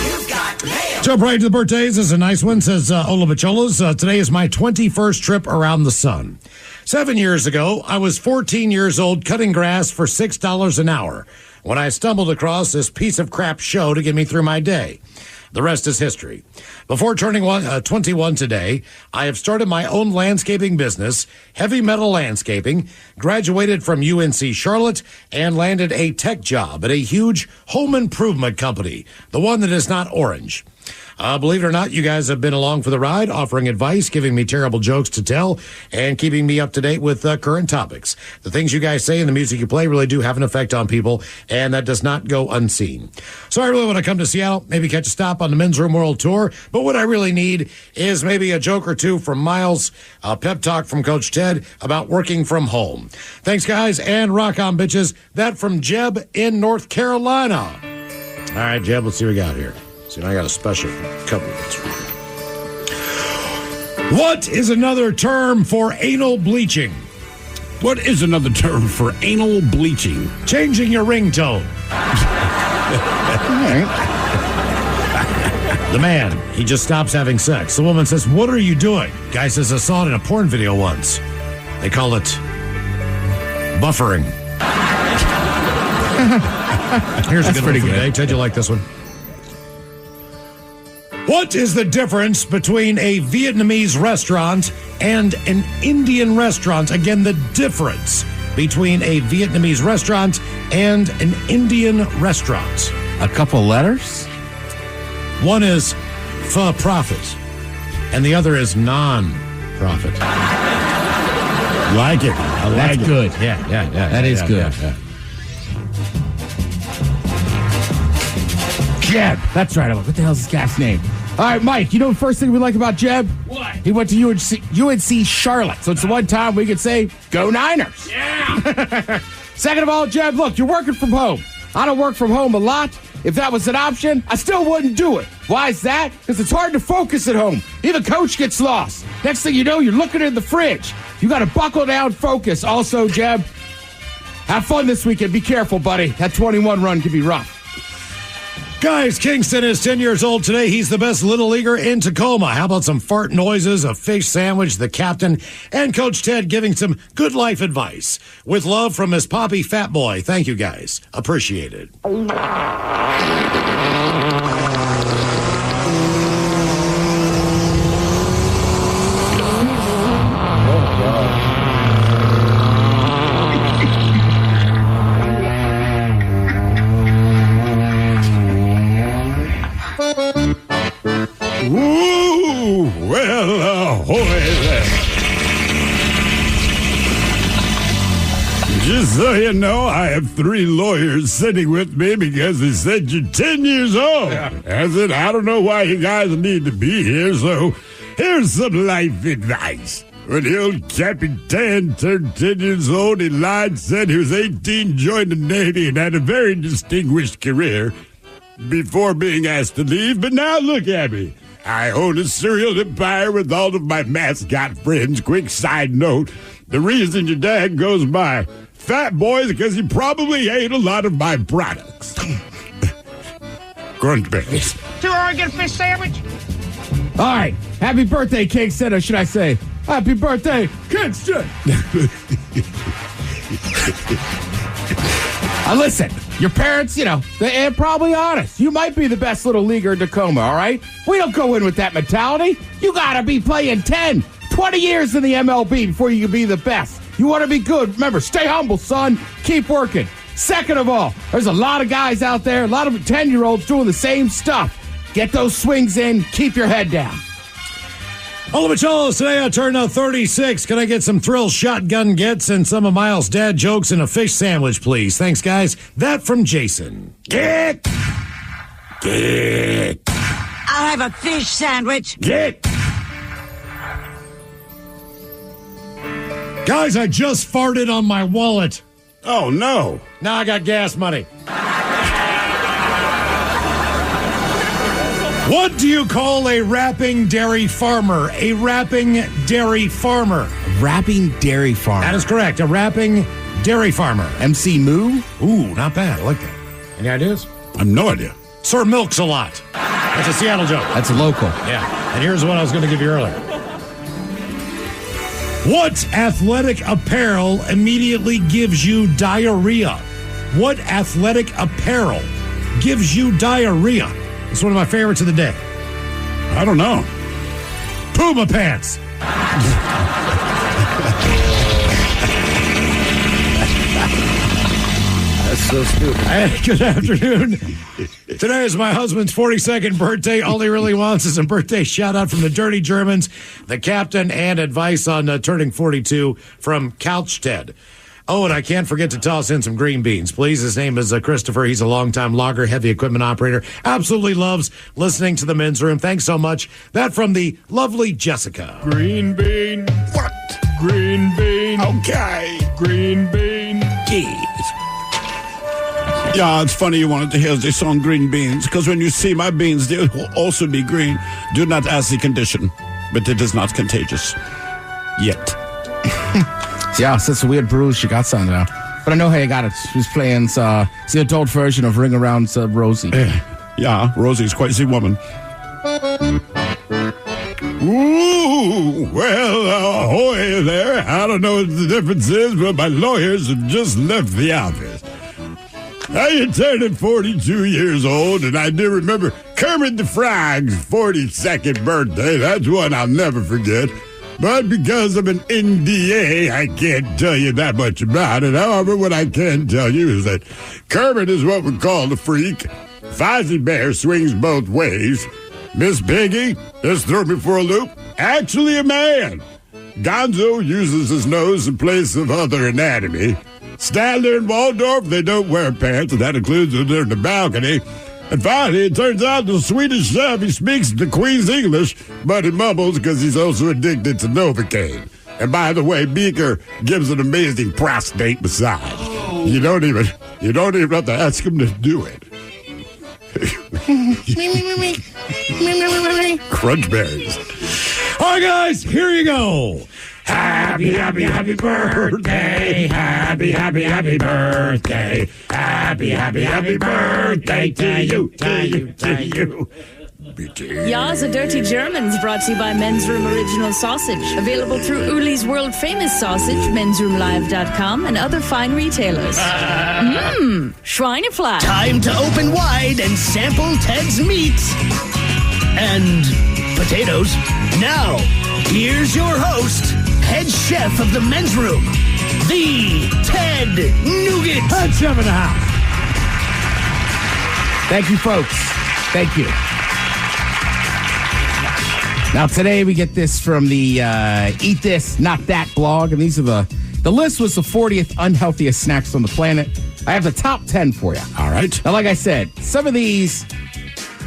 You've got mail. Jump right to the birthdays. This is a nice one, says Ola Bacholas. Today is my 21st trip around the sun. 7 years ago, I was 14 years old cutting grass for $6 an hour when I stumbled across this piece of crap show to get me through my day. The rest is history. Before turning 21 today, I have started my own landscaping business, Heavy Metal Landscaping, graduated from UNC Charlotte, and landed a tech job at a huge home improvement company, the one that is not orange. Believe it or not, you guys have been along for the ride, offering advice, giving me terrible jokes to tell, and keeping me up to date with current topics. The things you guys say and the music you play really do have an effect on people, and that does not go unseen. So I really want to come to Seattle, maybe catch a stop on the Men's Room World Tour, but what I really need is maybe a joke or two from Miles, a pep talk from Coach Ted about working from home. Thanks, guys, and rock on, bitches. That from Jeb in North Carolina. All right, Jeb, let's see what we got here. See, I got a special couple of minutes for you. What is another term for anal bleaching? What is another term for anal bleaching? Changing your ringtone. The man, he just stops having sex. The woman says, "What are you doing?" Guy says, "I saw it in a porn video once. They call it buffering." Here's a good one for today. Ted, you like this one? What is the difference between a Vietnamese restaurant and an Indian restaurant? Again, the difference between a Vietnamese restaurant and an Indian restaurant. A couple letters? One is for profit, and the other is non-profit. Like it. I like That's it. good. Yeah. That is good. Yeah. Jeb. That's right. What the hell's this guy's name? All right, Mike, you know the first thing we like about Jeb? What? He went to UNC Charlotte. So it's the one time we could say, go Niners. Yeah. Second of all, Jeb, look, you're working from home. I don't work from home a lot. If that was an option, I still wouldn't do it. Why is that? Because it's hard to focus at home. Even coach gets lost. Next thing you know, you're looking in the fridge. You got to buckle down, focus. Also, Jeb, have fun this weekend. Be careful, buddy. That 21 run could be rough. Guys, Kingston is 10 years old today. He's the best little leaguer in Tacoma. How about some fart noises, a fish sandwich, the captain, and Coach Ted giving some good life advice. With love from his poppy fat boy. Thank you, guys. Appreciate it. Ooh, well, ahoy there. Just so you know, I have 3 lawyers sitting with me because they said you're 10 years old. I said, I don't know why you guys need to be here, so here's some life advice. When the old Capitan turned 10 years old, he lied, said he was 18, joined the Navy, and had a very distinguished career before being asked to leave. But now look at me. I own a cereal empire with all of my mascot friends. Quick side note, the reason your dad goes by Fat Boy is because he probably ate a lot of my products. Crunch Berries. Do I get a fish sandwich? All right. Happy birthday, Kingston, or should I say, happy birthday, Kingston. Listen, your parents, they're probably honest. You might be the best little leaguer in Tacoma, all right? We don't go in with that mentality. You got to be playing 10, 20 years in the MLB before you can be the best. You want to be good. Remember, stay humble, son. Keep working. Second of all, there's a lot of guys out there, a lot of 10-year-olds doing the same stuff. Get those swings in. Keep your head down. All of Charles, today I turned out 36. Can I get some thrill shotgun gets and some of Miles' dad jokes and a fish sandwich, please? Thanks, guys. That from Jason. Get. I'll have a fish sandwich. Get. Guys, I just farted on my wallet. Oh, no. Now I got gas money. What do you call a rapping dairy farmer? A rapping dairy farmer. Rapping dairy farmer. That is correct. A rapping dairy farmer. MC Moo? Ooh, not bad. I like that. Any ideas? I have no idea. Sir Milks a lot. That's a Seattle joke. That's local. Yeah. And here's what I was going to give you earlier. What athletic apparel immediately gives you diarrhea? What athletic apparel gives you diarrhea? It's one of my favorites of the day. I don't know. Puma pants. That's so stupid. Hey, good afternoon. Today is my husband's 42nd birthday. All he really wants is a birthday shout out from the Dirty Germans, the captain, and advice on turning 42 from Couch Ted. Oh, and I can't forget to toss in some green beans, please. His name is Christopher. He's a longtime logger, heavy equipment operator. Absolutely loves listening to the men's room. Thanks so much. That from the lovely Jessica. Green bean. What? Green bean. Okay. Green bean. Yeah, it's funny you wanted to hear the song Green Beans, because when you see my beans, they will also be green. Do not ask the condition, but it is not contagious. Yet. Yeah, so it's a weird bruise she got on now. But I know how you got it. She's playing the adult version of Ring Around Rosie. Yeah, Rosie's quite the woman. Ooh, well, ahoy there. I don't know what the difference is, but my lawyers have just left the office. I turned 42 years old, and I do remember Kermit the Frog's 42nd birthday. That's one I'll never forget. But because of an NDA, I can't tell you that much about it. However, what I can tell you is that Kermit is what we call a freak. Fozzie Bear swings both ways. Miss Piggy just threw me for a loop. Actually a man. Gonzo uses his nose in place of other anatomy. Statler and Waldorf, they don't wear pants, and that includes when they're in the balcony. And finally, it turns out the Swedish chef, he speaks the Queen's English, but he mumbles because he's also addicted to Novocaine. And by the way, Beaker gives an amazing prostate massage. You don't even have to ask him to do it. Crunch berries. All right, guys, here you go. Happy, happy, happy birthday. Happy, happy, happy birthday. Happy, happy, happy birthday to you, to you, to you. Ya's a Dirty Germans brought to you by Men's Room Original Sausage. Available through Uli's world famous sausage, mensroomlive.com, and other fine retailers. Schweinefleisch. Time to open wide and sample Ted's meat. And potatoes. Now, here's your host, head chef of the Men's Room, the Ted Nugent. Head chef in the house. Thank you, folks. Thank you. Now, today we get this from the Eat This, Not That blog, and these are the list was the 40th unhealthiest snacks on the planet. I have the top 10 for you. All right. Now, like I said, some of these,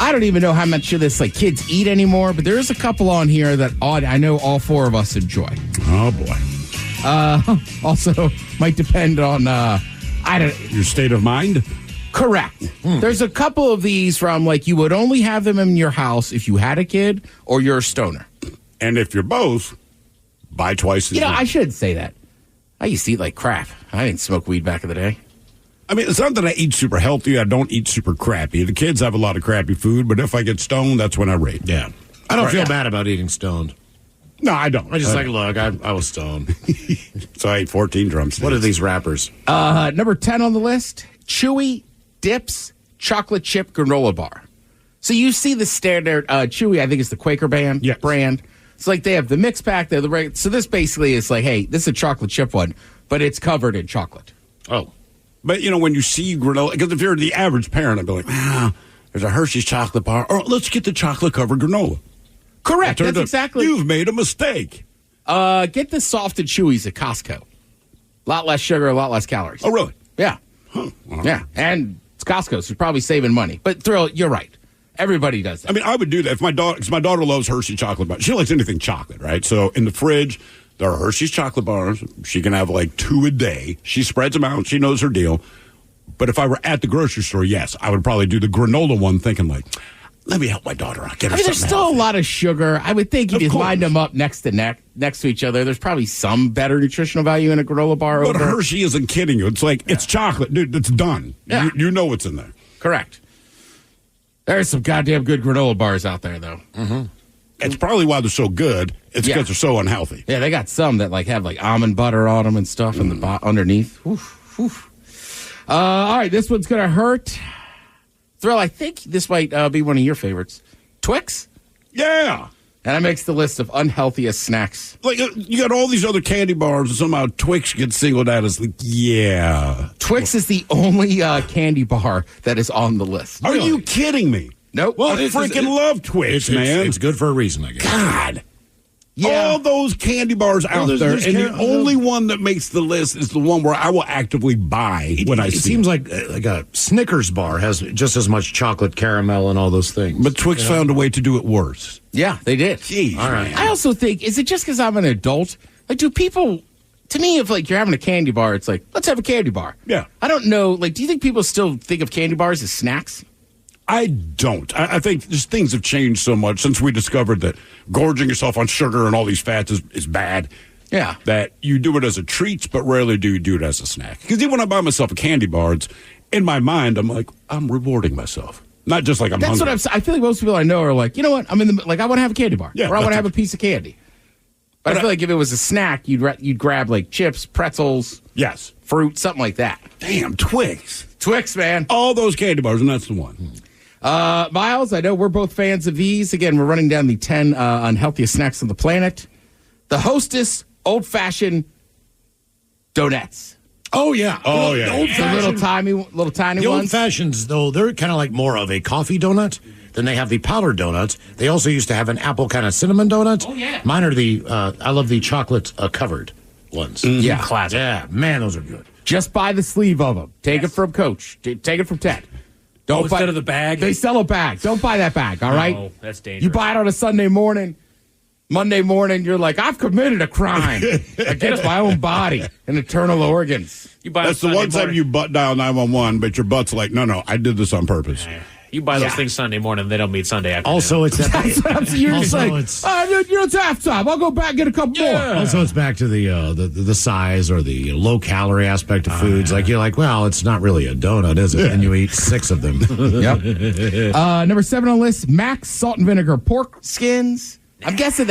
I don't even know how much of this like kids eat anymore, but there is a couple on here that I know all four of us enjoy. Oh, boy. Also, might depend on, your state of mind? Correct. There's a couple of these from like you would only have them in your house if you had a kid or you're a stoner. And if you're both, buy twice as much. I should say that. I used to eat like crap. I didn't smoke weed back in the day. I mean, it's not that I eat super healthy. I don't eat super crappy. The kids have a lot of crappy food, but if I get stoned, that's when I rate. Yeah. I don't feel bad about eating stoned. No, I don't. I just look, I was stoned. So I ate 14 drumsticks. What are these wrappers? Number 10 on the list, Chewy Dips chocolate chip granola bar. So you see the standard Chewy, I think it's the Quaker brand. It's like they have the mix pack. They're the so this basically is like, hey, this is a chocolate chip one, but it's covered in chocolate. Oh. But, when you see granola, because if you're the average parent, I'd be like, there's a Hershey's chocolate bar. Or let's get the chocolate-covered granola. Correct. That's exactly. You've made a mistake. Get the soft and Chewies at Costco. A lot less sugar, a lot less calories. Oh, really? Yeah. Huh. Yeah. And it's Costco, so you're probably saving money. But, you're right. Everybody does that. I mean, I would do that if because my daughter loves Hershey chocolate bars. She likes anything chocolate, right? So in the fridge, there are Hershey's chocolate bars. She can have like 2 a day. She spreads them out. She knows her deal. But if I were at the grocery store, yes, I would probably do the granola one, thinking like, let me help my daughter out. Get her there's still healthy. A lot of sugar. I would think if you lined them up next to each other, there's probably some better nutritional value in a granola bar. But Hershey isn't kidding you. It's like, it's chocolate. Dude, it's done. Yeah. You know what's in there. Correct. There's some goddamn good granola bars out there, though. Mm-hmm. It's probably why they're so good. It's because they're so unhealthy. Yeah, they got some that have almond butter on them and stuff in the underneath. Oof, oof. All right, this one's going to hurt. Thrill, I think this might be one of your favorites. Twix? Yeah. And that makes the list of unhealthiest snacks. Like, you got all these other candy bars, and somehow Twix gets singled out as Twix is the only candy bar that is on the list. Are you kidding me? Nope. Well, I freaking love Twix, man. It's good for a reason, I guess. God. Yeah. All those candy bars out there, and the only one that makes the list is the one where I will actively buy when I see it. It seems like a Snickers bar has just as much chocolate, caramel, and all those things. But Twix found a way to do it worse. Yeah, they did. Jeez, all right. I also think, is it just because I'm an adult? Like, do people... To me, if you're having a candy bar, it's like, let's have a candy bar. Yeah. I don't know. Do you think people still think of candy bars as snacks? I don't. I think just things have changed so much since we discovered that gorging yourself on sugar and all these fats is bad. Yeah. That you do it as a treat, but rarely do you do it as a snack. Because even when I buy myself a candy bar, it's, in my mind, I'm like, I'm rewarding myself. Not just like I'm That's hungry. what I feel like most people I know are like, you know what? I want to have a candy bar. Yeah, or I want to have a piece of candy. But I feel like if it was a snack, you'd grab chips, pretzels, yes, fruit, something like that. Damn, Twix. Twix, man. All those candy bars, and that's the one. Miles, I know we're both fans of these. Again, we're running down the 10 unhealthiest snacks on the planet. The Hostess old-fashioned donuts. Oh, yeah. The little tiny the ones. old fashions, though, they're kind of like more of a coffee donut. Then they have the powdered donuts. They also used to have an apple kind of cinnamon donuts. Oh, yeah. Mine are the, I love the chocolate covered ones. Yeah. Classic. Yeah, man, those are good. Just buy the sleeve of them. Take it from Coach. Take it from Ted. Don't instead of the bag? They sell a bag. Don't buy that bag, all right? No, that's dangerous. You buy it on a Sunday morning. Monday morning, you're like, I've committed a crime against my own body and internal organs. You buy That's the one time you butt dial 911, but your butt's like, no, I did this on purpose. You buy those things Sunday morning, they don't meet Sunday afternoon. Also, it's that you're just like, it's halftime. I'll go back and get a couple more. Also, it's back to the size or the low calorie aspect of foods. Like you're like, well, it's not really a donut, is it? And you eat 6 of them. Yep. Number 7 on the list: Max salt and vinegar pork skins. I'm guessing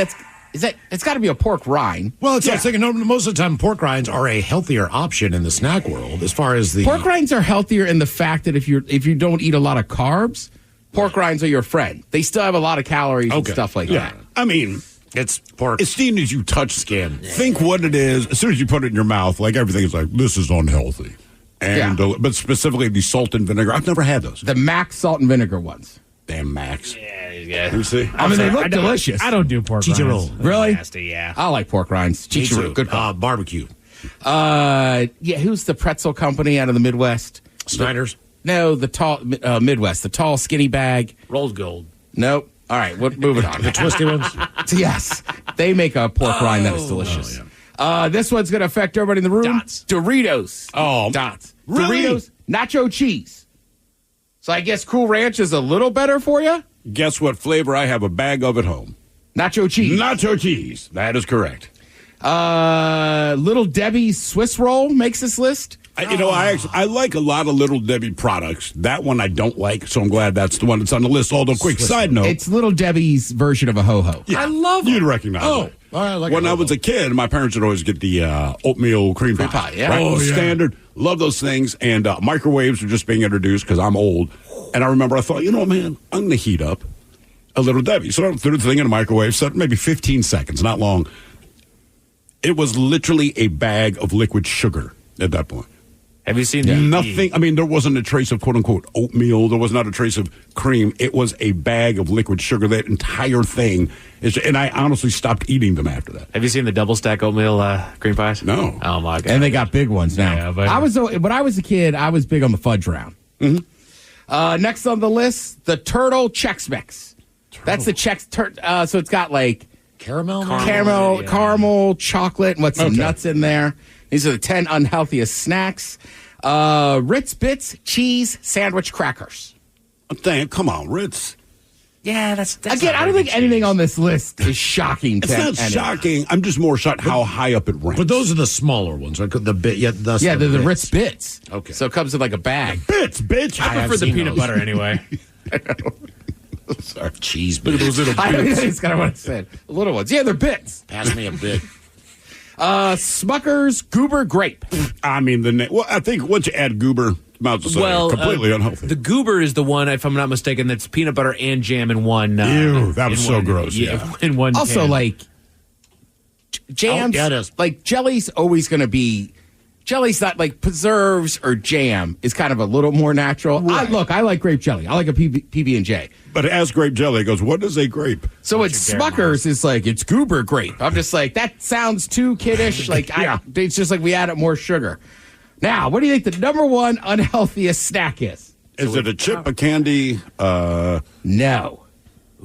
it's got to be a pork rind. Well, I was thinking, no, most of the time, pork rinds are a healthier option in the snack world as far as the pork rinds are healthier in the fact that if you don't eat a lot of carbs, pork rinds are your friend. They still have a lot of calories and stuff like that. I mean, it's pork. As soon as you touch skin, think what it is. As soon as you put it in your mouth, like everything is like, this is unhealthy. And but specifically the salt and vinegar, I've never had those. The Max salt and vinegar ones. Damn Max. Yeah. Let me see. I mean, they look delicious. I don't do pork rinds. Really? Nasty, yeah. I like pork rinds. Chicharoo. Good call. Barbecue. Who's the pretzel company out of the Midwest? Snyder's? No, the tall Midwest. The tall, skinny bag. Rose Gold. Nope. All right, moving on. The twisty ones? Yes. They make a pork rind that is delicious. This one's going to affect everybody in the room. Dots. Doritos. Oh. Dots. Really? Doritos. Nacho cheese. So I guess Cool Ranch is a little better for you? Guess what flavor I have a bag of at home? Nacho cheese. Nacho cheese. That is correct. Little Debbie's Swiss roll makes this list. I like a lot of Little Debbie products. That one I don't like, so I'm glad that's the one that's on the list. Although, quick side note. It's Little Debbie's version of a ho-ho. Yeah, I love You'd recognize it. When I was a kid, my parents would always get the oatmeal cream pie. Yeah. Right? Standard. Love those things. And microwaves were just being introduced because I'm old. And I remember I thought, man, I'm going to heat up a Little Debbie. So I threw the thing in a microwave, set maybe 15 seconds, not long. It was literally a bag of liquid sugar at that point. Have you seen nothing? I mean, there wasn't a trace of quote unquote oatmeal. There was not a trace of cream. It was a bag of liquid sugar. That entire thing and I honestly stopped eating them after that. Have you seen the double stack oatmeal cream pies? No. Oh my god! And they got big ones now. Yeah, but when I was a kid, I was big on the fudge round. Mm-hmm. Next on the list, the Turtle Chex Mix. That's the Chex. So it's got like caramel, chocolate, and some nuts in there. These are the 10 unhealthiest snacks. Ritz Bits cheese sandwich crackers. Come on, Ritz. Yeah, that's again. I don't think anything on this list is shocking. It's not shocking. I'm just more shocked how high up it ranks. But those are the smaller ones. Like the they're the Ritz Bits. Okay, so it comes in like a bag. Bits, bitch. I prefer the peanut butter anyway. Sorry, cheese. Look at those little bits. That's kind of what I said. The little ones. Yeah, they're bits. Pass me a bit. Smucker's Goober Grape. I mean, I think once you add goober, completely unhealthy. The goober is the one, if I'm not mistaken, that's peanut butter and jam in one. Ew, that was so gross. Yeah, in one. Also, can. like jams, like jelly's always going to be. Jelly's not like preserves or jam is kind of a little more natural. Right. I like grape jelly. I like a PB&J. But as grape jelly goes, what is a grape? So it's Smucker's is like, it's goober grape. I'm just like, that sounds too kiddish. It's just like we added more sugar. Now, what do you think the number one unhealthiest snack is? Is it a chip, a candy? No.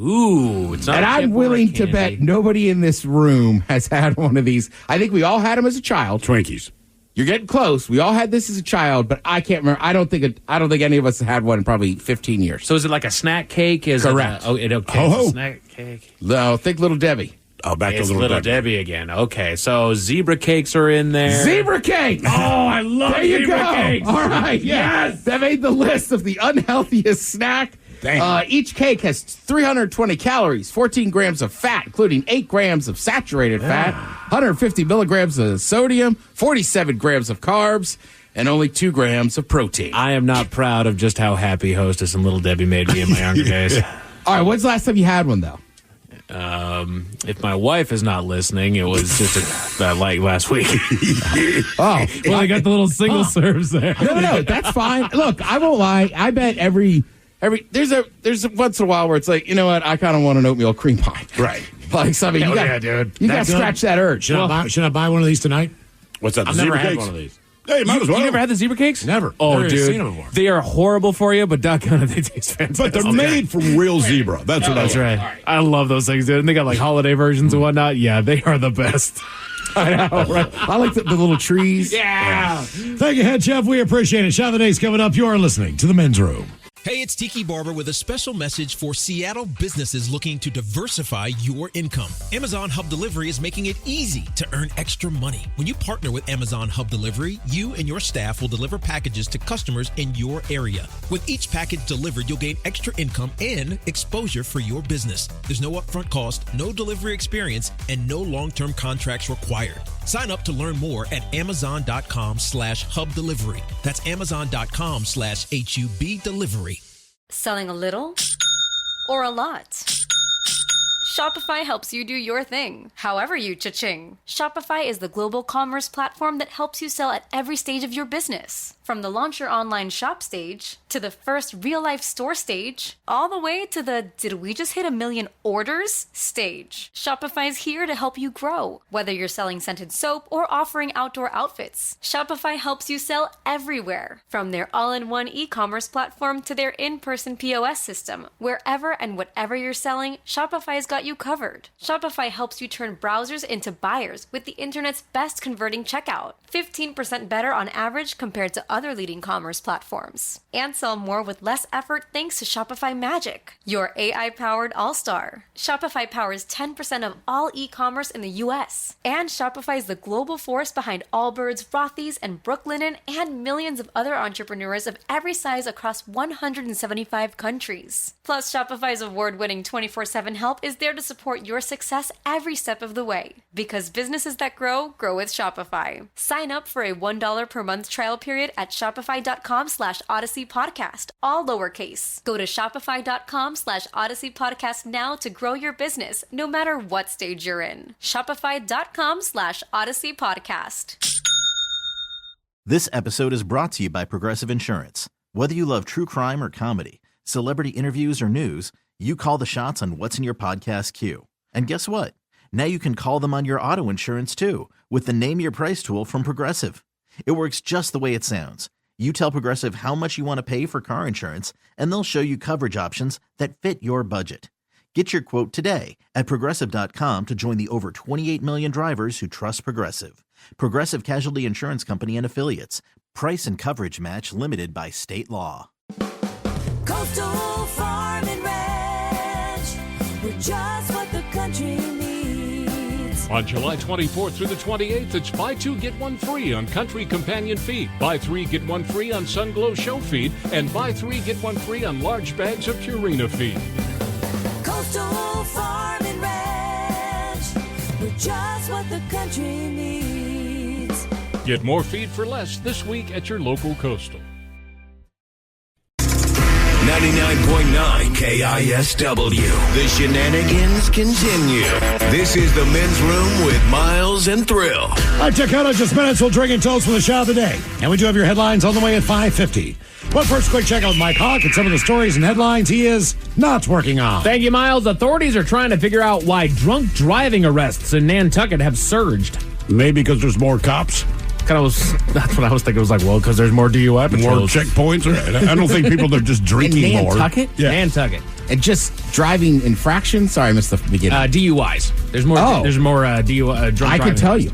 Ooh, it's not. And I'm willing to bet nobody in this room has had one of these. I think we all had them as a child. Twinkies. You're getting close. We all had this as a child, but I can't remember. I don't think any of us have had one in probably 15 years. So is it like a snack cake? Correct. It's a snack cake. No, think Little Debbie. Back to Little Little Debbie again. Okay, so zebra cakes are in there. Zebra cake! Oh, I love there you zebra go. cakes. All right, yes. That made the list of the unhealthiest snack. Each cake has 320 calories, 14 grams of fat, including 8 grams of saturated fat, 150 milligrams of sodium, 47 grams of carbs, and only 2 grams of protein. I am not proud of just how happy Hostess and Little Debbie made me in my younger days. All right, when's the last time you had one, though? If my wife is not listening, it was just like last week. Oh, well, I got the little single serves there. No, that's fine. Look, I won't lie. I bet every There's once in a while where it's like, you know what, I kind of want an oatmeal cream pie. Right. Like something. Hell You got, yeah, dude. You got That to good? scratch that urge. Should I buy one of these tonight? What's that? I've the never zebra had cakes? one of these. Hey, might as well. You never had the zebra cakes? Never. Oh, Never dude. seen them before. They are horrible for you, but doggone, they taste fantastic. But they're made from real zebra. That's what That's I like. right. I love those things, dude. And they got like holiday versions and whatnot. Yeah, they are the best. I know, right? I like the little trees. Yeah. Thank you, Head Chef. We appreciate it. Shot of the Day's coming up. You're listening to The Men's Room. Hey, it's Tiki Barber with a special message for Seattle businesses looking to diversify your income. Amazon Hub Delivery is making it easy to earn extra money. When you partner with Amazon Hub Delivery, you and your staff will deliver packages to customers in your area. With each package delivered, you'll gain extra income and exposure for your business. There's no upfront cost, no delivery experience, and no long-term contracts required. Sign up to learn more at amazon.com/hub delivery. That's amazon.com/HUB delivery. Selling a little or a lot? Shopify helps you do your thing, however you cha-ching. Shopify is the global commerce platform that helps you sell at every stage of your business. From the launch your online shop stage, to the first real-life store stage, all the way to the did we just hit 1 million orders stage. Shopify's here to help you grow. Whether you're selling scented soap or offering outdoor outfits, Shopify helps you sell everywhere. From their all-in-one e-commerce platform to their in-person POS system, wherever and whatever you're selling, Shopify's got you covered. Shopify helps you turn browsers into buyers with the internet's best converting checkout. 15% better on average compared to other leading commerce platforms. And sell more with less effort thanks to Shopify Magic, your AI-powered all-star. Shopify powers 10% of all e-commerce in the U.S. And Shopify is the global force behind Allbirds, Rothy's, and Brooklinen, and millions of other entrepreneurs of every size across 175 countries. Plus, Shopify's award-winning 24/7 help is there to support your success every step of the way. Because businesses that grow with Shopify. Sign up for a $1 per month trial period at shopify.com/Odyssey Podcast, all lowercase. Go to shopify.com/Odyssey Podcast now to grow your business, no matter what stage you're in. Shopify.com/Odyssey Podcast. This episode is brought to you by Progressive Insurance. Whether you love true crime or comedy, celebrity interviews or news, you call the shots on what's in your podcast queue. And guess what? Now you can call them on your auto insurance too with the Name Your Price tool from Progressive. It works just the way it sounds. You tell Progressive how much you want to pay for car insurance, and they'll show you coverage options that fit your budget. Get your quote today at Progressive.com to join the over 28 million drivers who trust Progressive. Progressive Casualty Insurance Company and Affiliates. Price and coverage match limited by state law. Coastal Farm and Ranch. We're just what the country needs. On July 24th through the 28th, it's buy two, get one free on Country Companion Feed. Buy three, get one free on Sunglow Show Feed. And buy three, get one free on large bags of Purina Feed. Coastal Farm and Ranch. We're just what the country needs. Get more feed for less this week at your local Coastal. 99.9 KISW. The shenanigans continue. This is the Men's Room with Miles and Thrill. All right, check out in just minutes. We'll drink and toast with the shot of the day. And we do have your headlines on the way at 5:50. But first, quick check out with Mike Hawk and some of the stories and headlines he is not working on. Thank you, Miles. Authorities are trying to figure out why drunk driving arrests in Nantucket have surged. Maybe because there's more cops. That's what I was thinking. It was like, well, because there's more DUI patrols. More checkpoints. I don't think people are just drinking more. Nantucket? Yeah. Nantucket. And just driving infractions? Sorry, I missed the beginning. DUIs. There's more DUI, drunk driving. I can tell you.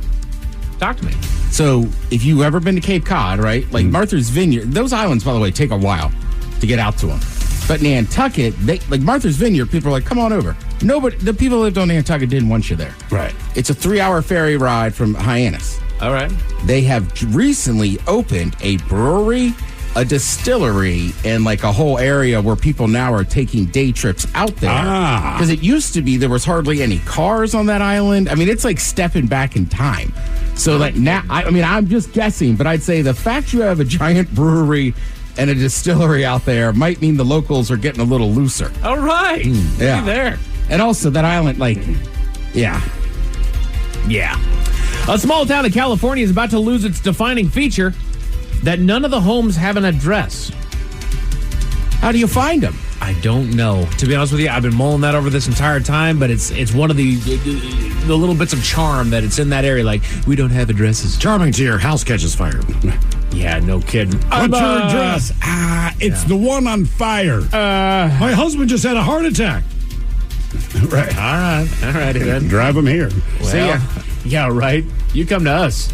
Talk to me. So, if you've ever been to Cape Cod, right? Like Martha's Vineyard, those islands, by the way, take a while to get out to them. But Nantucket, like Martha's Vineyard, people are like, come on over. Nobody, the people who lived on Nantucket didn't want you there. Right. It's a 3-hour ferry ride from Hyannis. All right. They have recently opened a brewery, a distillery, and like a whole area where people now are taking day trips out there. Because it used to be there was hardly any cars on that island. I mean, it's like stepping back in time. So like now, I mean, I'm just guessing, but I'd say the fact you have a giant brewery and a distillery out there might mean the locals are getting a little looser. All right. Yeah. There. And also that island, like, yeah. A small town in California is about to lose its defining feature that none of the homes have an address. How do you find them? I don't know. To be honest with you, I've been mulling that over this entire time, but it's one of the little bits of charm that it's in that area. Like, we don't have addresses. Charming to your house catches fire. Yeah, no kidding. What's your address? It's the one on fire. My husband just had a heart attack. Right. All right, then. Drive him here. Well, see ya. Yeah, right. You come to us.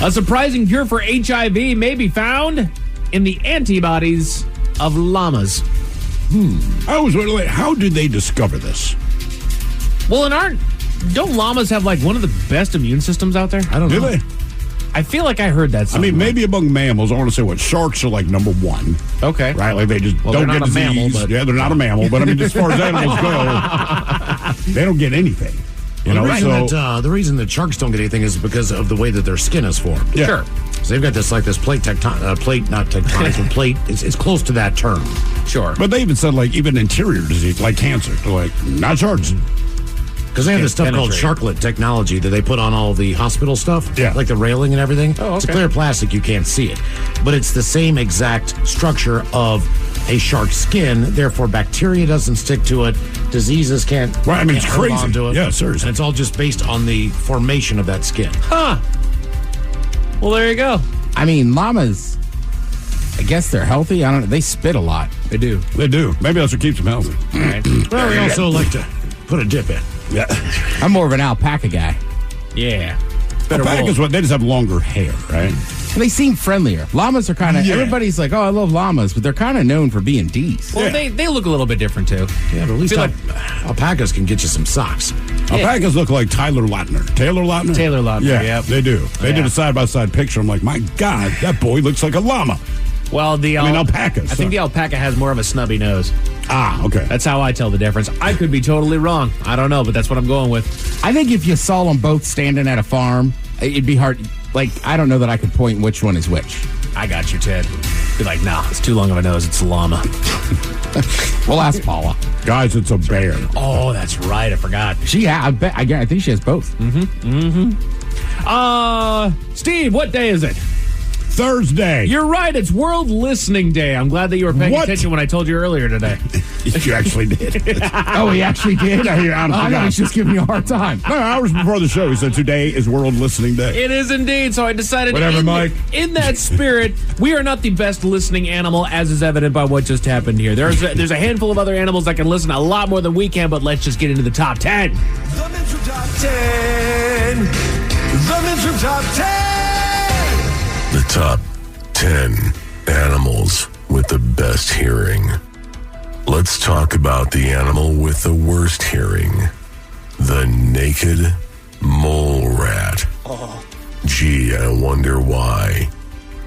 A surprising cure for HIV may be found in the antibodies of llamas. I was wondering, how did they discover this? Well, don't llamas have like one of the best immune systems out there? I don't know. Do they? I feel like I heard that somewhere. I mean, maybe among mammals, I want to say what sharks are like number one. Okay. Right? Like they just don't they're get not a disease. mammal, but... Yeah, they're not a mammal, but I mean, as far as animals go, they don't get anything. You know, the reason that sharks don't get anything is because of the way that their skin is formed. Yeah. Sure. So they've got this plate not tectonics, but plate. It's close to that term. Sure. But they even said like even interior disease, like cancer. They're like, not sharks. Because they have this stuff called sharklet technology that they put on all the hospital stuff, like the railing and everything. Oh, okay. It's a clear plastic, you can't see it. But it's the same exact structure of a shark's skin, therefore bacteria doesn't stick to it, diseases can't, right, I mean, can't it's hold crazy. on to it. Yeah, seriously. And it's all just based on the formation of that skin. Huh. Well, there you go. I mean, llamas, I guess they're healthy. I don't know. They spit a lot. They do. They do. Maybe that's what keeps them healthy. Right. Well, we also like to put a dip in. Yeah. I'm more of an alpaca guy. Yeah. Alpacas, what they just have longer hair, right? They seem friendlier. Llamas are kind of, everybody's like, oh, I love llamas, but they're kind of known for being D's. Well, they look a little bit different, too. Yeah, but at least alpacas can get you some socks. Alpacas look like Taylor Lautner. Yeah, yep. They do. They did a side-by-side picture. I'm like, my God, that boy looks like a llama. Well, alpacas. I think the alpaca has more of a snubby nose. Ah, okay. That's how I tell the difference. I could be totally wrong. I don't know, but that's what I'm going with. I think if you saw them both standing at a farm, it'd be hard. Like, I don't know that I could point which one is which. I got you, Ted. Be like, nah, it's too long of a nose. It's a llama. We'll ask Paula. Guys, it's a bear. Oh, that's right. I forgot. I think she has both. Steve, what day is it? Thursday. You're right. It's World Listening Day. I'm glad that you were paying attention when I told you earlier today. You actually did. Oh, he actually did? I know he's just giving you a hard time. No, hours before the show, he said today is World Listening Day. It is indeed. So I decided Mike. In that spirit, we are not the best listening animal, as is evident by what just happened here. There's a handful of other animals that can listen a lot more than we can, but let's just get into the top 10. The Men's Room Top 10. The Men's Room Top 10. The top 10 animals with the best hearing. Let's talk about the animal with the worst hearing. The naked mole rat. Gee, I wonder why.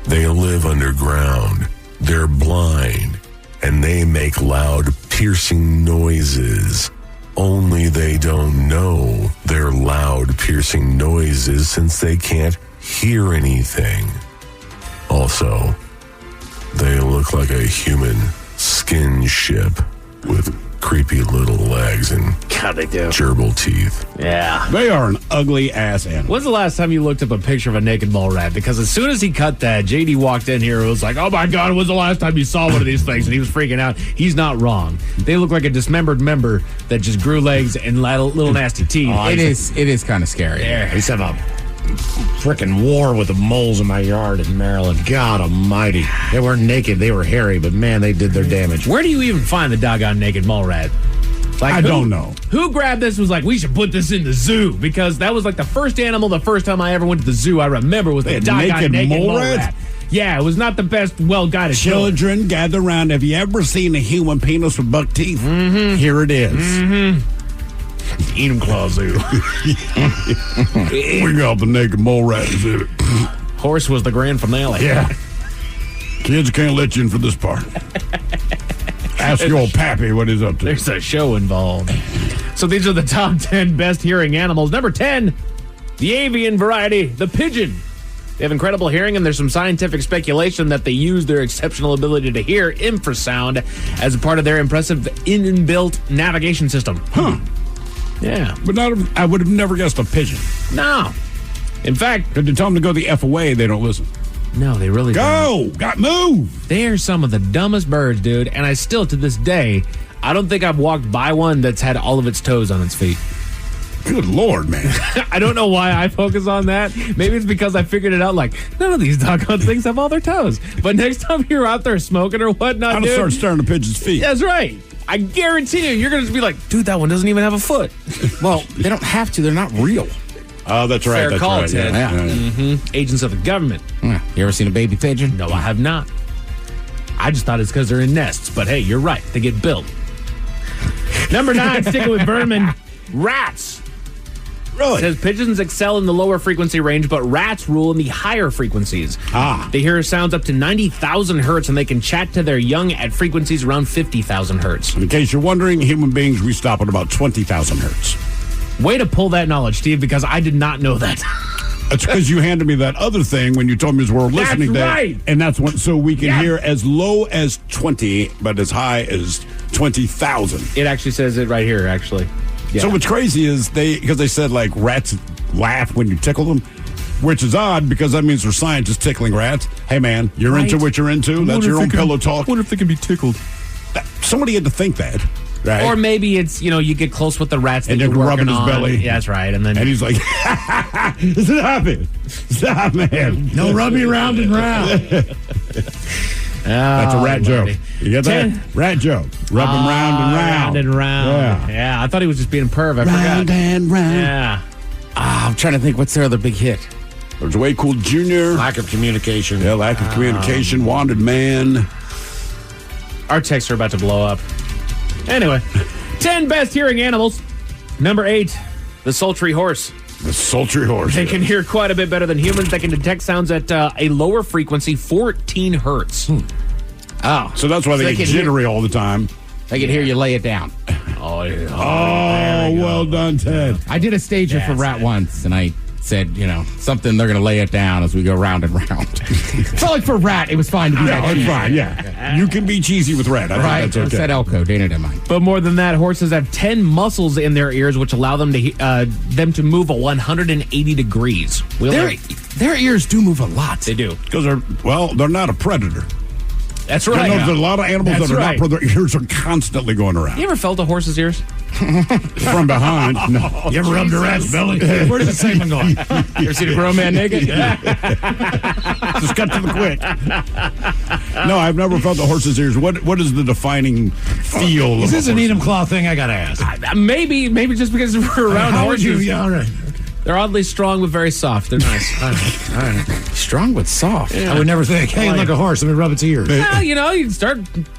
They live underground. They're blind. And they make loud, piercing noises. Only they don't know they're loud, piercing noises since they can't hear anything. Also, they look like a human skin ship with creepy little legs and gerbil teeth. Yeah. They are an ugly-ass animal. When's the last time you looked up a picture of a naked mole rat? Because as soon as he cut that, JD walked in here and was like, oh my God, when's the last time you saw one of these things? And he was freaking out. He's not wrong. They look like a dismembered member that just grew legs and little nasty teeth. It is kind of scary. I used to have a frickin' war with the moles in my yard in Maryland. God almighty. They weren't naked, they were hairy, but man, they did their damage. Where do you even find the doggone naked mole rat? I don't know. Who grabbed this and was like, we should put this in the zoo? Because that was like the first animal, the first time I ever went to the zoo, I remember was the doggone naked mole rat. Yeah, it was not the best, well-guided Children, gather around. Have you ever seen a human penis with buck teeth? Mm-hmm. Here it is. Eat 'em claw zoo. We got the naked mole rat exhibit. Horse was the grand finale. Yeah. Kids can't let you in for this part. Ask your old pappy what he's up to. There's a show involved. So these are the top 10 best hearing animals. Number 10, the avian variety, the pigeon. They have incredible hearing, and there's some scientific speculation that they use their exceptional ability to hear infrasound as a part of their impressive inbuilt navigation system. Huh. Yeah. But I would have never guessed a pigeon. No. In fact, if you tell them to go the F away, they don't listen. No, they really don't. Got move. They are some of the dumbest birds, dude. And I still, to this day, I don't think I've walked by one that's had all of its toes on its feet. Good Lord, man. I don't know why I focus on that. Maybe it's because I figured it out, like, none of these doggone things have all their toes. But next time you're out there smoking or whatnot, I'm going to start staring at pigeons' feet. That's right. I guarantee you're going to just be like, dude, that one doesn't even have a foot. Well, they don't have to. They're not real. Oh, that's right. Fair That's call, right. Ted. Yeah. Mm-hmm. Agents of the government. You ever seen a baby pigeon? No, I have not. I just thought it's because they're in nests. But hey, you're right. They get built. Number 9, sticking with vermin, rats. Really? It says pigeons excel in the lower frequency range, but rats rule in the higher frequencies. They hear sounds up to 90,000 hertz, and they can chat to their young at frequencies around 50,000 hertz. In case you're wondering, human beings, we stop at about 20,000 hertz. Way to pull that knowledge, Steve, because I did not know that. That's because you handed me that other thing when you told me we're listening. That's right. And that's what, so we can hear as low as 20, but as high as 20,000. It actually says it right here, actually. Yeah. So what's crazy is because they said like rats laugh when you tickle them, which is odd because that means they're scientists tickling rats. Hey man, you're into what you're into. That's your own pillow talk. What if they can be tickled? Somebody had to think that. Right. Or maybe it's, you get close with the rats that and you're then rubbing working his on. belly. Yeah, that's right. And he's like, stop it. Stop, man. No rubbing round and round. That's a rat joke. You get that? Rat joke. Rub him round and round. Round and round. Yeah, I thought he was just being a perv. I forgot. Round and round. Yeah. I'm trying to think, what's their other big hit? There's Way Cool Jr. Lack of communication. Yeah, lack of communication. Wanted Man. Our texts are about to blow up. Anyway, 10 best hearing animals. Number 8, the sultry horse. The sultry horse. They can hear quite a bit better than humans. They can detect sounds at a lower frequency, 14 hertz. Oh. So that's why they get jittery all the time. They can hear you lay it down. Oh, yeah. Oh, well done, Ted. I did a stager for rat once, and I said, something they're going to lay it down as we go round and round. So like for rat, it was fine to be that cheesy. It's fine, yeah. You can be cheesy with rat. I think that's okay. Said Elko, Dana didn't mind. But more than that, horses have 10 muscles in their ears, which allow them to move 180 degrees. Their ears do move a lot. They do. Because they're not a predator. That's right. There's a lot of animals that are not, their ears are constantly going around. You ever felt a horse's ears? From behind. No. You ever rubbed a rat's belly? Where does the segment go? You ever seen a grown man naked? Just cut to the quick. No, I've never felt the horse's ears. What is the defining feel? Is this an Edam Claw thing? I got to ask. Maybe just because we're around horses. Yeah, all right. They're oddly strong but very soft. They're nice. All right. Strong but soft. Yeah. I would never think, hey, look, a horse. Let me rub its ears. Well, you start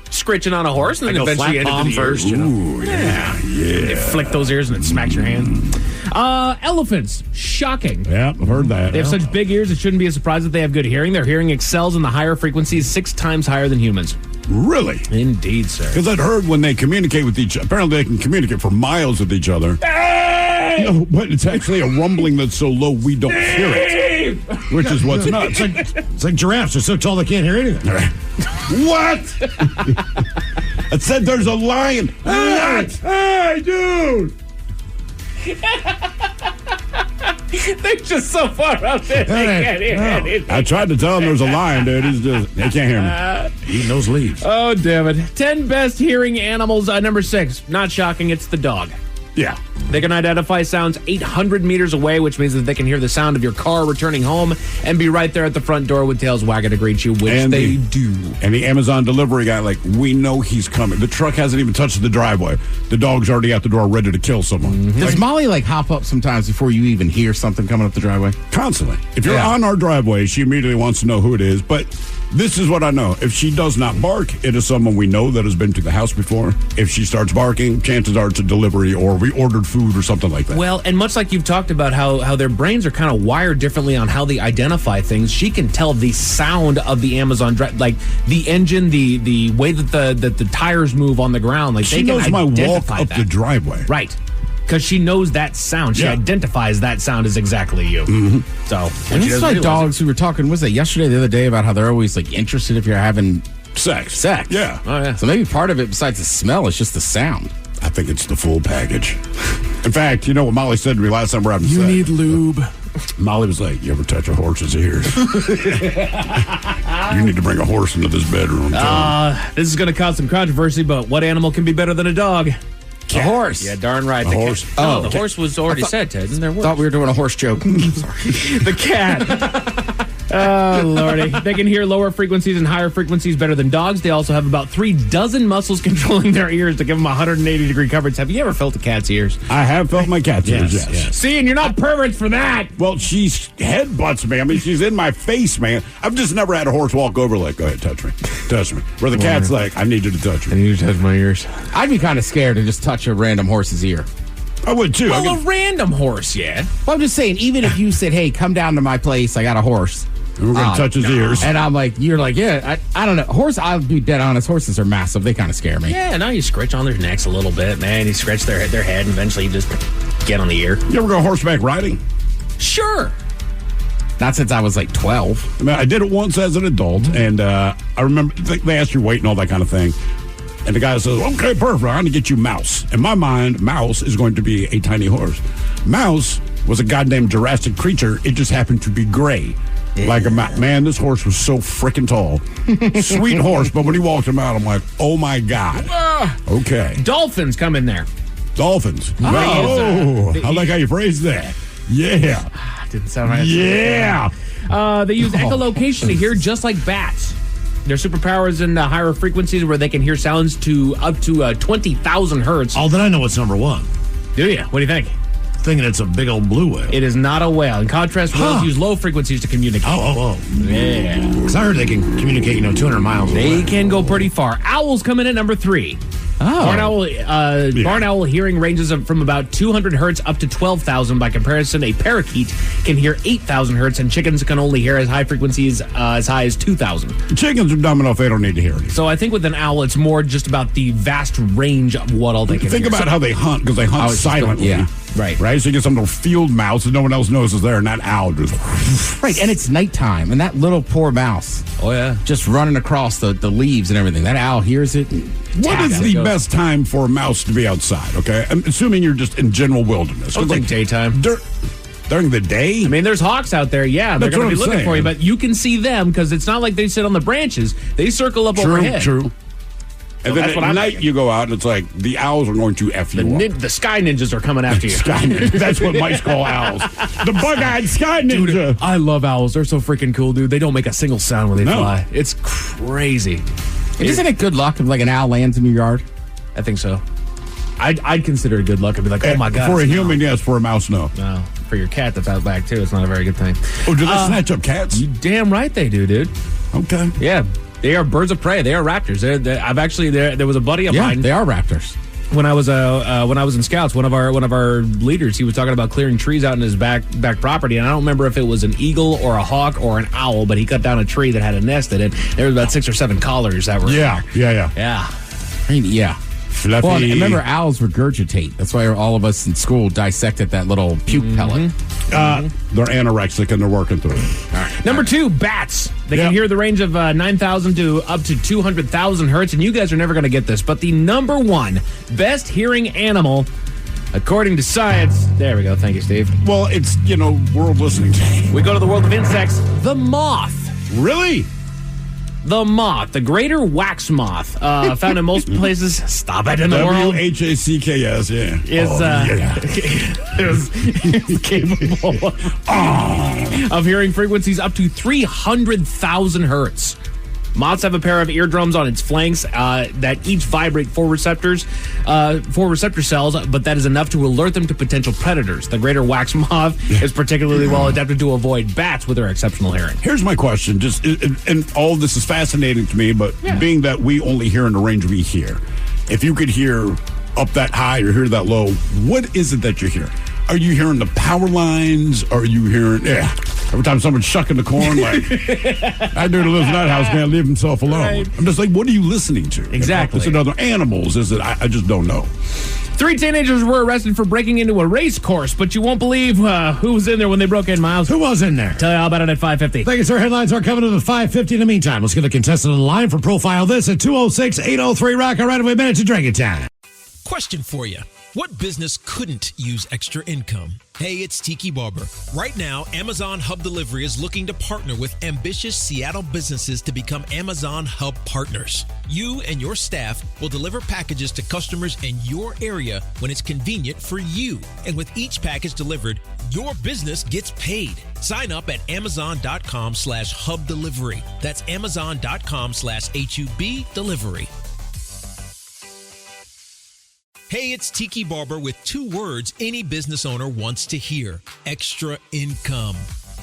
scritching on a horse and then eventually you hit it first. Ooh, yeah. You flick those ears and it smacks your hand. Elephants. Shocking. Yeah, I've heard that. They have such big ears, it shouldn't be a surprise that they have good hearing. Their hearing excels in the higher frequencies 6 times higher than humans. Really? Indeed, sir. Because I'd heard when they communicate with each other, apparently they can communicate for miles with each other. No, but it's actually a rumbling that's so low we don't hear it. Which is what's nuts. It's like giraffes. They're so tall they can't hear anything. What? It said there's a lion. What? Hey, dude. They're just so far out there they can't hear anything. I tried to tell him there's a lion, dude. They can't hear me. Eating those leaves. Oh, damn it. 10 best hearing animals. Number 6. Not shocking. It's the dog. Yeah. They can identify sounds 800 meters away, which means that they can hear the sound of your car returning home and be right there at the front door with tails wagging to greet you, which they do. And the Amazon delivery guy, we know he's coming. The truck hasn't even touched the driveway. The dog's already at the door ready to kill someone. Mm-hmm. Does Molly hop up sometimes before you even hear something coming up the driveway? Constantly. If you're on our driveway, she immediately wants to know who it is. But this is what I know. If she does not bark, it is someone we know that has been to the house before. If she starts barking, chances are it's a delivery or we ordered food or something like that. Well, and much like you've talked about how their brains are kind of wired differently on how they identify things, she can tell the sound of the Amazon, like the engine, the way that the tires move on the ground. Like she they knows can my walk identify up that. the driveway. Right. Because she knows that sound. She identifies that sound as exactly you. Mm-hmm. So, and it's like dogs we were talking, was that yesterday, the other day, about how they're always interested if you're having sex. Yeah. Oh, yeah. So maybe part of it, besides the smell, is just the sound. I think it's the full package. In fact, you know what Molly said to me last time we're having sex? You need lube. Molly was like, "You ever touch a horse's ears? You need to bring a horse into this bedroom." This is going to cause some controversy, but what animal can be better than a dog? A horse. Yeah, darn right. A horse. No, the horse was already said, Ted. Isn't there worse? Thought we were doing a horse joke. The cat. Oh, Lordy. They can hear lower frequencies and higher frequencies better than dogs. They also have about 36 muscles controlling their ears to give them 180-degree coverage. Have you ever felt a cat's ears? I have felt my cat's ears, yes. See, and you're not perverts for that. Well, she headbutts me. I mean, she's in my face, man. I've just never had a horse walk over like, "Go ahead, touch me. Touch me." Where the cat's like, "I need you to touch me." I need you to touch my ears. I'd be kind of scared to just touch a random horse's ear. I would, too. Well, a random horse, yeah. Well, I'm just saying, even if you said, "Hey, come down to my place. I got a horse." And we're going to touch his ears. And I'm like, you're like, yeah, I don't know. I'll be dead honest. Horses are massive. They kind of scare me. Yeah, now you scratch on their necks a little bit, man. You scratch their head, and eventually you just get on the ear. You ever go horseback riding? Sure. Not since I was like 12. I mean, I did it once as an adult, and I remember they asked your weight and all that kind of thing. And the guy says, "Okay, perfect. I'm going to get you Mouse." In my mind, Mouse is going to be a tiny horse. Mouse was a goddamn Jurassic creature. It just happened to be gray. Like a man, this horse was so freaking tall. Sweet horse, but when he walked him out, I'm like, oh my God. Okay. Dolphins come in there. Dolphins. Oh, I like how you phrased that. Yeah. Didn't sound right. Yeah. They use echolocation to hear just like bats. Their superpowers in higher frequencies where they can hear sounds to up to 20,000 hertz. Oh, then I know what's number one. Do you? What do you think? Thinking it's a big old blue whale. It is not a whale. In contrast, whales use low frequencies to communicate. Oh. Yeah. Because I heard they can communicate, 200 miles away. They can go pretty far. Owls come in at number 3. Oh. Barn owl hearing ranges from about 200 hertz up to 12,000. By comparison, a parakeet can hear 8,000 hertz, and chickens can only hear as high frequencies as high as 2,000. Chickens are dumb enough; they don't need to hear anything. So I think with an owl, it's more just about the vast range of what all they can Think hear. about how they hunt, because they hunt silently. Yeah. Right. So you get some little field mouse that no one else knows is there, and that owl just... Right, and it's nighttime, and that little poor mouse. Oh, yeah. Just running across the leaves and everything. That owl hears it. What is the best time for a mouse to be outside, okay? I'm assuming you're just in general wilderness. I think daytime. During the day? I mean, there's hawks out there. Yeah, they're That's going to be what I'm looking for you, saying. but you can see them because it's not like they sit on the branches. They circle up overhead. True. And then that's what at I'm night thinking. you go out and it's like the owls are going to F you up. The sky ninjas are coming after you. Sky ninja. That's what mice call owls. The bug-eyed sky ninja. Dude, I love owls. They're so freaking cool, dude. They don't make a single sound when they fly. It's crazy. Isn't it good luck if like an owl lands in your yard? I think so. I'd consider it good luck. I'd be like, oh my God. For a human, yes. For a mouse, no. No. For your cat that's out back, too, it's not a very good thing. Oh, do they snatch up cats? You damn right they do, dude. Okay. Yeah. They are birds of prey. They are raptors. There was a buddy of mine. They are raptors. When I was in Scouts, one of our leaders, he was talking about clearing trees out in his back property, and I don't remember if it was an eagle or a hawk or an owl, but he cut down a tree that had a nest in it. There was about 6 or 7 collars that were in there. Yeah. I mean, yeah. Fluffy. Well, remember, owls regurgitate. That's why all of us in school dissected that little puke pellet. They're anorexic and they're working through it. All right. Number 2, bats. They can hear the range of 9,000 to up to 200,000 hertz, and you guys are never going to get this, but the number 1 best hearing animal, according to science. There we go. Thank you, Steve. Well, it's, World Listening Day. We go to the world of insects. The moth. Really? The moth, the greater wax moth, found in most places. Stop it in the world. WHACKS, yeah. Is capable of hearing frequencies up to 300,000 hertz. Moths have a pair of eardrums on its flanks that each vibrate 4 receptor cells, but that is enough to alert them to potential predators. The greater wax moth is particularly well adapted to avoid bats with their exceptional hearing. Here's my question, and all of this is fascinating to me, but being that we only hear in the range we hear, if you could hear up that high or hear that low, what is it that you hear? Are you hearing the power lines? Are you hearing, every time someone's shucking the corn, like, that dude who lives in that house can't leave himself alone. Right. I'm just like, what are you listening to? Exactly. Is it other animals? Is it, I just don't know. 3 teenagers were arrested for breaking into a race course, but you won't believe who was in there when they broke in, Miles. Who was in there? Tell you all about it at 5:50. Thank you, sir. Headlines are coming in at 5:50. In the meantime, let's get a contestant on the line for Profile This at 206-803-ROCK. All right, we have a minute to drink it time. Question for you. What business couldn't use extra income? Hey, it's Tiki Barber. Right now, Amazon Hub Delivery is looking to partner with ambitious Seattle businesses to become Amazon Hub partners. You and your staff will deliver packages to customers in your area when it's convenient for you. And with each package delivered, your business gets paid. Sign up at amazon.com/hub delivery. That's amazon.com/HUB delivery. Hey, it's Tiki Barber with 2 words any business owner wants to hear: extra income.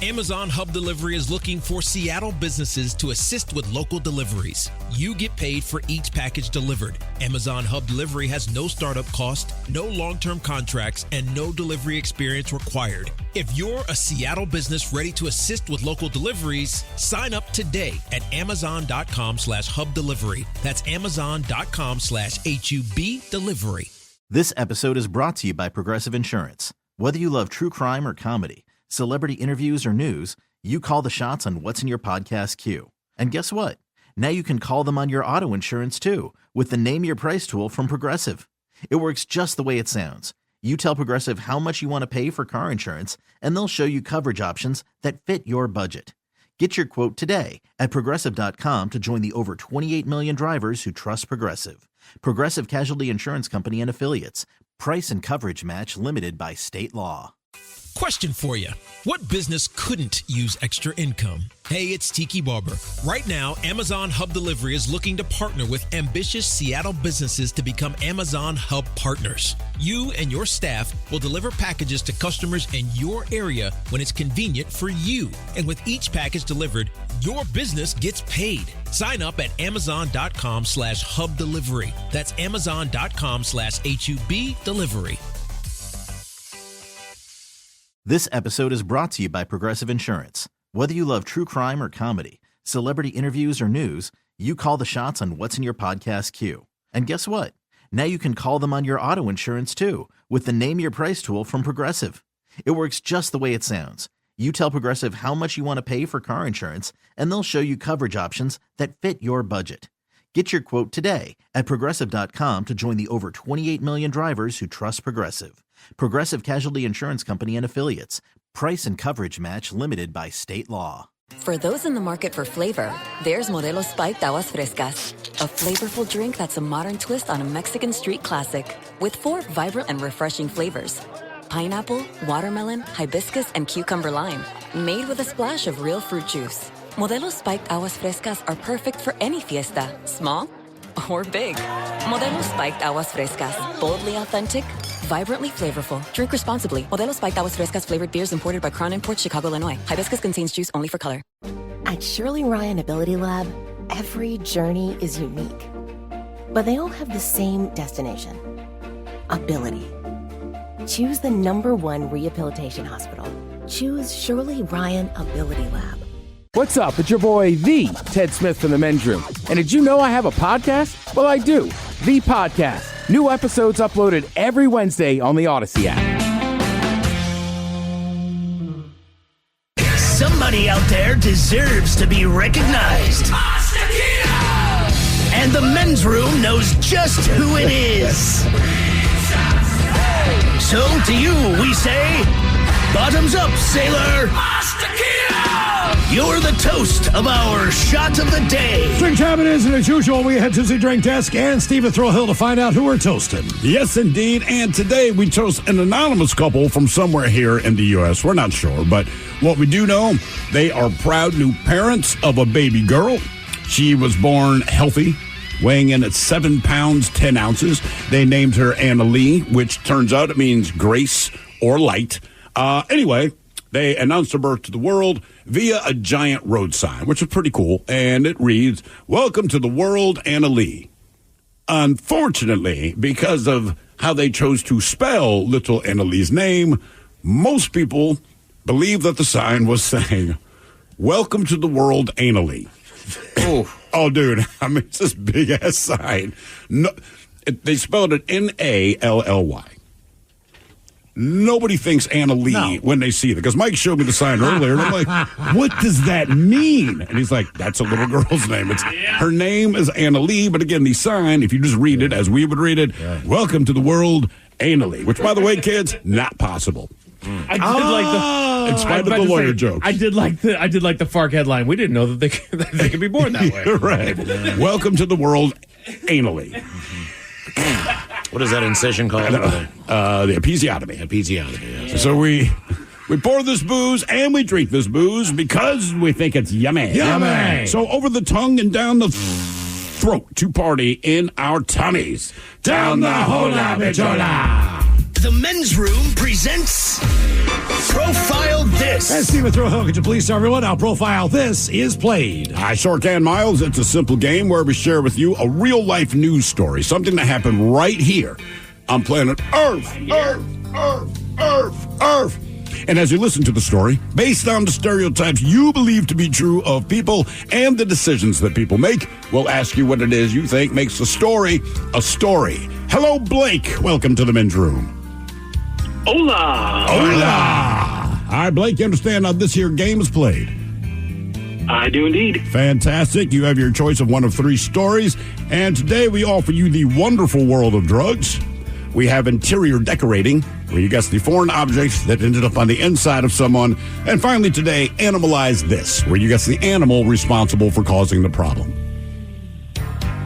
Amazon Hub Delivery is looking for Seattle businesses to assist with local deliveries. You get paid for each package delivered. Amazon Hub Delivery has no startup cost, no long-term contracts, and no delivery experience required. If you're a Seattle business ready to assist with local deliveries, sign up today at amazon.com/hub delivery. That's amazon.com/HUB delivery. This episode is brought to you by Progressive Insurance. Whether you love true crime or comedy, celebrity interviews or news, you call the shots on what's in your podcast queue. And guess what? Now you can call them on your auto insurance too with the Name Your Price tool from Progressive. It works just the way it sounds. You tell Progressive how much you want to pay for car insurance, and they'll show you coverage options that fit your budget. Get your quote today at Progressive.com to join the over 28 million drivers who trust Progressive. Progressive Casualty Insurance Company and Affiliates. Price and coverage match limited by state law. Question for you. What business couldn't use extra income? Hey, it's Tiki Barber. Right now, Amazon Hub Delivery is looking to partner with ambitious Seattle businesses to become Amazon Hub partners. You and your staff will deliver packages to customers in your area when it's convenient for you. And with each package delivered, your business gets paid. Sign up at amazon.com/hub delivery. That's amazon.com/HUB delivery. This episode is brought to you by Progressive Insurance. Whether you love true crime or comedy, celebrity interviews or news, you call the shots on what's in your podcast queue. And guess what? Now you can call them on your auto insurance too with the Name Your Price tool from Progressive. It works just the way it sounds. You tell Progressive how much you want to pay for car insurance, and they'll show you coverage options that fit your budget. Get your quote today at Progressive.com to join the over 28 million drivers who trust Progressive. Progressive Casualty Insurance Company and Affiliates. Price and coverage match limited by state law. For those in the market for flavor, there's Modelo Spiked Aguas Frescas, a flavorful drink that's a modern twist on a Mexican street classic. With 4 vibrant and refreshing flavors: pineapple, watermelon, hibiscus, and cucumber lime. Made with a splash of real fruit juice. Modelo Spiked Aguas Frescas are perfect for any fiesta, small or big. Modelo Spiked Aguas Frescas, boldly authentic, vibrantly flavorful. Drink responsibly. Modelo Spiked Aguas Frescas flavored beers imported by Crown Imports, Chicago, Illinois. Hibiscus contains juice only for color. At Shirley Ryan Ability Lab, every journey is unique. But they all have the same destination: ability. Choose the #1 rehabilitation hospital. Choose Shirley Ryan Ability Lab. What's up? It's your boy, the Ted Smith from the Men's Room. And did you know I have a podcast? Well, I do. The Podcast. New episodes uploaded every Wednesday on the Odyssey app. Somebody out there deserves to be recognized. And the Men's Room knows just who it is. So to you, we say, bottoms up, sailor. You're the toast of our shot of the day. Drink time it is, and as usual, we head to the drink desk and Stephen Throwhill to find out who we're toasting. Yes, indeed. And today we toast an anonymous couple from somewhere here in the U.S. We're not sure, but what we do know, they are proud new parents of a baby girl. She was born healthy, weighing in at 7 pounds, 10 ounces. They named her Anna Lee, which turns out it means grace or light. Anyway, they announced her birth to the world via a giant road sign, which is pretty cool. And it reads, "Welcome to the world, Anna Lee." Unfortunately, because of how they chose to spell little Anna Lee's name, most people believe that the sign was saying, "Welcome to the world, Anna Lee." Oh, dude, I mean, it's this big-ass sign. No, they spelled it Nally. Nobody thinks Anna Lee when they see it. Because Mike showed me the sign earlier, and I'm like, what does that mean? And he's like, that's a little girl's name. Her name is Anna Lee, but again, the sign, if you just read it as we would read it, welcome to the world, anally, which, by the way, kids, not possible. I did like the in spite of the lawyer joke. I did like the FARC headline. We didn't know that they could be born that way. Right. Welcome to the world anally. What is that incision called? The episiotomy. Episiotomy. Yes. So we pour this booze and we drink this booze because we think it's yummy. Yummy. So over the tongue and down the throat to party in our tummies. Down the hola bichola. The Men's Room presents Profile This. As Stephen Throw, could you please tell everyone how Profile This is played? I sure can, Miles. It's a simple game where we share with you a real-life news story, something that happened right here on planet Earth. Earth. And as you listen to the story, based on the stereotypes you believe to be true of people and the decisions that people make, we'll ask you what it is you think makes a story a story. Hello, Blake. Welcome to the Men's Room. Hola. Hola. All right, Blake, you understand how this here game is played? I do indeed. Fantastic. You have your choice of one of three stories. And today we offer you the wonderful world of drugs. We have interior decorating, where you guess the foreign objects that ended up on the inside of someone. And finally today, Animalize This, where you guess the animal responsible for causing the problem.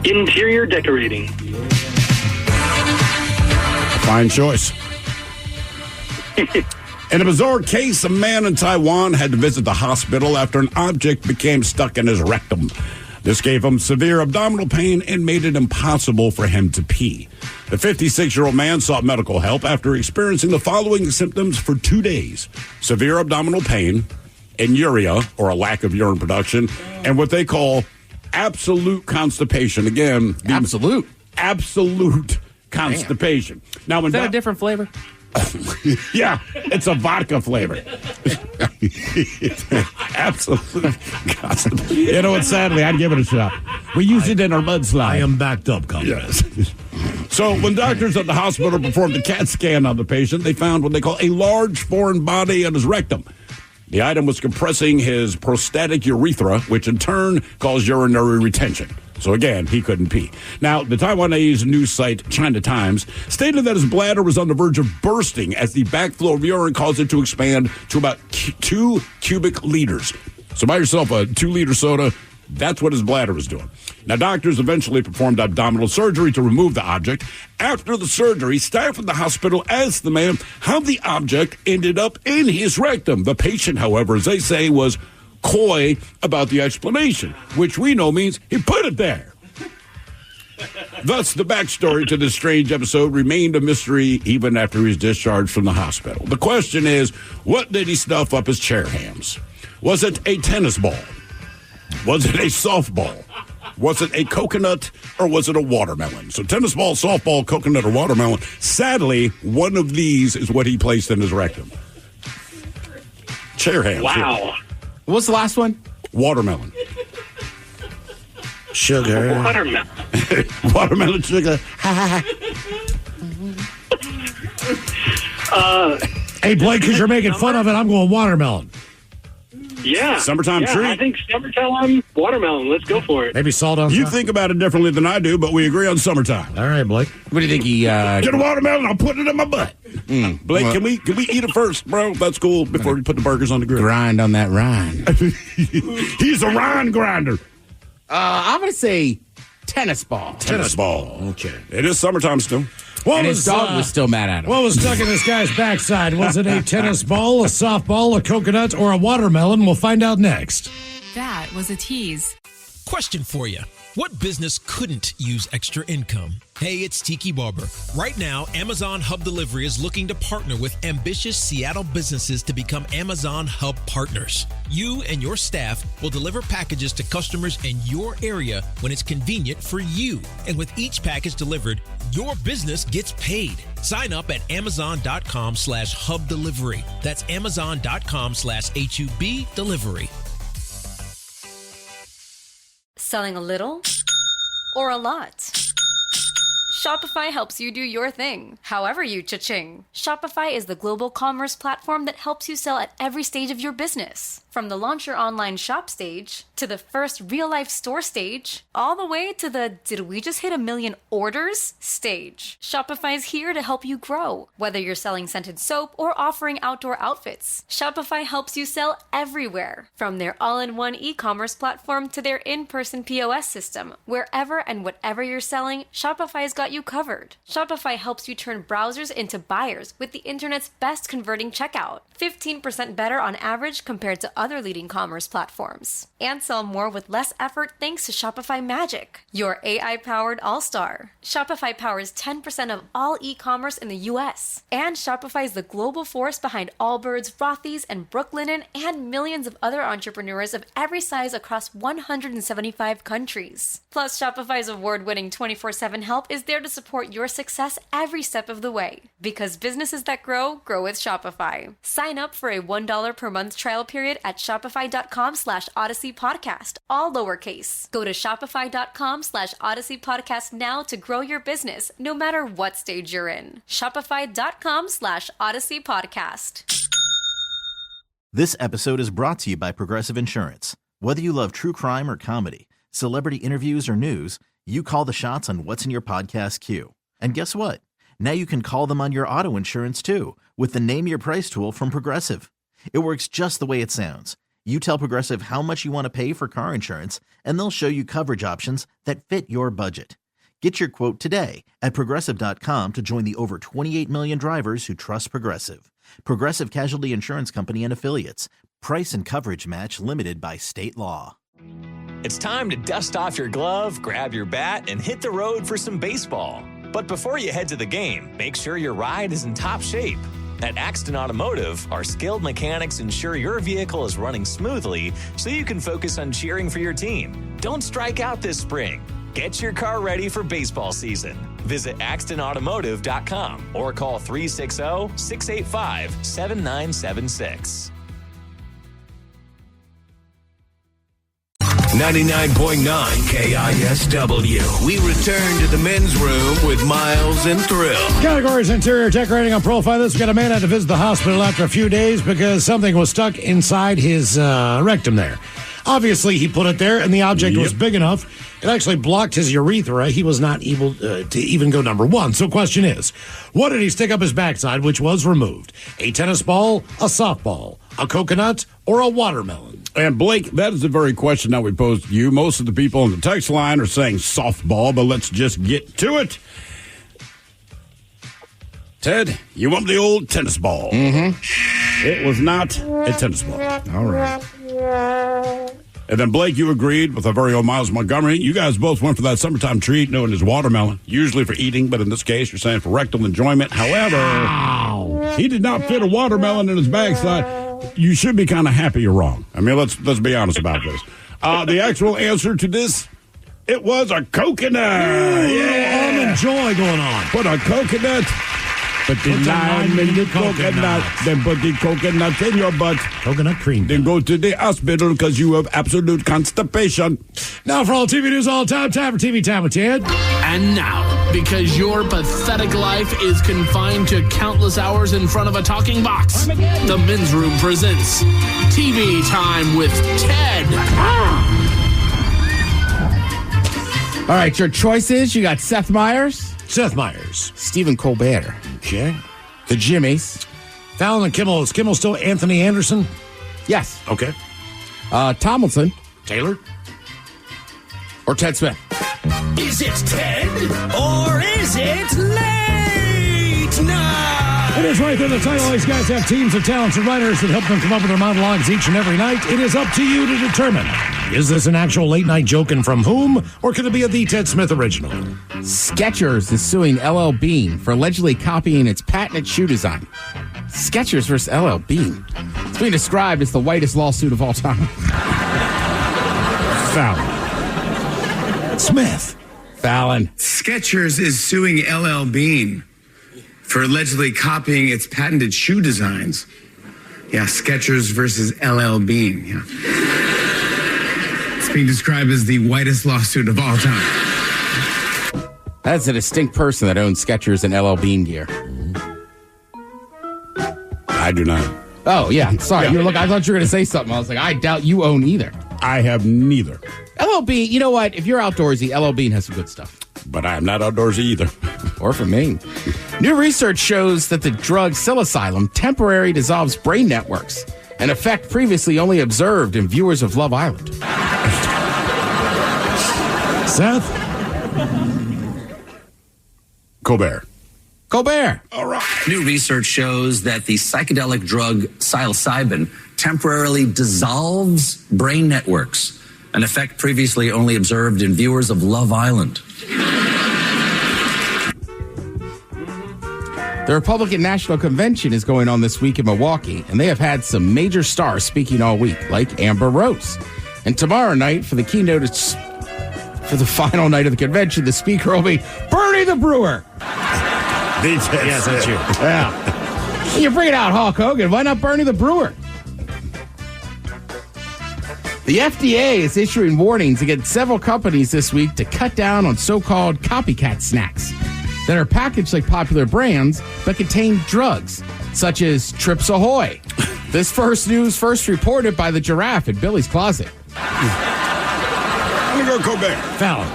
Interior decorating. Fine choice. In a bizarre case, a man in Taiwan had to visit the hospital after an object became stuck in his rectum. This gave him severe abdominal pain and made it impossible for him to pee. The 56-year-old man sought medical help after experiencing the following symptoms for 2 days: severe abdominal pain, inuria, or a lack of urine production, and what they call absolute constipation. Again, absolute constipation. Now, when Is that a different flavor? Yeah, it's a vodka flavor. Absolutely. You know what? Sadly, I'd give it a shot. We use it in our mudslide. I am backed up, Colin. Yes. So when doctors at the hospital performed a CAT scan on the patient, they found what they call a large foreign body in his rectum. The item was compressing his prostatic urethra, which in turn caused urinary retention. So again, he couldn't pee. Now, the Taiwanese news site China Times stated that his bladder was on the verge of bursting as the backflow of urine caused it to expand to about 2 cubic liters. So buy yourself a 2-liter soda. That's what his bladder was doing. Now, doctors eventually performed abdominal surgery to remove the object. After the surgery, staff at the hospital asked the man how the object ended up in his rectum. The patient, however, as they say, was coy about the explanation, which we know means he put it there. Thus, the backstory to this strange episode remained a mystery even after he was discharged from the hospital. The question is, what did he stuff up his chair hams? Was it a tennis ball? Was it a softball? Was it a coconut, or was it a watermelon? So tennis ball, softball, coconut, or watermelon. Sadly, one of these is what he placed in his rectum. Chair hams. Wow. Here. What's the last one? Watermelon. Sugar. Watermelon. Watermelon sugar. Hey, Blake, because you're making fun of it, I'm going watermelon. Yeah. Summertime tree. I think summertime watermelon. Let's go for it. Maybe salt on You top. think about it differently than I do, but we agree on summertime. All right, Blake. What do you think he... Get a watermelon, I'll put it in my butt. Blake, can we eat it first, bro? That's cool, before we put the burgers on the grill. grind on that rind? He's a rind grinder. I'm going to say tennis ball. Tennis ball. Okay. It is summertime still. And his dog was still mad at him. What was stuck in this guy's backside? Was it a tennis ball, a softball, a coconut, or a watermelon? We'll find out next. That was a tease. Question for you. What business couldn't use extra income? Hey, it's Tiki Barber. Right now, Amazon Hub Delivery is looking to partner with ambitious Seattle businesses to become Amazon Hub partners. You and your staff will deliver packages to customers in your area when it's convenient for you. And with each package delivered, your business gets paid. Sign up at Amazon.com/Hub Delivery. That's Amazon.com/HUB Delivery. Selling a little or a lot? Shopify helps you do your thing, however you cha-ching. Shopify is the global commerce platform that helps you sell at every stage of your business. From the launch your online shop stage, to the first real-life store stage, all the way to the did we just hit 1 million orders stage. Shopify is here to help you grow. Whether you're selling scented soap or offering outdoor outfits, Shopify helps you sell everywhere. From their all-in-one e-commerce platform to their in-person POS system, wherever and whatever you're selling, Shopify's got you covered. Shopify helps you turn browsers into buyers with the internet's best converting checkout, 15% better on average compared to other leading commerce platforms. And sell more with less effort thanks to Shopify Magic, your AI-powered all-star. Shopify powers 10% of all e-commerce in the US. And Shopify is the global force behind Allbirds, Rothy's, and Brooklinen, and millions of other entrepreneurs of every size across 175 countries. Plus, Shopify's award-winning 24/7 help is there to support your success every step of the way. Because businesses that grow, grow with Shopify. Sign up for a $1 per month trial period at shopify.com/Odyssey Podcast, all lowercase. Go to shopify.com/Odyssey Podcast now to grow your business, no matter what stage you're in. Shopify.com/Odyssey Podcast. This episode is brought to you by Progressive Insurance. Whether you love true crime or comedy, celebrity interviews or news, you call the shots on what's in your podcast queue. And guess what? Now you can call them on your auto insurance too with the Name Your Price tool from Progressive. It works just the way it sounds. You tell Progressive how much you want to pay for car insurance, and they'll show you coverage options that fit your budget. Get your quote today at Progressive.com to join the over 28 million drivers who trust Progressive. Progressive Casualty Insurance Company and Affiliates. Price and coverage match limited by state law. It's time to dust off your glove, grab your bat, and hit the road for some baseball. But before you head to the game, make sure your ride is in top shape. At Axton Automotive, our skilled mechanics ensure your vehicle is running smoothly so you can focus on cheering for your team. Don't strike out this spring. Get your car ready for baseball season. Visit AxtonAutomotive.com or call 360-685-7976. 99.9 KISW. We return to the men's room with Miles and Thrill. Categories: interior decorating on profile. This, we got a man had to visit the hospital after a few days because something was stuck inside his rectum there. Obviously, he put it there, and the object was big enough. It actually blocked his urethra. He was not able to even go number one. So question is, what did he stick up his backside, which was removed? A tennis ball, a softball, a coconut, or a watermelon? And Blake, that is the very question that we posed to you. Most of the people on the text line are saying softball, but let's just get to it. Ted, you want the old tennis ball. Mm-hmm. It was not a tennis ball. All right. And then, Blake, you agreed with our very own Miles Montgomery. You guys both went for that summertime treat known as watermelon, usually for eating, but in this case, you're saying for rectal enjoyment. However, he did not fit a watermelon in his backside. You should be kind of happy you're wrong. I mean, let's be honest about this. The actual answer to this, it was a coconut. Yeah, almond joy going on. Put a coconut. Put the lime in the coconut. Then put the coconut in your butt. Coconut cream. Then go to the hospital because you have absolute constipation. Now for all TV news all time, time for TV Time with Ted. And now, because your pathetic life is confined to countless hours in front of a talking box, the Men's Room presents TV Time with Ted. All right, your choices. You got Seth Meyers. Stephen Colbert. Okay. The Jimmies. Fallon and Kimmel. Is Kimmel still Anthony Anderson? Yes. Okay. Tomlinson. Taylor. Or Ted Smith. Is it Ted or is it late night? It is right there. The title. These guys have teams of talented writers that help them come up with their monologues each and every night. It is up to you to determine. Is this an actual late night joke and from whom? Or could it be a The Ted Smith original? Skechers is suing LL Bean for allegedly copying its patented shoe design. Skechers versus LL Bean. It's being described as the whitest lawsuit of all time. Fallon. Smith. Fallon. Skechers is suing LL Bean for allegedly copying its patented shoe designs. Yeah, Skechers versus LL Bean. Yeah. It's being described as the whitest lawsuit of all time. That's a distinct person that owns Skechers and LL Bean gear. I do not. Oh, yeah. Sorry. Yeah. I thought you were going to say something. I was like, I doubt you own either. I have neither. LL Bean, you know what? If you're outdoorsy, LL Bean has some good stuff. But I am not outdoorsy either. Or for me. New research shows that the drug psilocybin temporarily dissolves brain networks, an effect previously only observed in viewers of Love Island. Seth? Colbert. All right. New research shows that the psychedelic drug psilocybin temporarily dissolves brain networks, an effect previously only observed in viewers of Love Island. The Republican National Convention is going on this week in Milwaukee, and they have had some major stars speaking all week, like Amber Rose. And tomorrow night, for the keynote, for the final night of the convention, the speaker will be Bernie the Brewer. Yes, that's you. Yeah. You bring it out, Hulk Hogan. Why not Bernie the Brewer? The FDA is issuing warnings against several companies this week to cut down on so-called copycat snacks that are packaged like popular brands but contain drugs, such as Trips Ahoy. This first reported by the giraffe in Billy's Closet. I'm going to go Colbert. Fallon.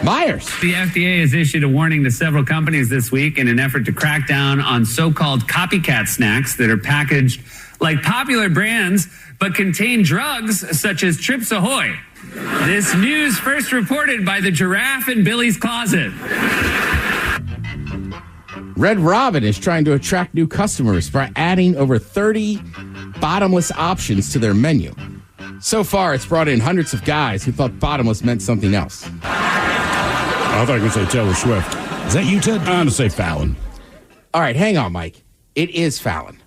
Myers. The FDA has issued a warning to several companies this week in an effort to crack down on so-called copycat snacks that are packaged like popular brands but contain drugs such as Trips Ahoy. This news first reported by the giraffe in Billy's Closet. Red Robin is trying to attract new customers by adding over 30 bottomless options to their menu. So far, it's brought in hundreds of guys who thought bottomless meant something else. I thought you were going to say Taylor Swift. Is that you, Ted? I'm going to say Fallon. All right, hang on, Mike. It is Fallon.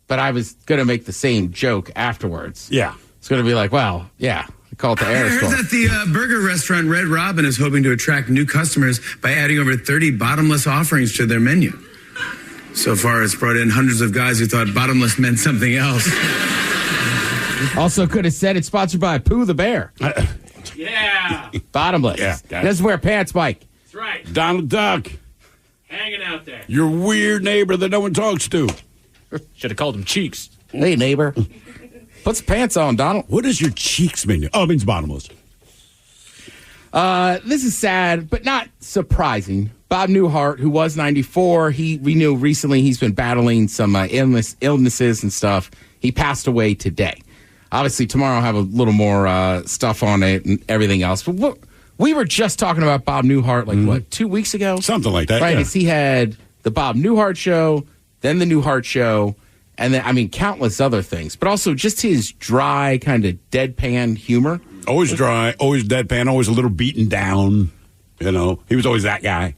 But I was going to make the same joke afterwards. Yeah. It's going to be like, well, yeah. Call it the air I heard that the burger restaurant Red Robin is hoping to attract new customers by adding over 30 bottomless offerings to their menu. So far, it's brought in hundreds of guys who thought bottomless meant something else. Also could have said it's sponsored by Pooh the Bear. Yeah. Bottomless. Yeah, doesn't wear pants, Mike. That's right. Donald Duck. Hanging out there. Your weird neighbor that no one talks to. Should have called him Cheeks. Hey, neighbor. Put some pants on, Donald. What is your Cheeks menu? Oh, it means bottomless. This is sad, but not surprising. Bob Newhart, who was 94, we knew recently he's been battling some illnesses and stuff. He passed away today. Obviously, tomorrow I'll have a little more stuff on it and everything else. But we were just talking about Bob Newhart, 2 weeks ago? Something like that, right? yeah. As he had the Bob Newhart show, then the Newhart show, and then, countless other things. But also just his dry, kind of deadpan humor. Always dry, always deadpan, always a little beaten down. You know, he was always that guy.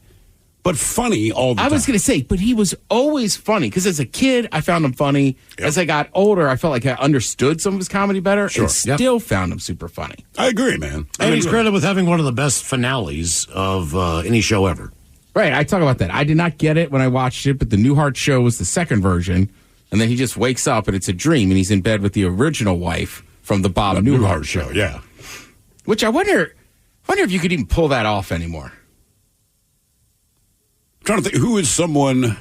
But funny all the time. I was going to say, but he was always funny. Because as a kid, I found him funny. Yep. As I got older, I felt like I understood some of his comedy better. Sure. And still found him super funny. I agree, man. And he's credited with having one of the best finales of any show ever. Right, I talk about that. I did not get it when I watched it, but the Newhart show was the second version. And then he just wakes up and it's a dream and he's in bed with the original wife from the Bob Newhart show. Yeah. Which I wonder if you could even pull that off anymore. I'm trying to think, who is someone,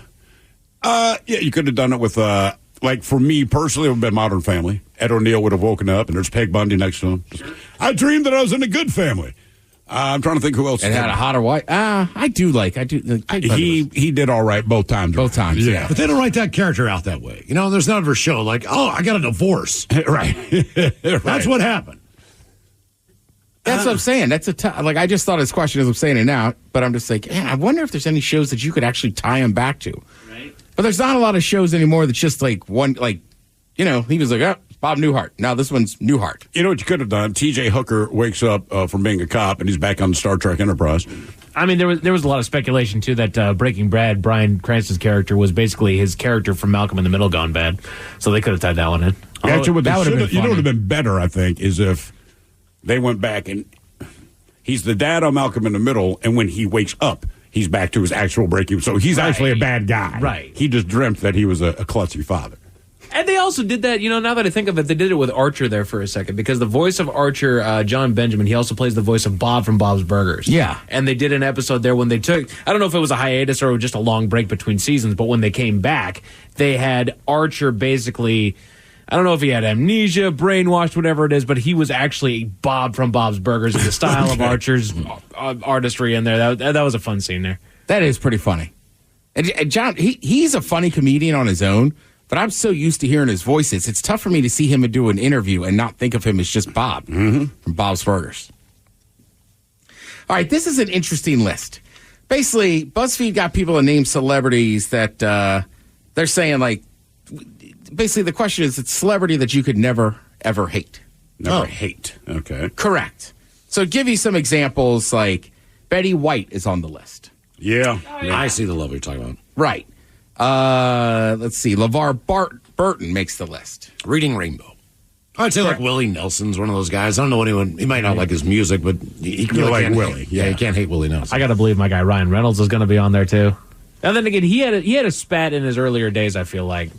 you could have done it with, for me personally, it would have been Modern Family. Ed O'Neill would have woken up and there's Peg Bundy next to him. I dreamed that I was in a good family. I'm trying to think who else. And had a hotter wife. I do. He did all right both times. Both times, yeah. But they don't write that character out that way. You know, there's never a show like, I got a divorce. Right. That's what happened. That's what I'm saying. That's I just thought his question as I'm saying it now, but I'm just like, man, I wonder if there's any shows that you could actually tie him back to. Right. But there's not a lot of shows anymore that's just one, he was like, Bob Newhart. Now this one's Newhart. You know what you could have done? T.J. Hooker wakes up from being a cop and he's back on Star Trek Enterprise. There was a lot of speculation too that Breaking Bad, Bryan Cranston's character was basically his character from Malcolm in the Middle gone bad. So they could have tied that one in. Actually, what that would have been funny. You know what would have been better, I think, is if they went back and he's the dad on Malcolm in the Middle, and when he wakes up, he's back to his actual Breaking. So he's actually a bad guy. Right. He just dreamt that he was a klutzy father. And they also did that, now that I think of it, they did it with Archer there for a second, because the voice of Archer, John Benjamin, he also plays the voice of Bob from Bob's Burgers. Yeah. And they did an episode there when they took, I don't know if it was a hiatus or just a long break between seasons, but when they came back, they had Archer basically, I don't know if he had amnesia, brainwashed, whatever it is, but he was actually Bob from Bob's Burgers in the style of Archer's artistry in there. That was a fun scene there. That is pretty funny. And John, he's a funny comedian on his own, but I'm so used to hearing his voices. It's tough for me to see him do an interview and not think of him as just Bob from Bob's Burgers. All right, this is an interesting list. Basically, BuzzFeed got people to name celebrities that they're saying, like, basically the question is, it's a celebrity that you could never, ever hate. Never hate. Okay. Correct. So give you some examples, like Betty White is on the list. Yeah. I see the level you're talking about. Right. Let's see. LeVar Burton makes the list. Reading Rainbow. I'd say like Willie Nelson's one of those guys. I don't know anyone. He might not like his music, but he really like can't Willie. hate. Yeah, he can't hate Willie Nelson. I got to believe my guy Ryan Reynolds is going to be on there too. And then again, he had a spat in his earlier days, I feel like,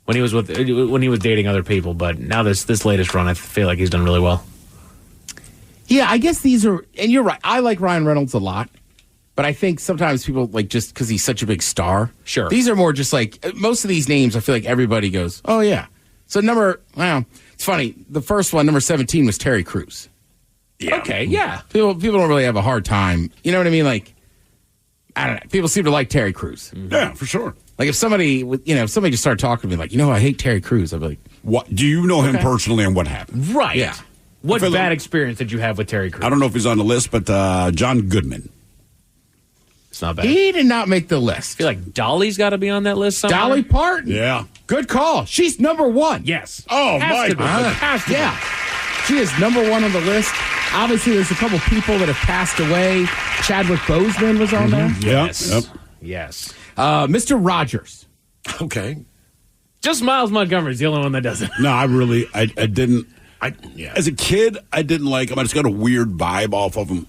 when he was dating other people. But now this latest run, I feel like he's done really well. Yeah, I guess these are, and you're right. I like Ryan Reynolds a lot. But I think sometimes people, like, just because he's such a big star. Sure. These are more just like, most of these names, I feel like everybody goes, oh, yeah. So it's funny. The first one, number 17, was Terry Crews. Yeah. Okay, yeah. People don't really have a hard time. You know what I mean? Like, I don't know. People seem to like Terry Crews. Mm-hmm. Yeah, for sure. Like, if somebody just started talking to me, like, I hate Terry Crews, I'd be like, what? Do you know him personally and what happened? Right. Yeah. What bad experience did you have with Terry Crews? I don't know if he's on the list, but John Goodman. It's not bad. He did not make the list. I feel like Dolly's got to be on that list somewhere. Dolly Parton. Yeah. Good call. She's number one. Yes. Oh, my God. Yeah. She is number one on the list. Obviously, there's a couple people that have passed away. Chadwick Boseman was on there. Yes. Yep. Yes. Mr. Rogers. Okay. Just Miles Montgomery's the only one that doesn't. No, I didn't. As a kid, I didn't like him. I just got a weird vibe off of him.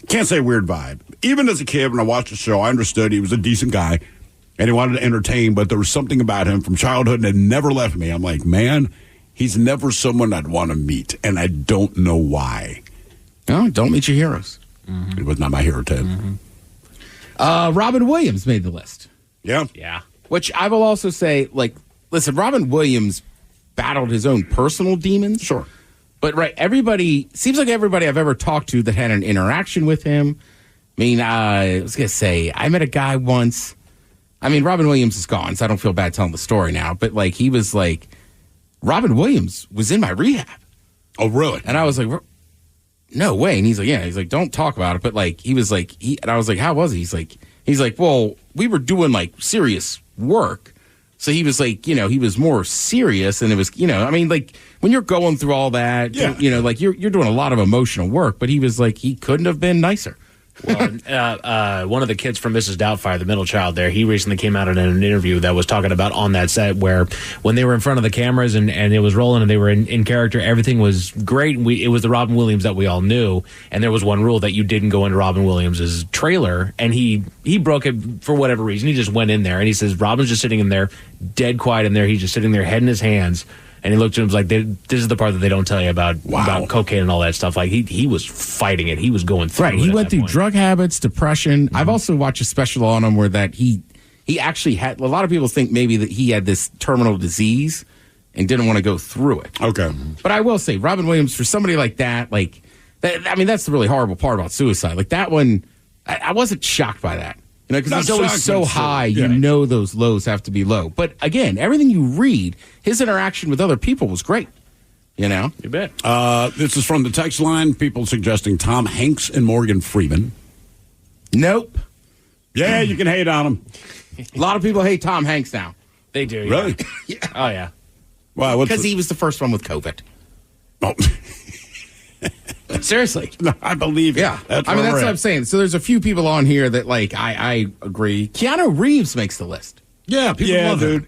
Can't say weird vibe. Even as a kid, when I watched the show, I understood he was a decent guy and he wanted to entertain, but there was something about him from childhood and it never left me. I'm like, man, he's never someone I'd want to meet, and I don't know why. No, don't meet your heroes. Mm-hmm. It was not my hero, Ted. Mm-hmm. Robin Williams made the list. Yeah. Yeah. Which I will also say, like, listen, Robin Williams battled his own personal demons. Sure. But, seems like everybody I've ever talked to that had an interaction with him. I mean, I was going to say, I met a guy once. I mean, Robin Williams is gone, so I don't feel bad telling the story now. But, like, he was like, Robin Williams was in my rehab. Oh, really? And I was like, no way. And he's like, yeah. He's like, don't talk about it. But, like, he was like, and I was like, how was he? He's like, well, we were doing, like, serious work. So he was like, he was more serious, and it was, I mean, like, when you're going through all that, like, you're doing a lot of emotional work, but he was like, he couldn't have been nicer. Well, one of the kids from Mrs. Doubtfire, the middle child there, he recently came out in an interview that was talking about on that set where when they were in front of the cameras and it was rolling and they were in character, everything was great. And it was the Robin Williams that we all knew. And there was one rule that you didn't go into Robin Williams' trailer. And he broke it for whatever reason. He just went in there and he says, Robin's just sitting in there, dead quiet in there. He's just sitting there, head in his hands. And he looked at him like, this is the part that they don't tell you about cocaine and all that stuff. Like, he was fighting it. He was going through it. Right. He went through drug habits, depression. Mm-hmm. I've also watched a special on him where that he actually had, a lot of people think maybe that he had this terminal disease and didn't want to go through it. Okay. But I will say, Robin Williams, for somebody like that, like, I mean, that's the really horrible part about suicide. Like, that one, I wasn't shocked by that. Because it's always so high, you know those lows have to be low. But again, everything you read, his interaction with other people was great. You bet. This is from the text line. People suggesting Tom Hanks and Morgan Freeman. Nope. Yeah, you can hate on him. A lot of people hate Tom Hanks now. They do. Really? Yeah. Oh, yeah. Well, because he was the first one with COVID. Oh. Seriously. No, I believe you. Yeah. That's what I'm saying. So there's a few people on here that, like, I agree. Keanu Reeves makes the list. Yeah, people love him.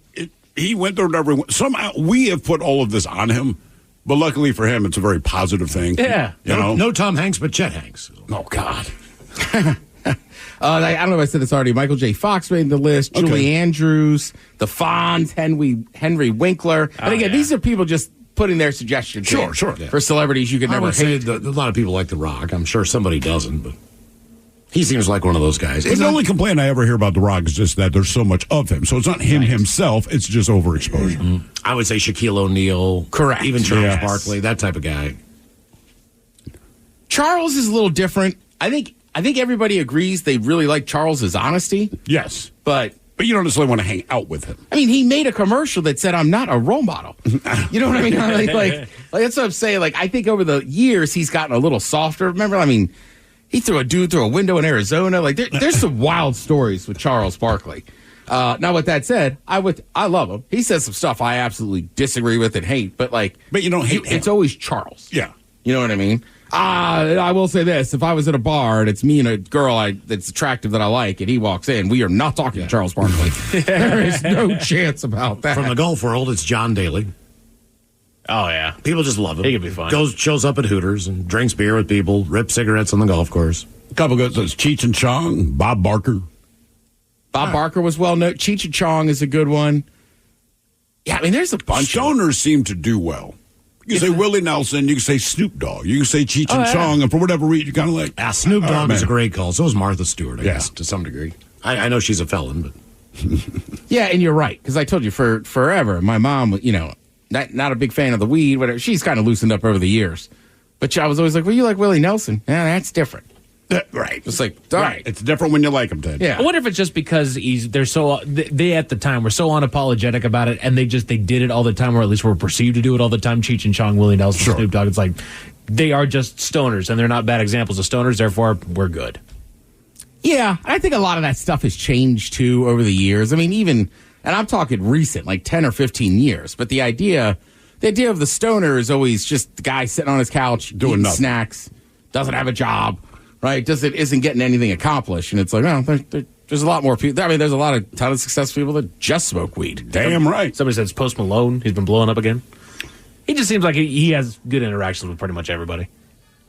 He went through everyone. Somehow we have put all of this on him, but luckily for him, it's a very positive thing. Yeah. You know? No Tom Hanks, but Chet Hanks. Oh, God. I don't know if I said this already. Michael J. Fox made the list. Julie Andrews, the Fonz, Henry Winkler. And again, these are people just putting their suggestions Sure. for celebrities you could never hate. A lot of people like The Rock. I'm sure somebody doesn't, but he seems like one of those guys. The only complaint I ever hear about The Rock is just that there's so much of him. So it's not him himself, it's just overexposure. Mm-hmm. I would say Shaquille O'Neal. Correct. Even Charles Barkley, that type of guy. Charles is a little different. I think everybody agrees they really like Charles's honesty. Yes. But you don't necessarily want to hang out with him. I mean, he made a commercial that said, "I'm not a role model." You know what I mean? Like that's what I'm saying. Like, I think over the years, he's gotten a little softer. Remember, I mean, he threw a dude through a window in Arizona. Like, there's some wild stories with Charles Barkley. Now, with that said, I love him. He says some stuff I absolutely disagree with and hate, but you don't hate him. It's always Charles. Yeah. You know what I mean? I will say this. If I was at a bar and it's me and a girl that's attractive that I like and he walks in, we are not talking to Charles Barkley. There is no chance about that. From the golf world, it's John Daly. Oh, yeah. People just love him. He could be fun. Shows up at Hooters and drinks beer with people, rips cigarettes on the golf course. A couple guys, Cheech and Chong, Bob Barker. Bob Barker was well known. Cheech and Chong is a good one. Yeah, I mean, there's a bunch. Stoners seem to do well. You can say Willie Nelson, you can say Snoop Dogg, you can say Cheech and Chong, and for whatever reason, you're kind of like... Snoop Dogg is a great call. So is Martha Stewart, I guess, to some degree. I know she's a felon, but... Yeah, and you're right, because I told you for forever, my mom, not a big fan of the weed, whatever. She's kind of loosened up over the years. But I was always like, well, you like Willie Nelson? Yeah, that's different. Right. It's like, all right. It's different when you like him, Ted. Yeah. I wonder if it's just because they at the time were so unapologetic about it, and they did it all the time, or at least were perceived to do it all the time. Cheech and Chong, Willie Nelson, Snoop Dogg. It's like they are just stoners, and they're not bad examples of stoners. Therefore, we're good. Yeah, I think a lot of that stuff has changed too over the years. I mean, even, and I'm talking recent, like 10 or 15 years. But the idea of the stoner is always just the guy sitting on his couch doing nothing. Snacks, doesn't have a job. Right, isn't getting anything accomplished, and it's like, there's a lot more people. I mean, there's a ton of successful people that just smoke weed. Damn right. Somebody says Post Malone. He's been blowing up again. He just seems like he has good interactions with pretty much everybody.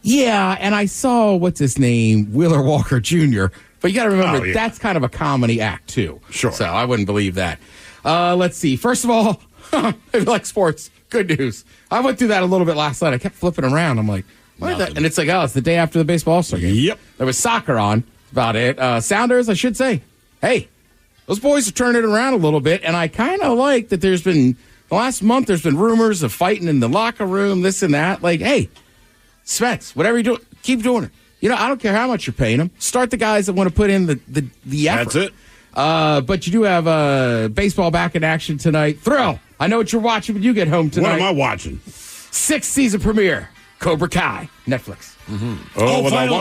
Yeah, and I saw what's his name, Wheeler Walker Jr. But you got to remember that's kind of a comedy act too. Sure. So I wouldn't believe that. Let's see. First of all, if you like sports, good news. I went through that a little bit last night. I kept flipping around. I'm like. And it's like, it's the day after the baseball All-Star game. Yep. There was soccer on. About it. Sounders, I should say, hey, those boys are turning it around a little bit, and I kind of like that the last month there's been rumors of fighting in the locker room, this and that. Like, hey, Smets, whatever you're doing, keep doing it. I don't care how much you're paying them. Start the guys that want to put in the effort. That's it. But you do have baseball back in action tonight. Thrill, I know what you're watching when you get home tonight. What am I watching? 6th season premiere. Cobra Kai, Netflix. Mm-hmm.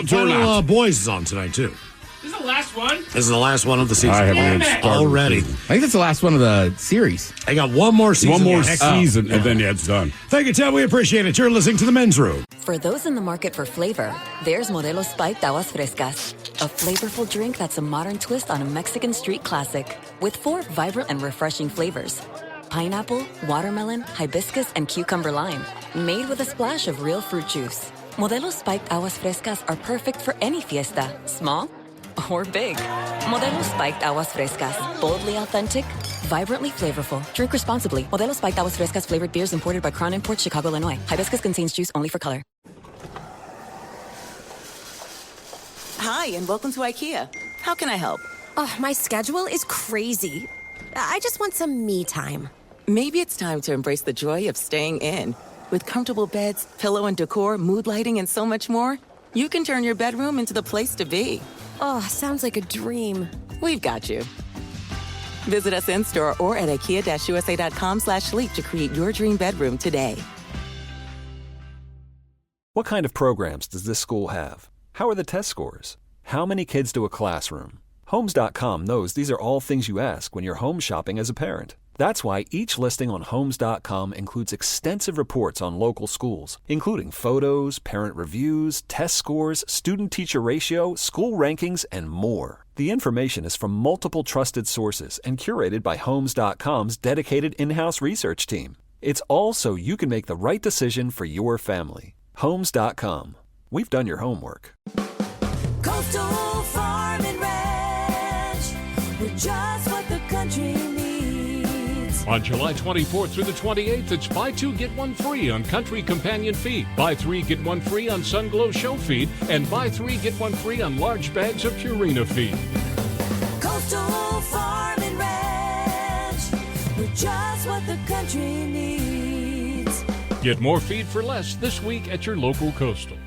Final Boys is on tonight, too. This is the last one? This is the last one of the season. I haven't even started already. I think that's the last one of the series. I got one more season. One more season, and then it's done. Thank you, Ted. We appreciate it. You're listening to The Men's Room. For those in the market for flavor, there's Modelo Spiked Aguas Frescas, a flavorful drink that's a modern twist on a Mexican street classic with 4 vibrant and refreshing flavors. Pineapple, watermelon, hibiscus, and cucumber lime, made with a splash of real fruit juice. Modelo Spiked Aguas Frescas are perfect for any fiesta, small or big. Modelo Spiked Aguas Frescas, boldly authentic, vibrantly flavorful. Drink responsibly. Modelo Spiked Aguas Frescas flavored beers imported by Crown Imports, Chicago, Illinois. Hibiscus contains juice only for color. Hi, and welcome to IKEA. How can I help? Oh, my schedule is crazy. I just want some me time. Maybe it's time to embrace the joy of staying in. With comfortable beds, pillow and decor, mood lighting, and so much more, you can turn your bedroom into the place to be. Oh, sounds like a dream. We've got you. Visit us in-store or at IKEA-USA.com/sleep to create your dream bedroom today. What kind of programs does this school have? How are the test scores? How many kids do a classroom? Homes.com knows these are all things you ask when you're home shopping as a parent. That's why each listing on Homes.com includes extensive reports on local schools, including photos, parent reviews, test scores, student-teacher ratio, school rankings, and more. The information is from multiple trusted sources and curated by Homes.com's dedicated in-house research team. It's all so you can make the right decision for your family. Homes.com. We've done your homework. Coastal Farm and just what the country needs. On July 24th through the 28th, it's buy two, get one free on Country Companion Feed. Buy three, get one free on Sunglow Show Feed. And buy three, get one free on large bags of Purina Feed. Coastal Farm and Ranch, we're just what the country needs. Get more feed for less this week at your local Coastal.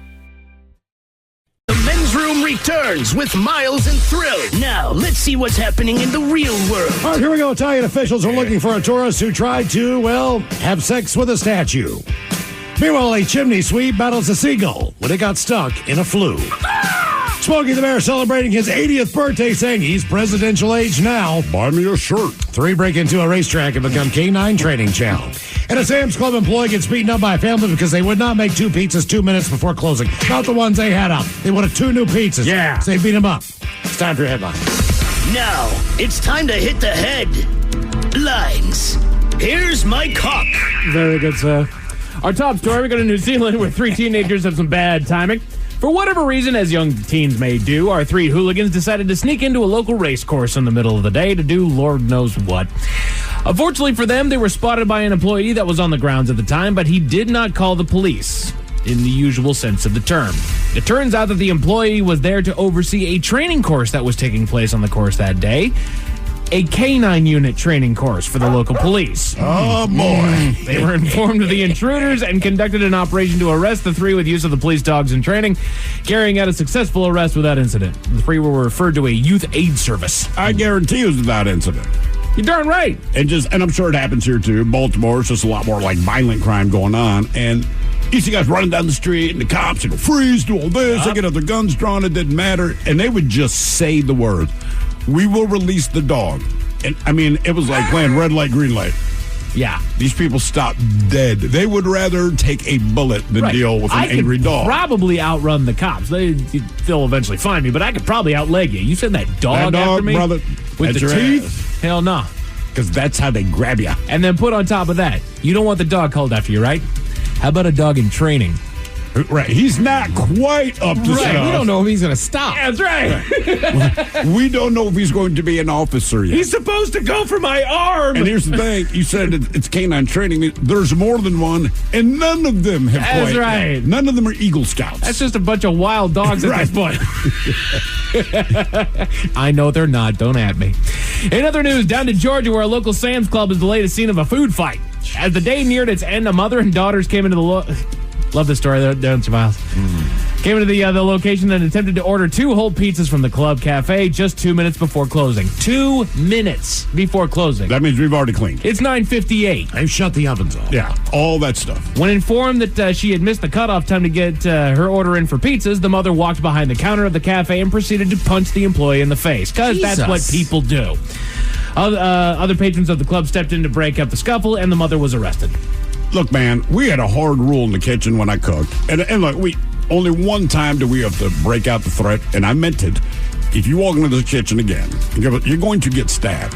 The Men's Room returns with Miles and Thrill. Now, let's see what's happening in the real world. All right, here we go. Italian officials are looking for a tourist who tried to, well, have sex with a statue. Meanwhile, a chimney sweep battles a seagull when it got stuck in a flue. Smokey the Bear celebrating his 80th birthday, saying he's presidential age now. Buy me a shirt. 3 break into a racetrack and become K9 training channel. And a Sam's Club employee gets beaten up by a family because they would not make 2 pizzas 2 minutes before closing. Not the ones they had up. They wanted 2 new pizzas. Yeah. So they beat them up. It's time for your headline. Now, it's time to hit the headlines. Here's my cock. Very good, sir. Our top story, we go to New Zealand where 3 teenagers have some bad timing. For whatever reason, as young teens may do, our 3 hooligans decided to sneak into a local race course in the middle of the day to do Lord knows what. Unfortunately for them, they were spotted by an employee that was on the grounds at the time, but he did not call the police in the usual sense of the term. It turns out that the employee was there to oversee a training course that was taking place on the course that day. A K9 unit training course for the local police. Oh, boy. They were informed of the intruders and conducted an operation to arrest the 3 with use of the police dogs in training, carrying out a successful arrest without incident. The 3 were referred to a youth aid service. I guarantee it was without incident. You're darn right. And I'm sure it happens here too. Baltimore, it's just a lot more like violent crime going on. And you see guys running down the street and the cops would go freeze, do all this. They get their guns drawn, it didn't matter. And they would just say the word, "We will release the dog." And I mean, it was like playing red light, green light. Yeah. These people stopped dead. They would rather take a bullet than deal with an angry dog. Probably outrun the cops. They'll eventually find me, but I could probably outleg you. You send that dog after me brother, with the teeth? Ass. Hell no. Because that's how they grab you. And then put on top of that, you don't want the dog called after you, right? How about a dog in training? Right. He's not quite up to stuff. We don't know if he's going to stop. Yeah, that's right. We don't know if he's going to be an officer yet. He's supposed to go for my arm. And here's the thing. You said it's canine training. There's more than one, and none of them have That's quite. right. None of them are Eagle Scouts. That's just a bunch of wild dogs at this point. I know they're not. Don't at me. In other news, down to Georgia, where a local Sam's Club is the latest scene of a food fight. As the day neared its end, a mother and daughters came into the love this story, don't you, Miles? Came into the location and attempted to order 2 whole pizzas from the club cafe just 2 minutes before closing. 2 minutes before closing. That means we've already cleaned. It's 9:58. They've shut the ovens off. Yeah, all that stuff. When informed that she had missed the cutoff time to get her order in for pizzas, the mother walked behind the counter of the cafe and proceeded to punch the employee in the face. Because that's what people do. Other patrons of the club stepped in to break up the scuffle, and the mother was arrested. Look, man, we had a hard rule in the kitchen when I cooked. And look, only one time do we have to break out the threat, and I meant it. If you walk into the kitchen again, you're going to get stabbed.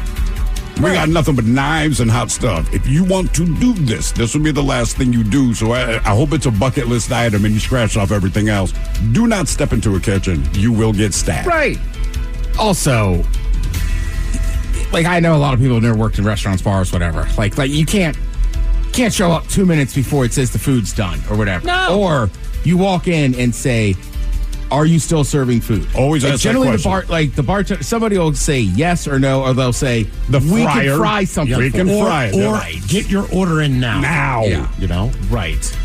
We got nothing but knives and hot stuff. If you want to do this will be the last thing you do. So I hope it's a bucket list item and you scratch off everything else. Do not step into a kitchen. You will get stabbed. Right. Also, like, I know a lot of people have never worked in restaurants, bars, whatever. Like you can't show up 2 minutes before it says the food's done or whatever. No. Or you walk in and say, "Are you still serving food?" Always ask generally that question. the bartender, somebody will say yes or no, or they'll say we can fry something. We can fry it. Or get your order in now. Now. Yeah. Right.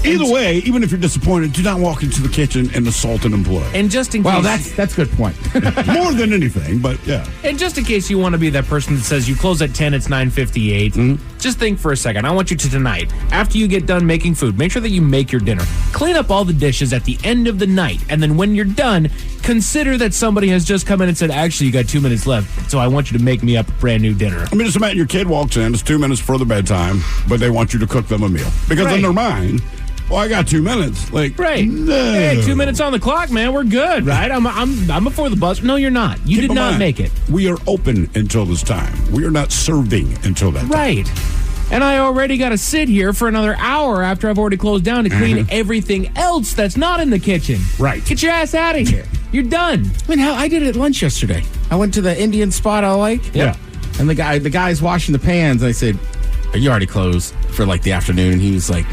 Either way, even if you're disappointed, do not walk into the kitchen and assault an employee. And just in case... Well, that's a good point. More than anything, but yeah. And just in case you want to be that person that says you close at 10, it's 9:58, just think for a second. I want you to tonight, after you get done making food, make sure that you make your dinner. Clean up all the dishes at the end of the night. And then when you're done, consider that somebody has just come in and said, actually, you got 2 minutes left, so I want you to make me up a brand new dinner. I mean, just imagine your kid walks in, it's 2 minutes before the bedtime, but they want you to cook them a meal. Because in their mind... Well, I got 2 minutes. Like, right. No. Hey, 2 minutes on the clock, man. We're good, right? I'm before the buzzer. No, you're not. You did not make it. We are open until this time. We are not serving until that time. Right. And I already got to sit here for another hour after I've already closed down to clean everything else that's not in the kitchen. Right. Get your ass out of here. You're done. I mean, hell, I did it at lunch yesterday. I went to the Indian spot I like. Yeah. And the guy's washing the pans. I said, "Are you already closed for like the afternoon?" And he was like,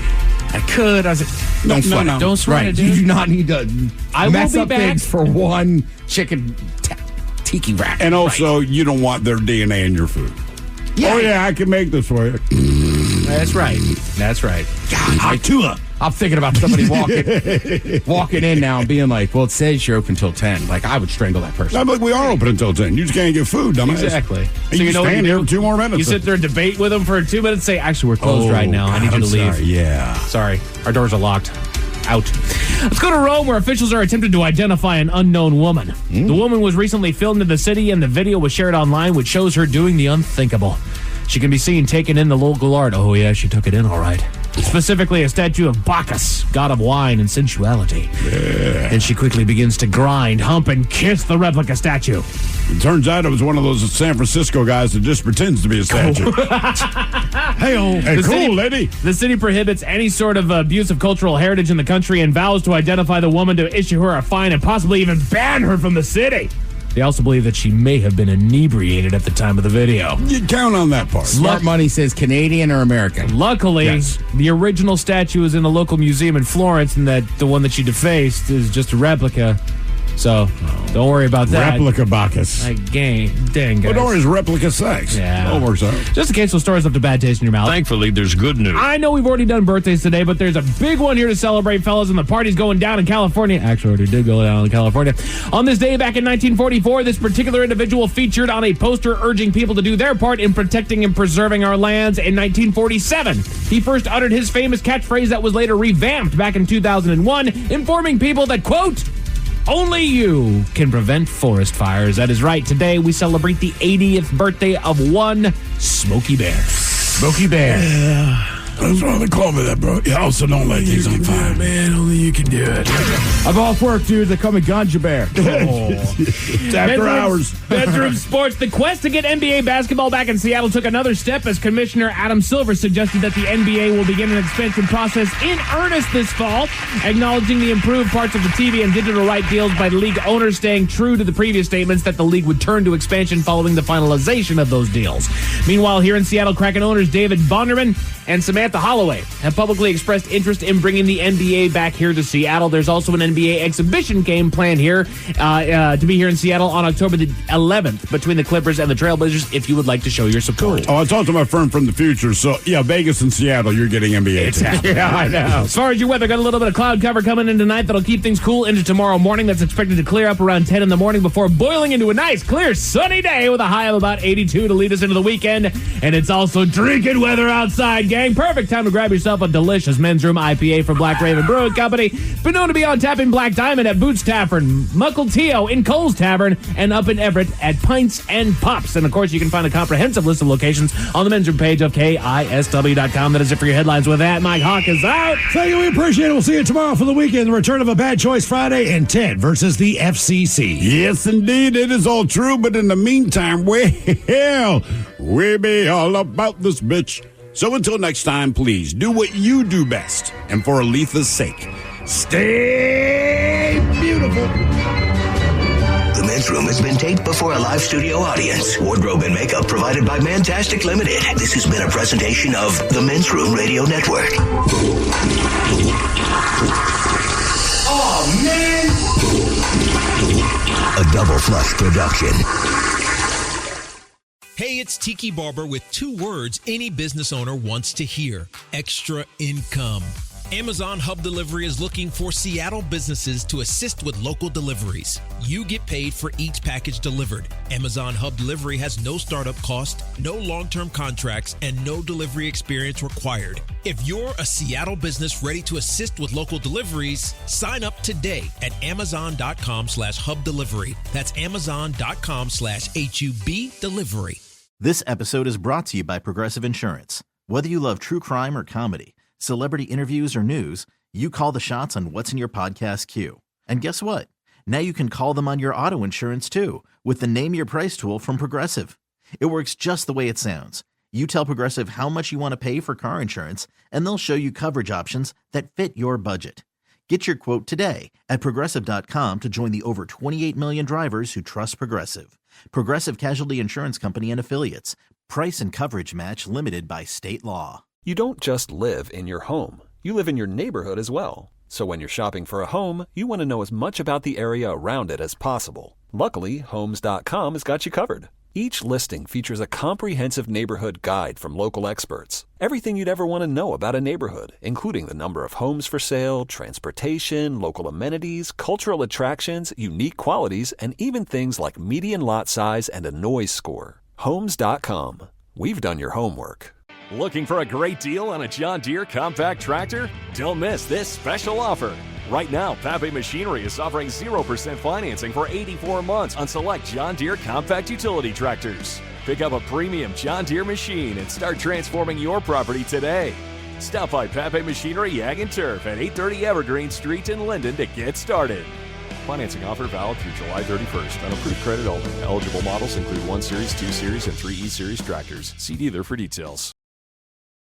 "I could." I was like, "Don't sweat it. Don't sweat it, dude. You do not need to mess up back. things for one chicken tiki wrap." And also, you don't want their DNA in your food. Yeah. Oh, yeah, I can make this for you. That's right. I'm thinking about somebody walking in now and being like, "Well, it says you're open till 10." Like, I would strangle that person. I'm like, we are open until 10. You just can't get food, dumbass. Exactly. And you stand here for 2 more minutes. You sit there and debate with them for 2 minutes, say, "Actually, we're closed right now. I need you to leave." Sorry. Yeah. Sorry. Our doors are locked. Out. Let's go to Rome, where officials are attempting to identify an unknown woman. The woman was recently filmed in the city, and the video was shared online, which shows her doing the unthinkable. She can be seen taking in the local art. Oh, yeah, she took it in all right. Specifically, a statue of Bacchus, god of wine and sensuality. Yeah. And she quickly begins to grind, hump, and kiss the replica statue. It turns out it was one of those San Francisco guys that just pretends to be a statue. Hey, cool, lady. The city prohibits any sort of abuse of cultural heritage in the country and vows to identify the woman to issue her a fine and possibly even ban her from the city. They also believe that she may have been inebriated at the time of the video. You count on that part. Smart money says Canadian or American. Luckily, the original statue is in a local museum in Florence, and that the one that she defaced is just a replica. So, don't worry about that. Replica Bacchus. Dang, guys. But don't worry, it's replica sex. Yeah. All works out. Just in case those stories left a bad taste in your mouth. Thankfully, there's good news. I know we've already done birthdays today, but there's a big one here to celebrate, fellas, and the party's going down in California. Actually, already did go down in California. On this day back in 1944, this particular individual featured on a poster urging people to do their part in protecting and preserving our lands. In 1947, he first uttered his famous catchphrase that was later revamped back in 2001, informing people that, quote, "Only you can prevent forest fires." That is right. Today, we celebrate the 80th birthday of one Smokey Bear. Smokey Bear. Yeah. That's why they call me that, bro. You also don't let things on fire. Man, only you can do it. I'm off work, dude. They call me Ganja Bear. It's after hours. Bedroom sports. The quest to get NBA basketball back in Seattle took another step as Commissioner Adam Silver suggested that the NBA will begin an expansion process in earnest this fall, acknowledging the improved parts of the TV and digital right deals by the league owners, staying true to the previous statements that the league would turn to expansion following the finalization of those deals. Meanwhile, here in Seattle, Kraken owners David Bonderman and Samantha Holloway have publicly expressed interest in bringing the NBA back here to Seattle. There's also an NBA exhibition game planned here to be here in Seattle on October the 11th between the Clippers and the Trailblazers if you would like to show your support. Oh, I talked to my friend from the future. So, yeah, Vegas and Seattle, you're getting NBA. Yeah, I know. As far as your weather, got a little bit of cloud cover coming in tonight that'll keep things cool into tomorrow morning. That's expected to clear up around 10 in the morning before boiling into a nice, clear, sunny day with a high of about 82 to lead us into the weekend. And it's also drinking weather outside, gang. Perfect time to grab yourself a delicious Men's Room IPA from Black Raven Brewing Company. Been known to be on tap in Black Diamond at Boots Tavern, Muckleteo in Cole's Tavern, and up in Everett at Pints and Pups. And, of course, you can find a comprehensive list of locations on the Men's Room page of KISW.com. That is it for your headlines. With that, Mike Hawk is out. Thank you. We appreciate it. We'll see you tomorrow for the weekend. The return of a Bad Choice Friday and Ted versus the FCC. Yes, indeed. It is all true. But in the meantime, well, we be all about this bitch. So until next time, please do what you do best. And for Aletha's sake, stay beautiful. The Men's Room has been taped before a live studio audience. Wardrobe and makeup provided by Mantastic Limited. This has been a presentation of the Men's Room Radio Network. Oh, man! A Double Flush production. Hey, it's Tiki Barber with 2 words any business owner wants to hear: extra income. Amazon Hub Delivery is looking for Seattle businesses to assist with local deliveries. You get paid for each package delivered. Amazon Hub Delivery has no startup cost, no long-term contracts, and no delivery experience required. If you're a Seattle business ready to assist with local deliveries, sign up today at amazon.com/hub delivery. That's amazon.com/HUB delivery. This episode is brought to you by Progressive Insurance. Whether you love true crime or comedy, celebrity interviews or news, you call the shots on what's in your podcast queue. And guess what? Now you can call them on your auto insurance too with the Name Your Price tool from Progressive. It works just the way it sounds. You tell Progressive how much you want to pay for car insurance, and they'll show you coverage options that fit your budget. Get your quote today at Progressive.com to join the over 28 million drivers who trust Progressive. Progressive Casualty Insurance Company and Affiliates. Price and coverage match limited by state law. You don't just live in your home. You live in your neighborhood as well. So when you're shopping for a home, you want to know as much about the area around it as possible. Luckily, Homes.com has got you covered. Each listing features a comprehensive neighborhood guide from local experts. Everything you'd ever want to know about a neighborhood, including the number of homes for sale, transportation, local amenities, cultural attractions, unique qualities, and even things like median lot size and a noise score. Homes.com. We've done your homework. Looking for a great deal on a John Deere compact tractor? Don't miss this special offer. Right now, Pape Machinery is offering 0% financing for 84 months on select John Deere compact utility tractors. Pick up a premium John Deere machine and start transforming your property today. Stop by Pape Machinery Ag and Turf at 830 Evergreen Street in Linden to get started. Financing offer valid through July 31st on approved credit only. Eligible models include 1 Series, 2 Series, and 3 E-Series tractors. See dealer for details.